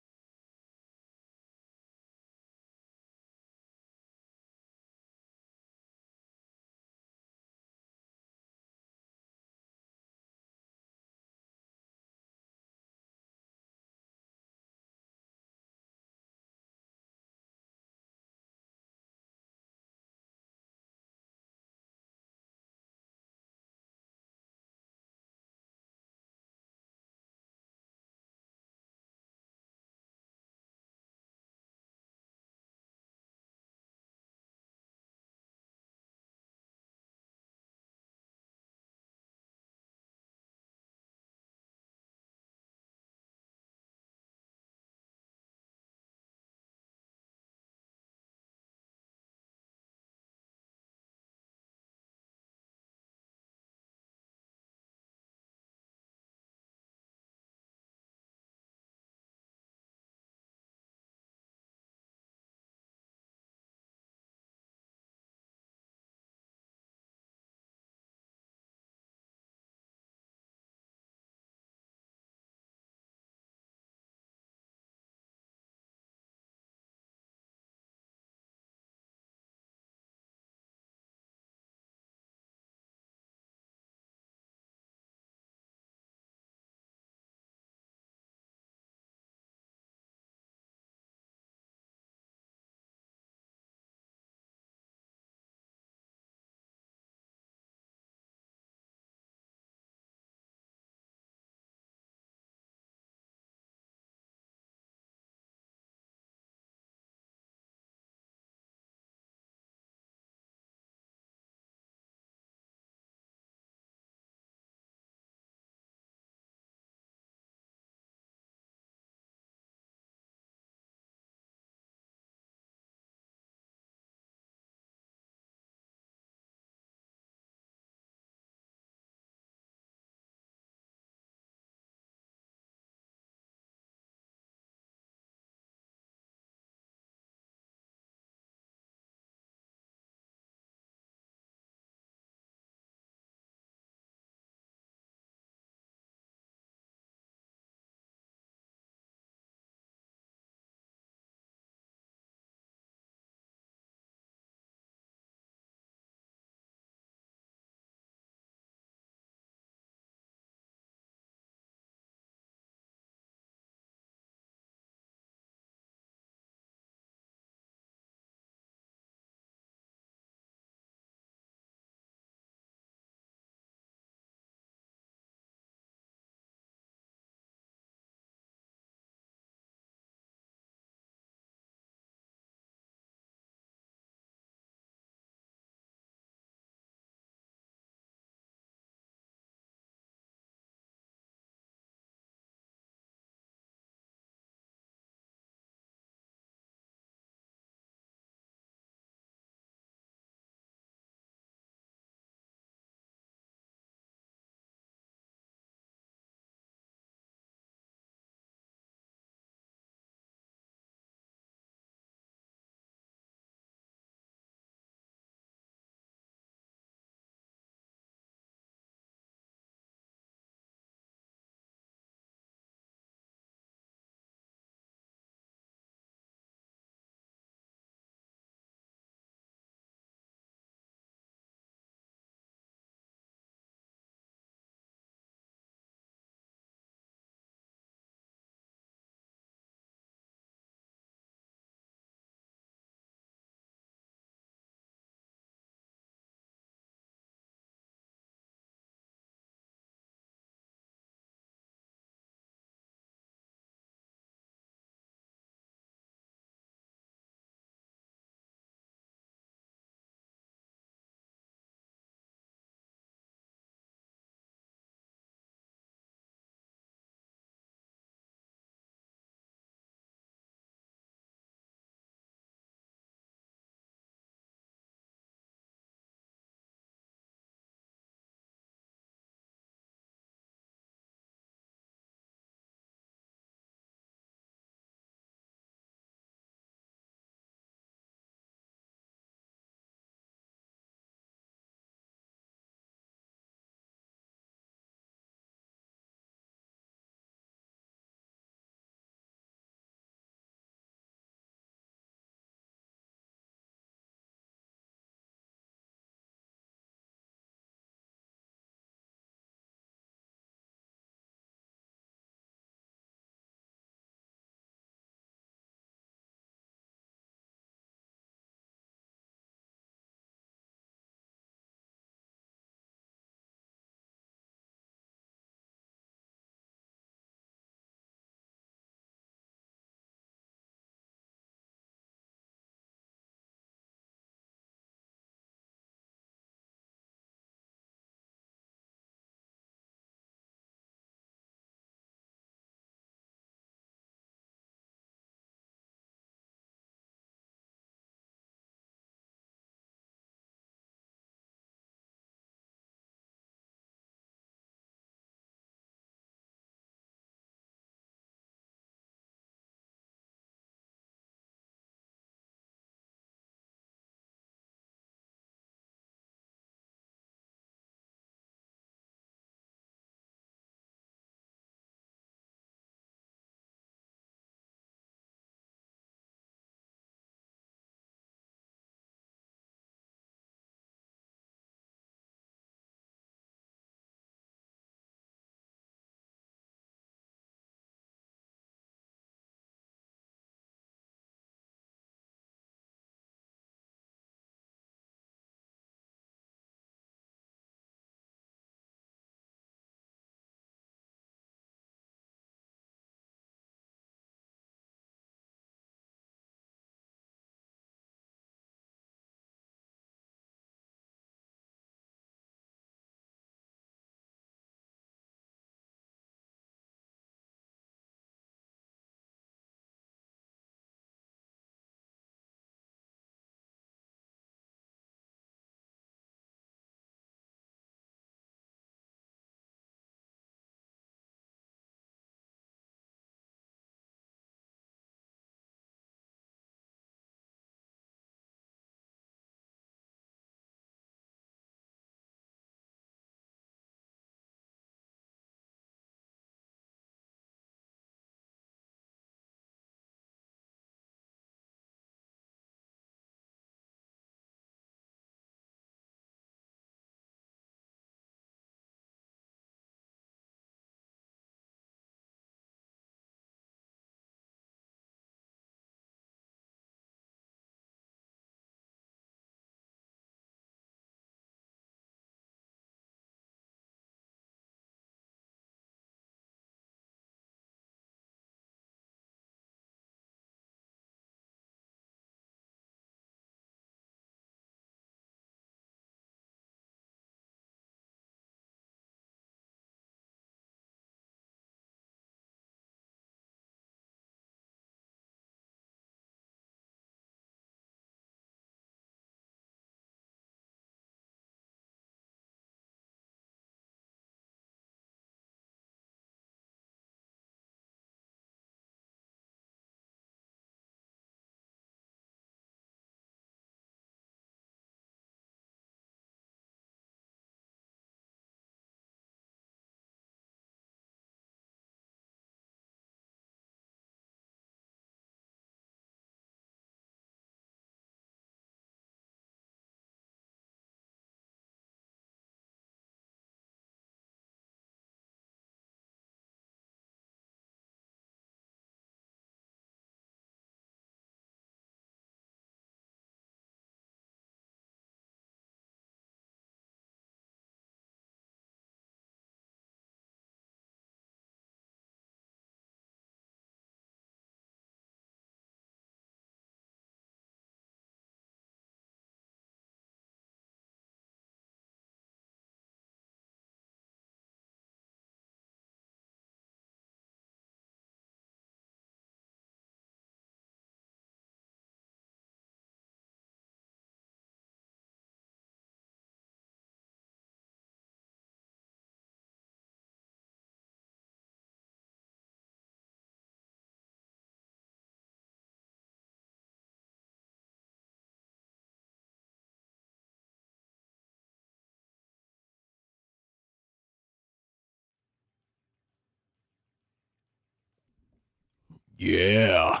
Yeah.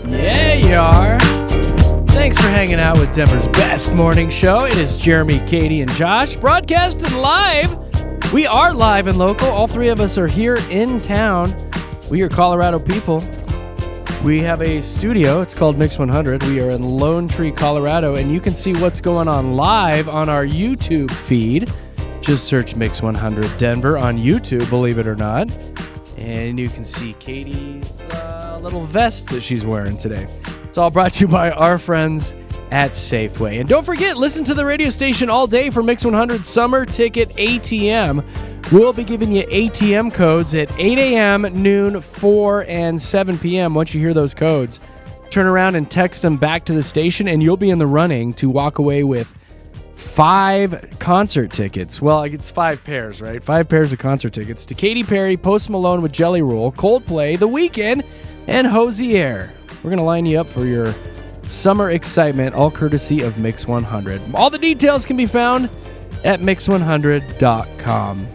Yeah, you are. Thanks for hanging out with Denver's best morning show. It is Jeremy, Katy, and Josh, broadcasting live. We are live and local. All three of us are here in town. We are Colorado people. We have a studio. It's called Mix 100. We are in Lone Tree, Colorado, and you can see what's going on live on our YouTube feed. Just search Mix 100 Denver on YouTube, believe it or not. And you can see Katie's little vest that she's wearing today. It's all brought to you by our friends at Safeway. And don't forget, listen to the radio station all day for Mix 100 Summer Ticket ATM. We'll be giving you ATM codes at 8 a.m., noon, 4, and 7 p.m. Once you hear those codes, turn around and text them back to the station, and you'll be in the running to walk away with 5 concert tickets. Well, it's 5 pairs, right? 5 pairs of concert tickets to Katy Perry, Post Malone with Jelly Roll, Coldplay, The Weeknd, and Hosier. We're going to line you up for your summer excitement, all courtesy of Mix 100. All the details can be found at mix100.com.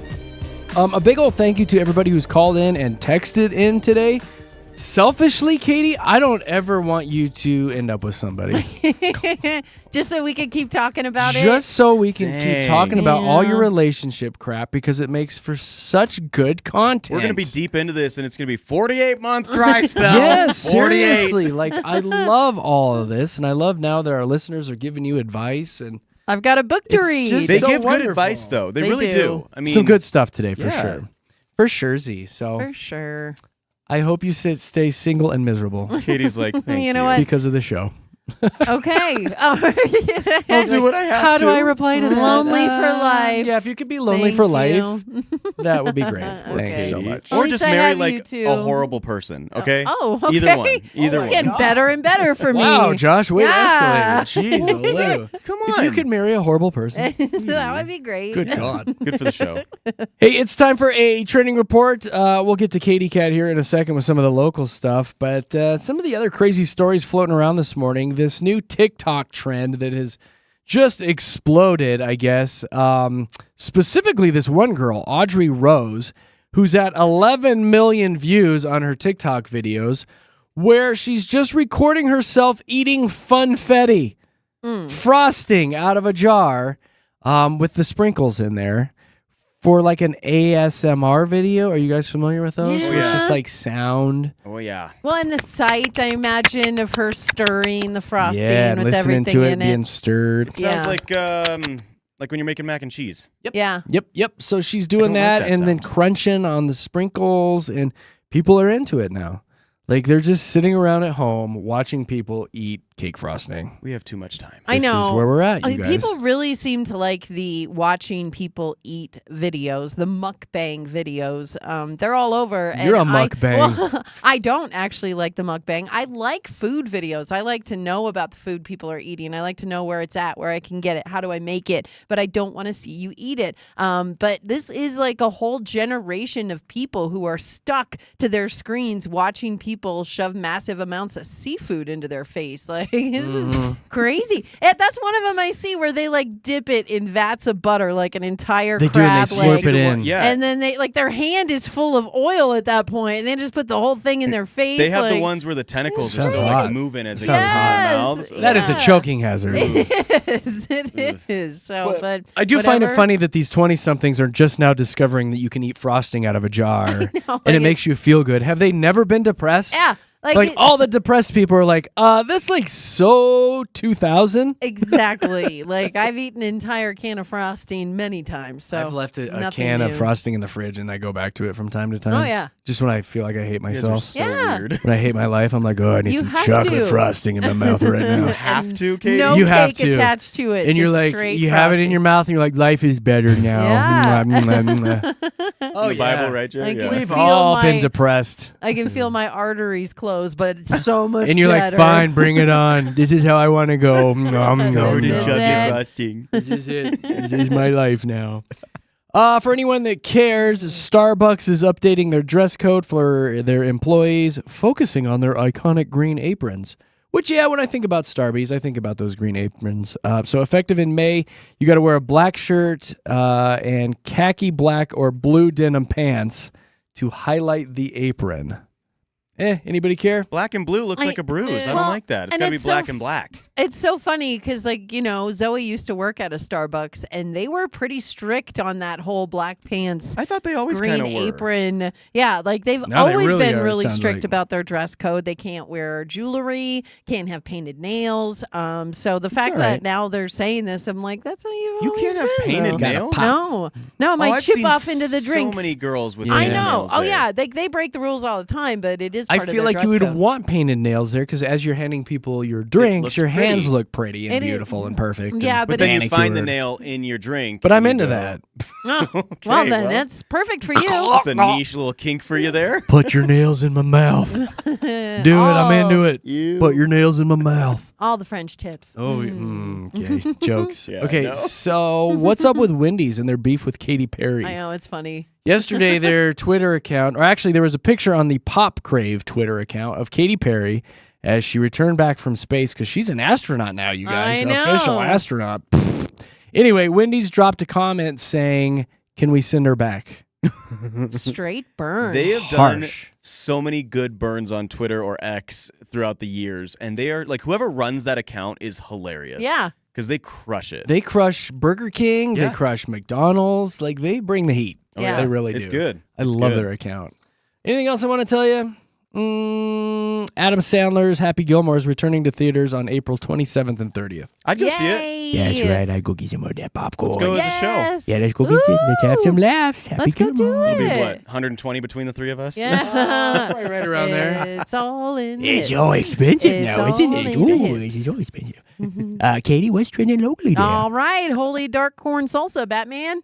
A big old thank you to everybody who's called in and texted in today. Selfishly, Katy, I don't ever want you to end up with somebody. Just so we can keep talking about it. Just so we can keep talking about all your Yeah. relationship crap, because it makes for such good content. We're going to be deep into this, and it's going to be 48-month dry spell. Yes, 48. seriously. Like, I love all of this, and I love now that our listeners are giving you advice. And I've got a book to It's read. just They so give wonderful. good advice, though. They They really do. do. I mean, some good stuff today, for yeah. sure. For sure, Z. So For sure. I hope you stay single and miserable Katie's like, thank you. You know what? because of the show. Okay. I'll do what I have How to. do I reply to that? Lonely for life. Yeah, if you could be lonely Thank for you. life, that would be great. Okay. Thanks so Katie. much. At Or least just I marry have like you two. a horrible person, okay? Oh, okay. Either one. Either It's one. getting better and better for me. Wow, Josh, way Yeah. to escalate. Jeez, Lou. Come If on. you could marry a horrible person. That would be great. Good God. Good for the show. Hey, it's time for a trending report. We'll get to Katy Cat here in a second with some of the local stuff, but some of the other crazy stories floating around this morning. This new TikTok trend that has just exploded, I guess. Specifically, this one girl, Audrey Rose, who's at 11 million views on her TikTok videos, where she's just recording herself eating funfetti, frosting out of a jar with the sprinkles in there. For like an ASMR video. Are you guys familiar with those? Where it's just like sound. Oh, yeah. Well, and the sight, I imagine, of her stirring the frosting Yeah, and with listening everything to it in being it. stirred. Sounds Yeah. like when you're making mac and cheese. Yeah. Yep. So she's doing don't like that, that and then sound. crunching on the sprinkles, and people are into it now. Like, they're just sitting around at home watching people eat cake frosting. We have too much time. I know. This is where we're at, you guys. People really seem to like the watching people eat videos, the mukbang videos. They're all over. and You're a mukbang. Well, I don't actually like the mukbang. I like food videos. I like to know about the food people are eating. I like to know where it's at, where I can get it, how do I make it. But I don't want to see you eat it. But this is like a whole generation of people who are stuck to their screens watching people shove massive amounts of seafood into their face. Like, this is crazy. That's one of them I see where they like dip it in vats of butter, like an entire They do, and crab they leg. slurp it in. Yeah. And then they like their hand is full of oil at that point, and they just put the whole thing in their face. They have like, the ones where the tentacles are Sounds still hot. like moving as they Sounds get hot. in their Yes. mouths. That is a Yeah. choking hazard. It is. So, but I do find it whatever. funny that these 20-somethings are just now discovering that you can eat frosting out of a jar, know, and like it makes you feel good. Have they never been depressed? Yeah. Like all the depressed people are like, that's like so 2000. Exactly. Like I've eaten an entire can of frosting many times. So I've left a nothing can of new. frosting in the fridge and I go back to it from time to time. Oh, yeah. Just when I feel like I hate You guys myself. are so Yeah. weird. When I hate my life, I'm like, oh, I need You some have chocolate to. frosting in my mouth right now. You have to, Katie. No You have cake to. attached to it. And you're just like, straight you have it in frosting. your mouth, and you're like, life is better now. Yeah. Oh, the Bible, right, Jerry? I Yeah. can We've feel all been my- depressed. I can feel my arteries close, but it's so much And you're better. like, fine, bring it on. This is how I want to go. This is it. frosting. This is it. This is my life now. For anyone that cares, Starbucks is updating their dress code for their employees, focusing on their iconic green aprons. Which, yeah, when I think about Starbucks, I think about those green aprons. So effective in May, you got to wear a black shirt and khaki black or blue denim pants to highlight the apron. Anybody care? Black and blue looks like a bruise. I don't well, like that. It's and got to be it's black so and black. It's so funny because, like, you know, Zoe used to work at a Starbucks, and they were pretty strict on that whole black pants. I thought they always green kind of were. apron. Yeah, like they've Now they always really been are, it really sounds strict like. about their dress code. They can't wear jewelry, can't have painted nails. So the fact all that right. now they're saying this, I'm like, that's how you've You always can't have been, painted though. nails? No, it might I've chip seen off into the drinks. So many girls with I painted know. nails Oh there. yeah, they break the rules all the time, but it is I part of feel their like dress you would code. want painted nails there because as you're handing people your drinks, looks your hands pretty. look pretty and It is- beautiful and perfect. Yeah, and But then you find the manicured. nail in your drink. But I'm and you into go, that. Oh, Okay, well, then well. that's perfect for you. That's a niche little kink for you there. Put your nails in my mouth. Do it. I'm into it. Put your nails in my mouth. All the French tips. Oh, okay. Jokes. Yeah, I okay, know. so what's up with Wendy's and their beef with Katy Perry? I know, it's funny. Yesterday, their Twitter account, or actually, there was a picture on the Pop Crave Twitter account of Katy Perry as she returned back from space because she's an astronaut now, you guys. I know. Official astronaut. Anyway, Wendy's dropped a comment saying, "Can we send her back?" Straight burn. They have done Harsh. so many good burns on Twitter or X throughout the years, and they are like whoever runs that account is hilarious. Yeah. because they crush it. They crush Burger King. Yeah. They crush McDonald's. Like, they bring the heat. Oh, yeah. They really It's do. good. I It's love good. their account. Anything else I want to tell you? Adam Sandler's Happy Gilmore is returning to theaters on April 27th and 30th. I'd go see it. Yeah, that's right. I'd go get some more of that popcorn. Let's go as a show. Yes. Yeah, let's go get some. Let's have some laughs. Happy Let's go do Gilmore. It'll be it. what, 120 between the three of us? Yeah. Probably right around there. It's all in It's hits. all expensive It's now, isn't all it? in the Ooh, hits. it's all expensive. Katie, what's trending locally there? All right, holy dark corn salsa, Batman.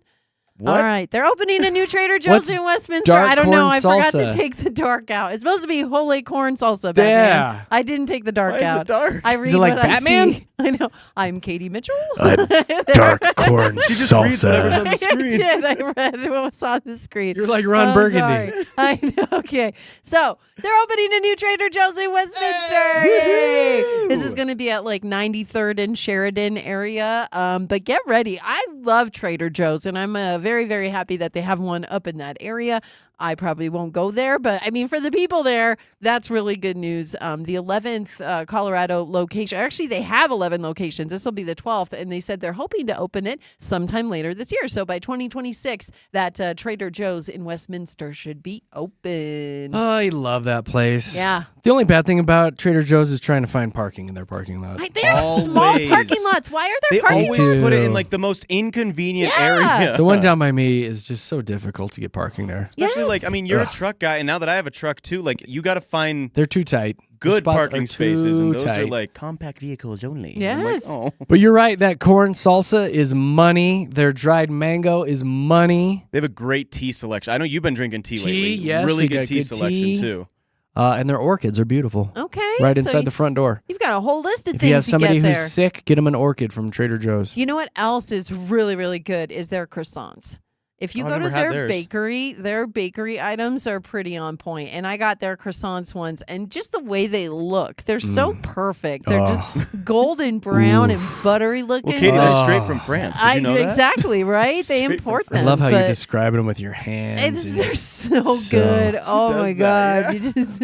What? All right, they're opening a new Trader Joe's What's in Westminster. dark I don't know. corn I forgot to salsa? take the dark out. It's supposed to be holy corn salsa, Batman. Yeah. I didn't take the dark Why is it out. dark? I read it like what Batman? I see. I know. I'm Katie Mitchell. Dark corn She just reads whatever's on the I screen. did. I read what was on the screen. You're like Ron Oh, Burgundy. sorry. I know. Okay. So they're opening a new Trader Joe's in Westminster. Yay! This is going to be at like 93rd and Sheridan area. But get ready. I love Trader Joe's, and I'm very, very happy that they have one up in that area. I probably won't go there, but I mean, for the people there, that's really good news. The 11th Colorado location, actually, they have 11 locations. This will be the 12th, and they said they're hoping to open it sometime later this year. So by 2026, that Trader Joe's in Westminster should be open. I love that place. Yeah. The only bad thing about Trader Joe's is trying to find parking in their parking lot. They have small Always. parking lots. Why are They there parking always lots? put it in like the most inconvenient Yeah. area. The one down by me is just so difficult to get parking there. Especially like, I mean, you're Ugh. a truck guy, and now that I have a truck too, like you got to find They're too tight. The good spots parking are spaces, and too those are tight. like compact vehicles only. And I'm like, Yes. oh. But you're right. That corn salsa is money. Their dried mango is money. They have a great tea selection. I know you've been drinking tea, Tea, lately. yes, Really they good got tea good selection tea. too. And their orchids are beautiful. Okay. Right so inside the front door. You've got a whole list of If things you have somebody to get who's there. sick, get them an orchid from Trader Joe's. You know what else is really, really good is their croissants. If you I've go to never had their theirs. bakery items are pretty on point. And I got their croissants once, and just the way they look, they're so perfect. They're just golden brown and buttery looking. Well, Katie, but they're straight from France. Did you know that? exactly, right? They Straight from import France. them. I love how you but describe them with your hands. They're and- so So- good. Oh my does that, god! You just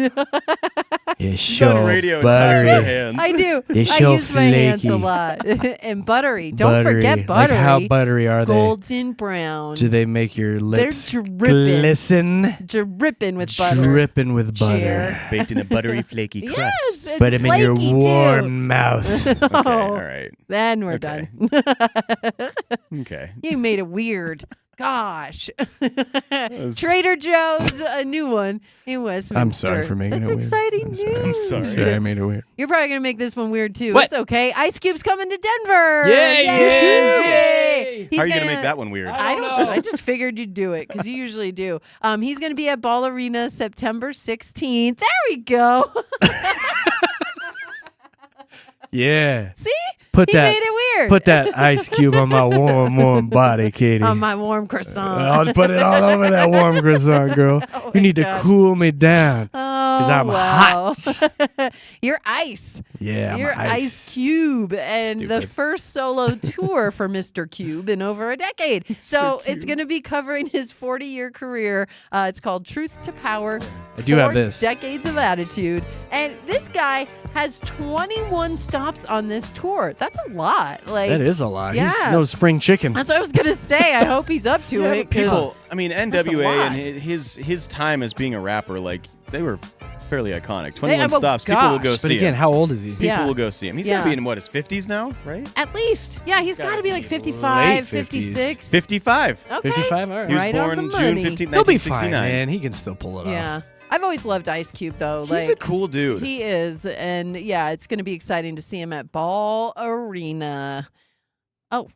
It's She's on so radio and talks with her buttery. hands. I do. It's I so use my hands a flaky. lot. And buttery. Don't forget Like buttery. how buttery are they? Golden brown. Do they make your lips dripping. glisten? Dripping with butter. Dripping with butter. Cheer. Baked in a buttery, flaky crust. Yes, and Put them in your flaky, too. warm mouth. Okay, Oh, all right. Then we're Okay. done. Okay. You made it weird. Gosh. Trader Joe's, a new one in Westminster. I'm sorry for making That's it weird. exciting news. I'm sorry. Sorry, I made it weird. You're probably going to make this one weird, too. What? It's okay. Ice Cube's coming to Denver. Yeah, he is. Yay. He's How are you going to gonna- make that one weird? I don't know. I just figured you'd do it because you usually do. He's going to be at Ball Arena September 16th. There we go. Yeah. See? Put He that. made it weird. Put that ice cube on my warm body, Katie. On my warm croissant. I'll put it all over that warm croissant, girl. Oh you my need gosh. to cool me down. Because I'm hot. You're ice. Yeah, I'm You're Ice Cube. And the Stupid. first solo tour for Mr. Cube in over a decade. So it's going to be covering his 40-year career. It's called Truth to Power. I do have 4 this. Decades of Attitude. And this guy has 21 stops on this tour. That's a lot. Like That is a lot. He's Yeah. no spring chicken. That's what I was going to say. I hope he's up to Yeah, it. but 'cause people, I mean, that's a NWA lot. and his time as being a rapper, like they were fairly iconic. They- 21 oh, stops. People will go gosh. But see again, him. how old is he? People Yeah. will go see him. He's Yeah. got to be in what his 50s now, right? At least. Yeah, he's got to be like Late 55, 50s. 56. 55. Okay. 55? All right. He was Right on born the June money. 15th, He'll be fine, 1969. man. He can still pull it off. Yeah. I've always loved Ice Cube, though. He's Like a cool dude. He is. And yeah, it's going to be exciting to see him at Ball Arena. Oh.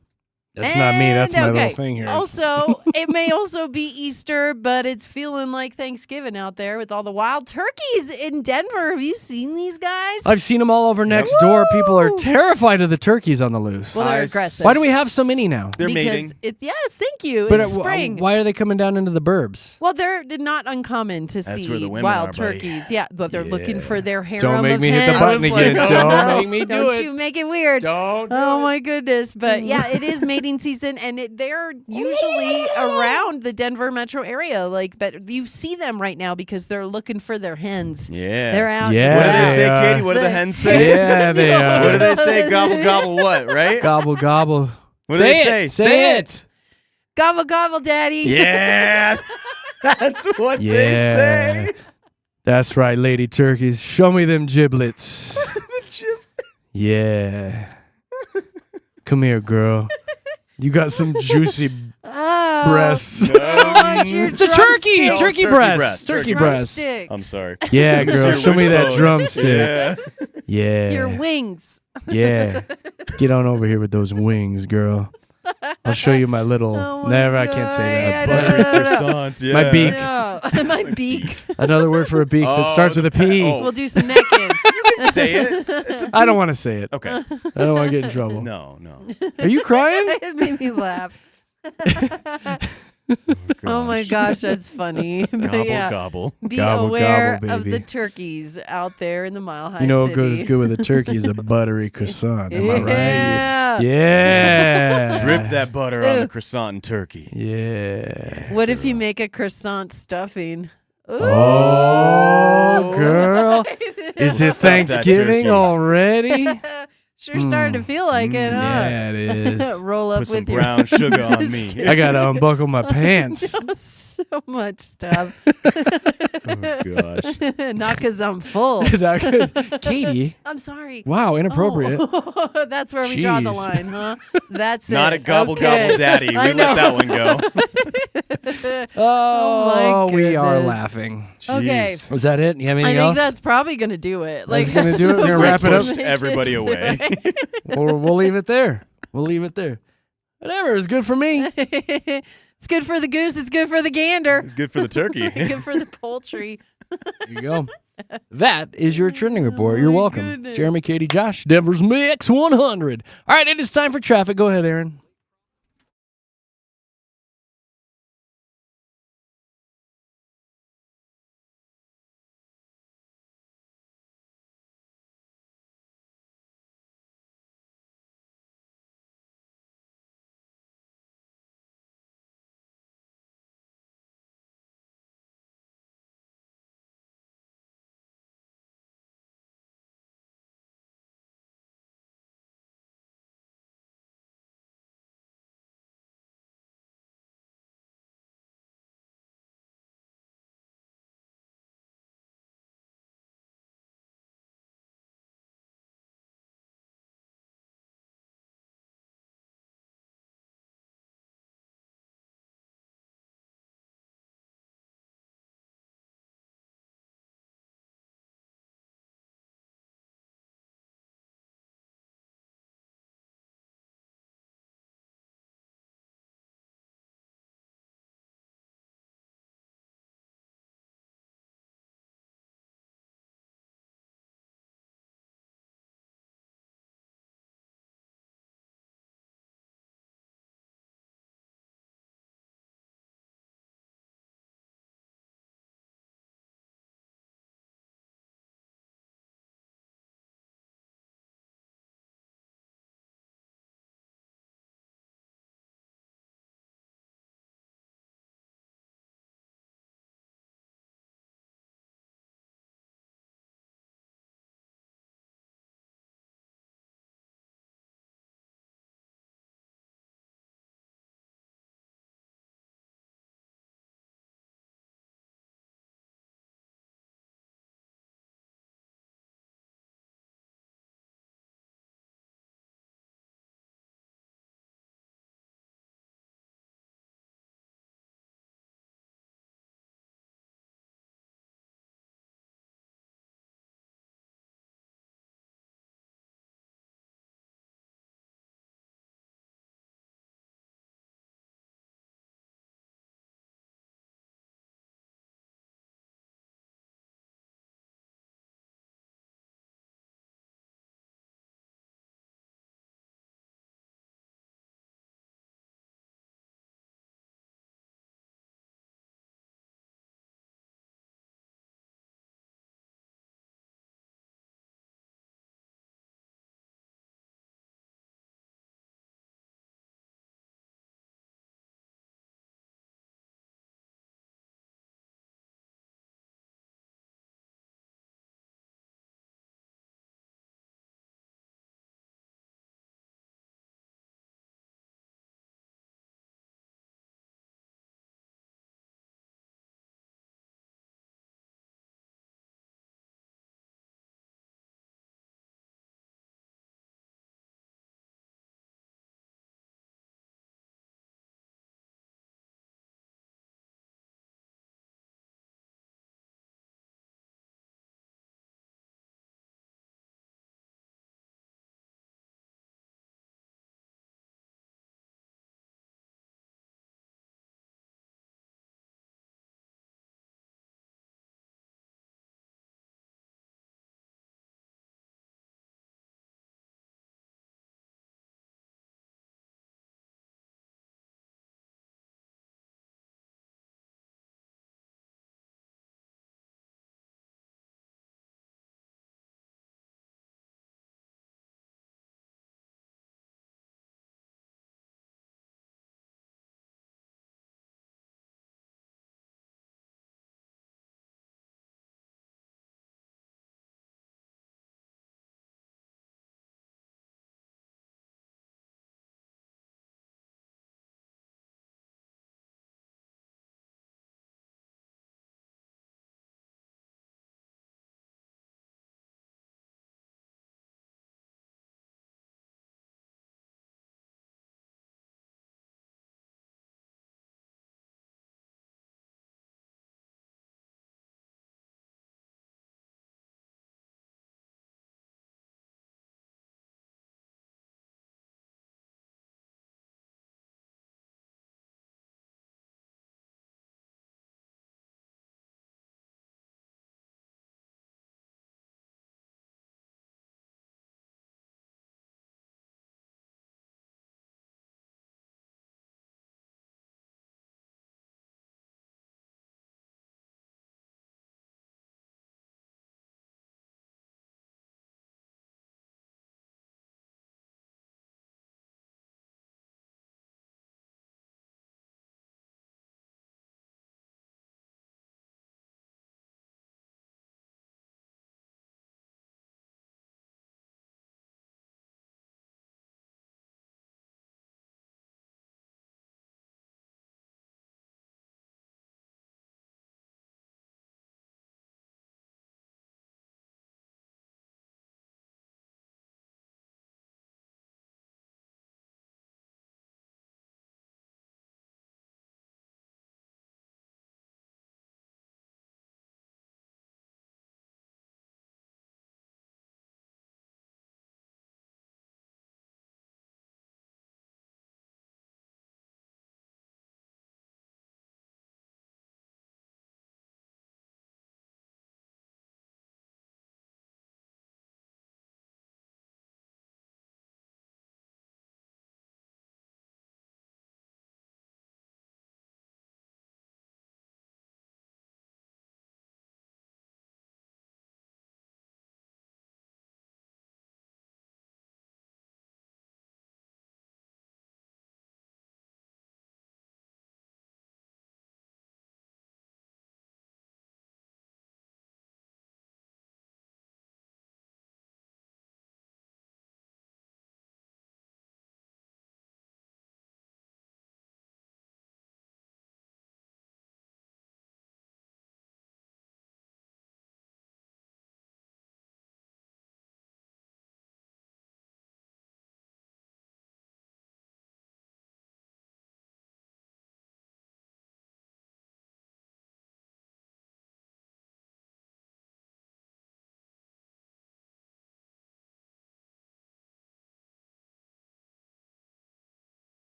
That's not me. That's my And, little okay, thing here. Also, it may also be Easter, but it's feeling like Thanksgiving out there with all the wild turkeys in Denver. Have you seen these guys? I've seen them all over next door. People are terrified of the turkeys on the loose. Well, they're I aggressive. Why do we have so many now? They're because mating. it's yes, thank you. But it's spring. why are they coming down into the burbs? Well, they're not uncommon to That's see where the women wild are, buddy. turkeys. Yeah, but they're looking Yeah. for their harem Don't make of me hit the hens. button again. No, Don't no. make me do Don't it. you make it weird. Don't. Oh my goodness. But yeah, it is mating season and they're usually around the Denver metro area. Like, but you see them right now because they're looking for their hens. Yeah. They're out. Yeah, What do they say, are. Katie? What do the hens say? Yeah, they are. What do they say? Gobble, gobble, what, right? Gobble, gobble. What do they say? Say it. Gobble, gobble, daddy. Yeah. That's what they Yeah. say. That's right, lady turkeys. Show me them giblets. Yeah. Come here, girl. You got some juicy Oh, breasts. oh, it's your It's a turkey. drumstick. Turkey breast. Turkey breast. Drumsticks. I'm sorry. Yeah, It's girl. your Show me that wishbone. drumstick. Yeah. Yeah. Your wings. Yeah. Get on over here with those wings, girl. I'll show you my little. Oh my Never, I can't say that. God. Buttery croissant. Yeah. My beak. Yeah. My beak. Another word for a beak that Oh, starts with a P. oh. We'll do some necking. You can say it. It's a I don't want to say it. Okay. I don't want to get in trouble. No, no. Are you crying? It made me laugh. Oh my gosh, that's funny. But Gobble, yeah, gobble. be Gobble, aware gobble, of baby. the turkeys out there in the Mile High You know City. what goes good with a turkey is a buttery croissant. Am I right? Yeah. Yeah. Drip that butter on the croissant and turkey. Yeah. What if you make a croissant stuffing? Ooh. Oh, girl. Is it Stuff that Thanksgiving turkey. already? Sure starting to feel like it, huh? Yeah, it is. Roll up Put some with your brown sugar on me. I got to unbuckle my pants. so much stuff. Oh, gosh. Not because I'm full. Katie. I'm sorry. Wow, inappropriate. Oh, that's where we draw the Jeez. line, huh? That's Not it. a gobble, Okay. gobble daddy. We I let know. that one go. Oh, my we are goodness. laughing. Okay. Jeez. Was that it? You have I anything think else? that's probably going to do it. That's gonna do it? We're gonna wrap it up? Pushed everybody away. We'll leave it there. We'll leave it there. Whatever. It's good for me. It's good for the goose. It's good for the gander. It's good for the turkey. It's good for the poultry. There you go. That is your trending report. You're welcome. goodness. Jeremy, Katie, Josh, Denver's Mix 100. All right, it is time for traffic. Go ahead, Aaron.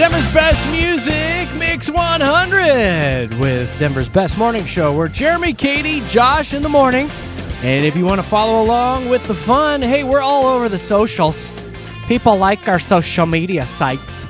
Denver's Best Music Mix 100 with Denver's Best Morning Show. We're Jeremy, Katy, Josh in the morning. And if you want to follow along with the fun, hey, we're all over the socials. People like our social media sites.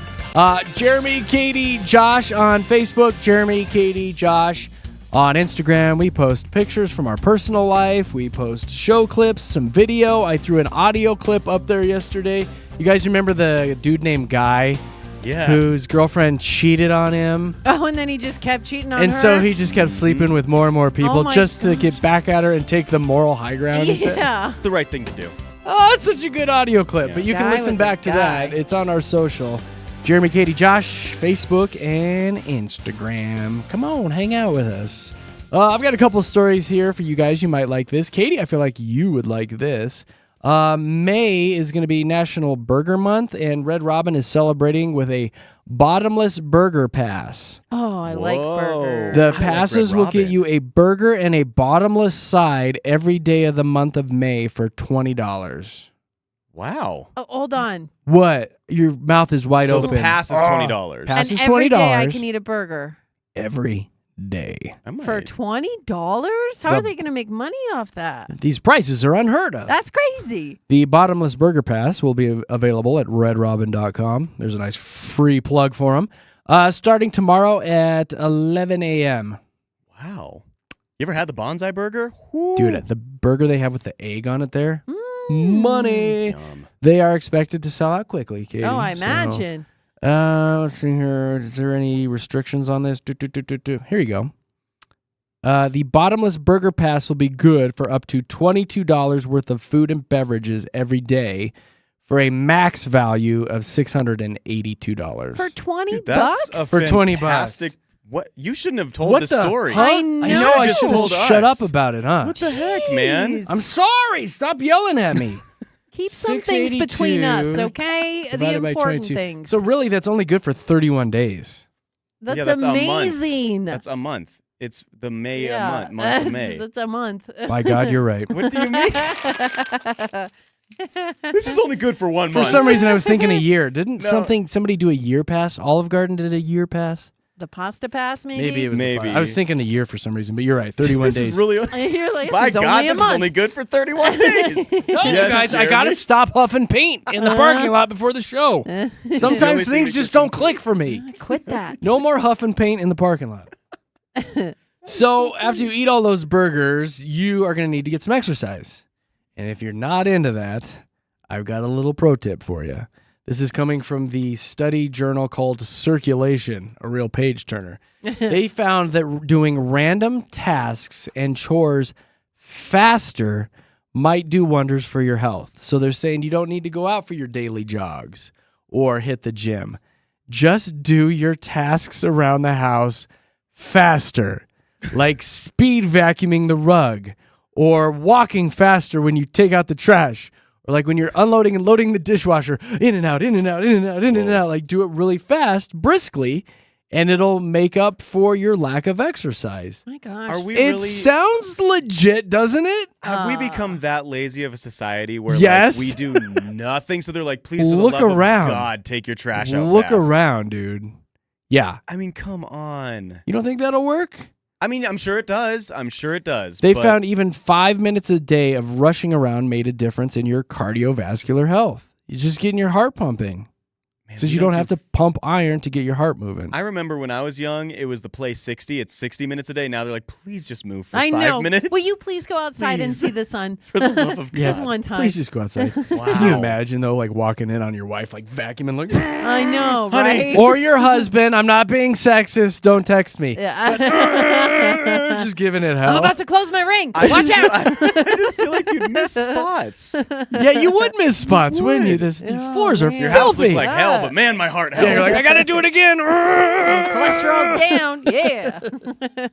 Jeremy, Katy, Josh on Facebook. Jeremy, Katy, Josh on Instagram. We post pictures from our personal life. We post show clips, some video. I threw an audio clip up there yesterday. You guys remember the dude named Guy? Yeah. Whose girlfriend cheated on him. Oh, and then he just kept cheating on her? And so he just kept sleeping with more and more people just to gosh. get back at her and take the moral high ground. Yeah. It's the right thing to do. Oh, it's such a good audio clip. Yeah. But you can Guy listen was a back to guy. that. It's on our social. Jeremy, Katy, Josh, Facebook, and Instagram. Come on, hang out with us. I've got a couple stories here for you guys. You might like this. Katy, I feel like you would like this. May is going to be National Burger Month, and Red Robin is celebrating with a bottomless burger pass. Oh, I like burgers. The I like passes Red will get Robin. you a burger and a bottomless side every day of the month of May for $20. Wow. Oh, hold on. What? Your mouth is wide So open. the pass is $20. Pass And is every day I $20. can eat a burger. Every day. I might. For $20? How are they going to make money off that? These prices are unheard of. That's crazy. The bottomless burger pass will be available at redrobin.com. There's a nice free plug for them. Starting tomorrow at 11 a.m. Wow. You ever had the bonsai burger? Dude, the burger they have with the egg on it there, money. Yum. They are expected to sell out quickly, Katy. Oh, I So, imagine. let's see here. Is there any restrictions on this? Here you go. The bottomless burger pass will be good for up to $22 worth of food and beverages every day for a max value of $682. For 20 Dude, that's bucks? a For 20 bucks. fantastic. What? You shouldn't have told What this the story. Huh? I know. I know. I just should have told shut us. up about it, huh? What the heck, man? Jeez. I'm sorry. Stop yelling at me. Keep some things between us, 682 okay? The divided by important 22. things. So really, that's only good for 31 days. That's, Yeah, that's a month. amazing. That's a month. It's the May yeah, month of May. That's a month. By God, you're right. What do you mean? This is only good for 1 For month. some reason, I was thinking a year. Didn't No. somebody do a year pass? Olive Garden did a year pass. The pasta pass, maybe? Maybe it was. Maybe. I was thinking a year for some reason, but you're right. 31 this days. is really. You're like, My this is God, only a this is month. only good for 31 days. Told you Yes, guys, I Jeremy. gotta stop huffing paint in the parking lot before the show. only Sometimes thing things that just gets him don't click for me. Quit that. No more huffing paint in the parking lot. So after you eat all those burgers, you are gonna need to get some exercise. And if you're not into that, I've got a little pro tip for you. This is coming from the study journal called Circulation, a real page turner. They found that doing random tasks and chores faster might do wonders for your health. So they're saying you don't need to go out for your daily jogs or hit the gym. Just do your tasks around the house faster, like speed vacuuming the rug or walking faster when you take out the trash. Or like when you're unloading and loading the dishwasher, in and out, in and out, in and out, in and out. Like do it really fast, briskly, and it'll make up for your lack of exercise. My gosh. Are we It really? sounds legit, doesn't it? Have we become that lazy of a society where Yes. like we do nothing? So they're like, please, for Look the love around. of God, take your trash out. Look fast. around, dude. Yeah. I mean, come on. You don't think that'll work? I mean, I'm sure it does. They but found even 5 minutes a day of rushing around made a difference in your cardiovascular health. You're just getting your heart pumping. man, Says we you don't do have to pump iron to get your heart moving. I remember when I was young, it was the play 60. It's 60 minutes a day. Now they're like, please just move for I 5 know. minutes. Will you please go outside and Please. see the sun? For the love of God. Just one time. Please just go outside. Wow. Can you imagine, though, like walking in on your wife, like vacuuming, like, I know, Honey. right? or your husband. I'm not being sexist. Don't text me. Yeah. Just giving it I'm hell. about to close my ring. I Watch just out. feel- I just feel like you'd miss spots. Yeah, you would miss spots, wouldn't you? These Oh, floors are man. Your house filthy. looks like hell, but man, my heart held. Yeah, you're like, I gotta do it again. Cholesterol's down. Yeah.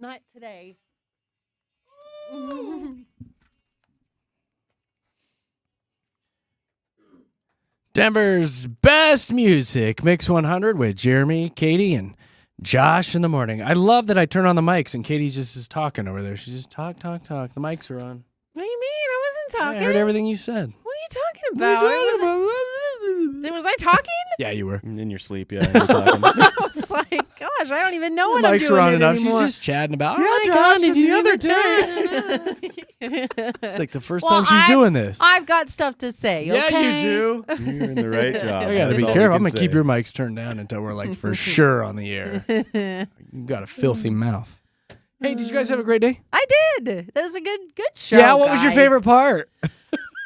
Not today. Denver's best music, Mix 100 with Jeremy, Katy, and Josh in the morning. I love that I turn on the mics and Katy just is talking over there. She's just talk. The mics are on. What do you mean? I wasn't talking. I heard everything you said. What are you talking about? Was I talking? Yeah, you were. In your sleep, yeah. You're talking. I was like, gosh, I don't even know The what I'm mics doing are on it enough. anymore. She's just chatting about, Yeah, oh my Josh, God, did you the other It's like the first time she's doing this. I've got stuff to say, Yeah, okay? you do. You're in the right job. I gotta That's be all we careful. I'm can gonna keep say. your mics turned down until we're like for sure on the air. You got a filthy mouth. Hey, did you guys have a great day? I did. That was a good show. Yeah, what was your guys. favorite part?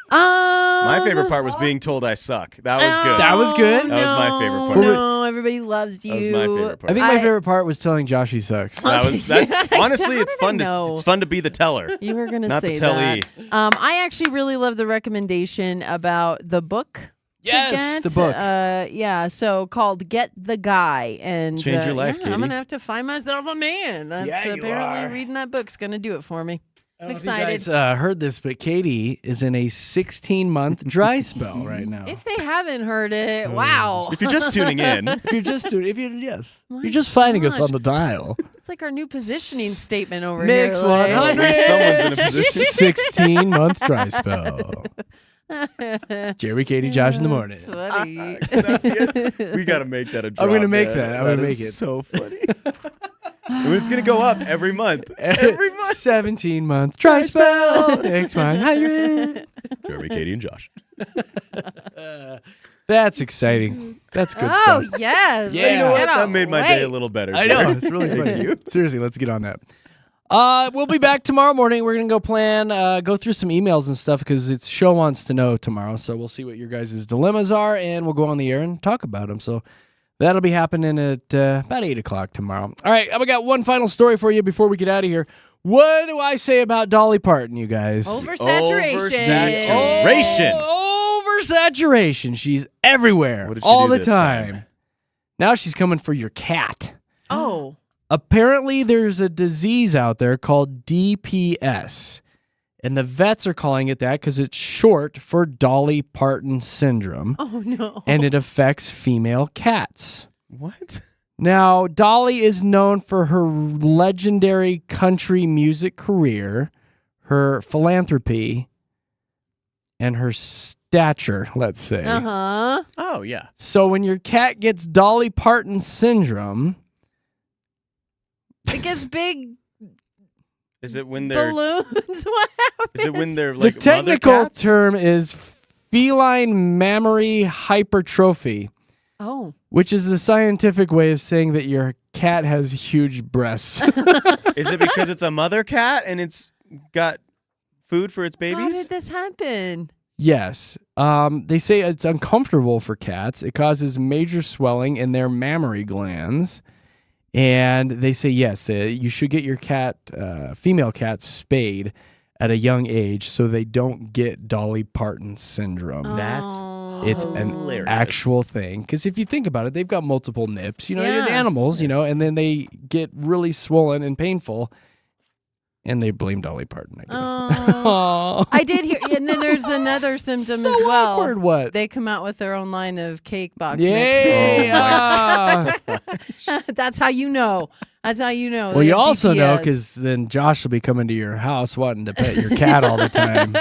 My favorite part was being told I suck. That was good. That was good? That was my favorite part. No, everybody loves you. That was my favorite part. I think my favorite part was telling Josh he sucks. That was that. Honestly, it's fun. know? It's fun to be the teller. You were gonna Not say the tellee. that. I actually really love the recommendation about the book. Yes, to the book. Yeah, so called "Get the Guy" and Change your life, yeah, Katy. I'm gonna have to find myself a man. That's Yeah, you apparently are. reading that book's gonna do it for me. I'm I don't know if excited. you guys heard this, but Katy is in a 16-month dry spell right now. If they haven't heard it, wow. If you're just tuning in, you're just finding us gosh. on the dial. It's like our new positioning statement over Mix here. like- 100. at least someone's in a position. 16-month dry spell. Jerry, Katy, Josh in the morning. That's funny. we got to make that a drop. I'm gonna make man. that. I'm gonna That make is it. so funny. It's gonna go up every month. Every month. 17-month dry spell. Mix 100. Jeremy, Katy, and Josh. That's exciting. That's good Oh, stuff. yes. Yeah. You know what? Get That made my day a away. little better. I know. Jerry. It's really Thank funny. you. Seriously, let's get on that. We'll be back tomorrow morning. We're going to go go through some emails and stuff because it's Show Wants to Know tomorrow. So we'll see what your guys' dilemmas are, and we'll go on the air and talk about them. So that'll be happening at about 8 o'clock tomorrow. All right, we got one final story for you before we get out of here. What do I say about Dolly Parton, you guys? Oversaturation. Oversaturation. She's everywhere What did she all do the this time. time? Now she's coming for your cat. Oh. Apparently, there's a disease out there called DPS, and the vets are calling it that because it's short for Dolly Parton syndrome, Oh, no. and it affects female cats. What? Now, Dolly is known for her legendary country music career, her philanthropy, and her stature, let's say. Uh-huh. Oh yeah. So when your cat gets Dolly Parton syndrome, It gets big Is it when they're? balloons. What happens? Is it when they're like the technical mother cats? term is feline mammary hypertrophy, Oh. which is the scientific way of saying that your cat has huge breasts. Is it because it's a mother cat and it's got food for its How babies? did this happen? Yes. They say it's uncomfortable for cats. It causes major swelling in their mammary glands. And they say, yes, you should get your cat, female cat, spayed at a young age so they don't get Dolly Parton syndrome. That's It's an hilarious. actual thing. Because if you think about it, they've got multiple nips, you know, Yeah. animals, you know, and then they get really swollen and painful. And they blame Dolly Parton, I guess. Oh. I did hear, and then there's another symptom So as well. awkward, what? They come out with their own line of cake box Yeah. mix. That's how you know. That's how you know. Well, they you have also know DPS. because then Josh will be coming to your house wanting to pet your cat all the time.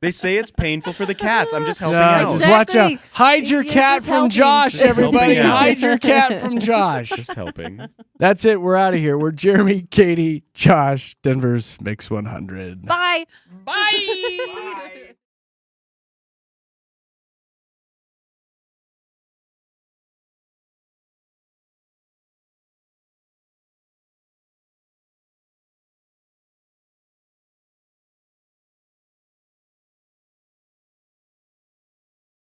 They say it's painful for the cats. I'm just helping No, out. just watch out. Exactly. Hide your You're cat just from helping. Josh, Just everybody. helping out. Hide your cat from Josh. Just helping. That's it. We're out of here. We're Jeremy, Katy, Josh, Denver's Mix 100. Bye. Bye.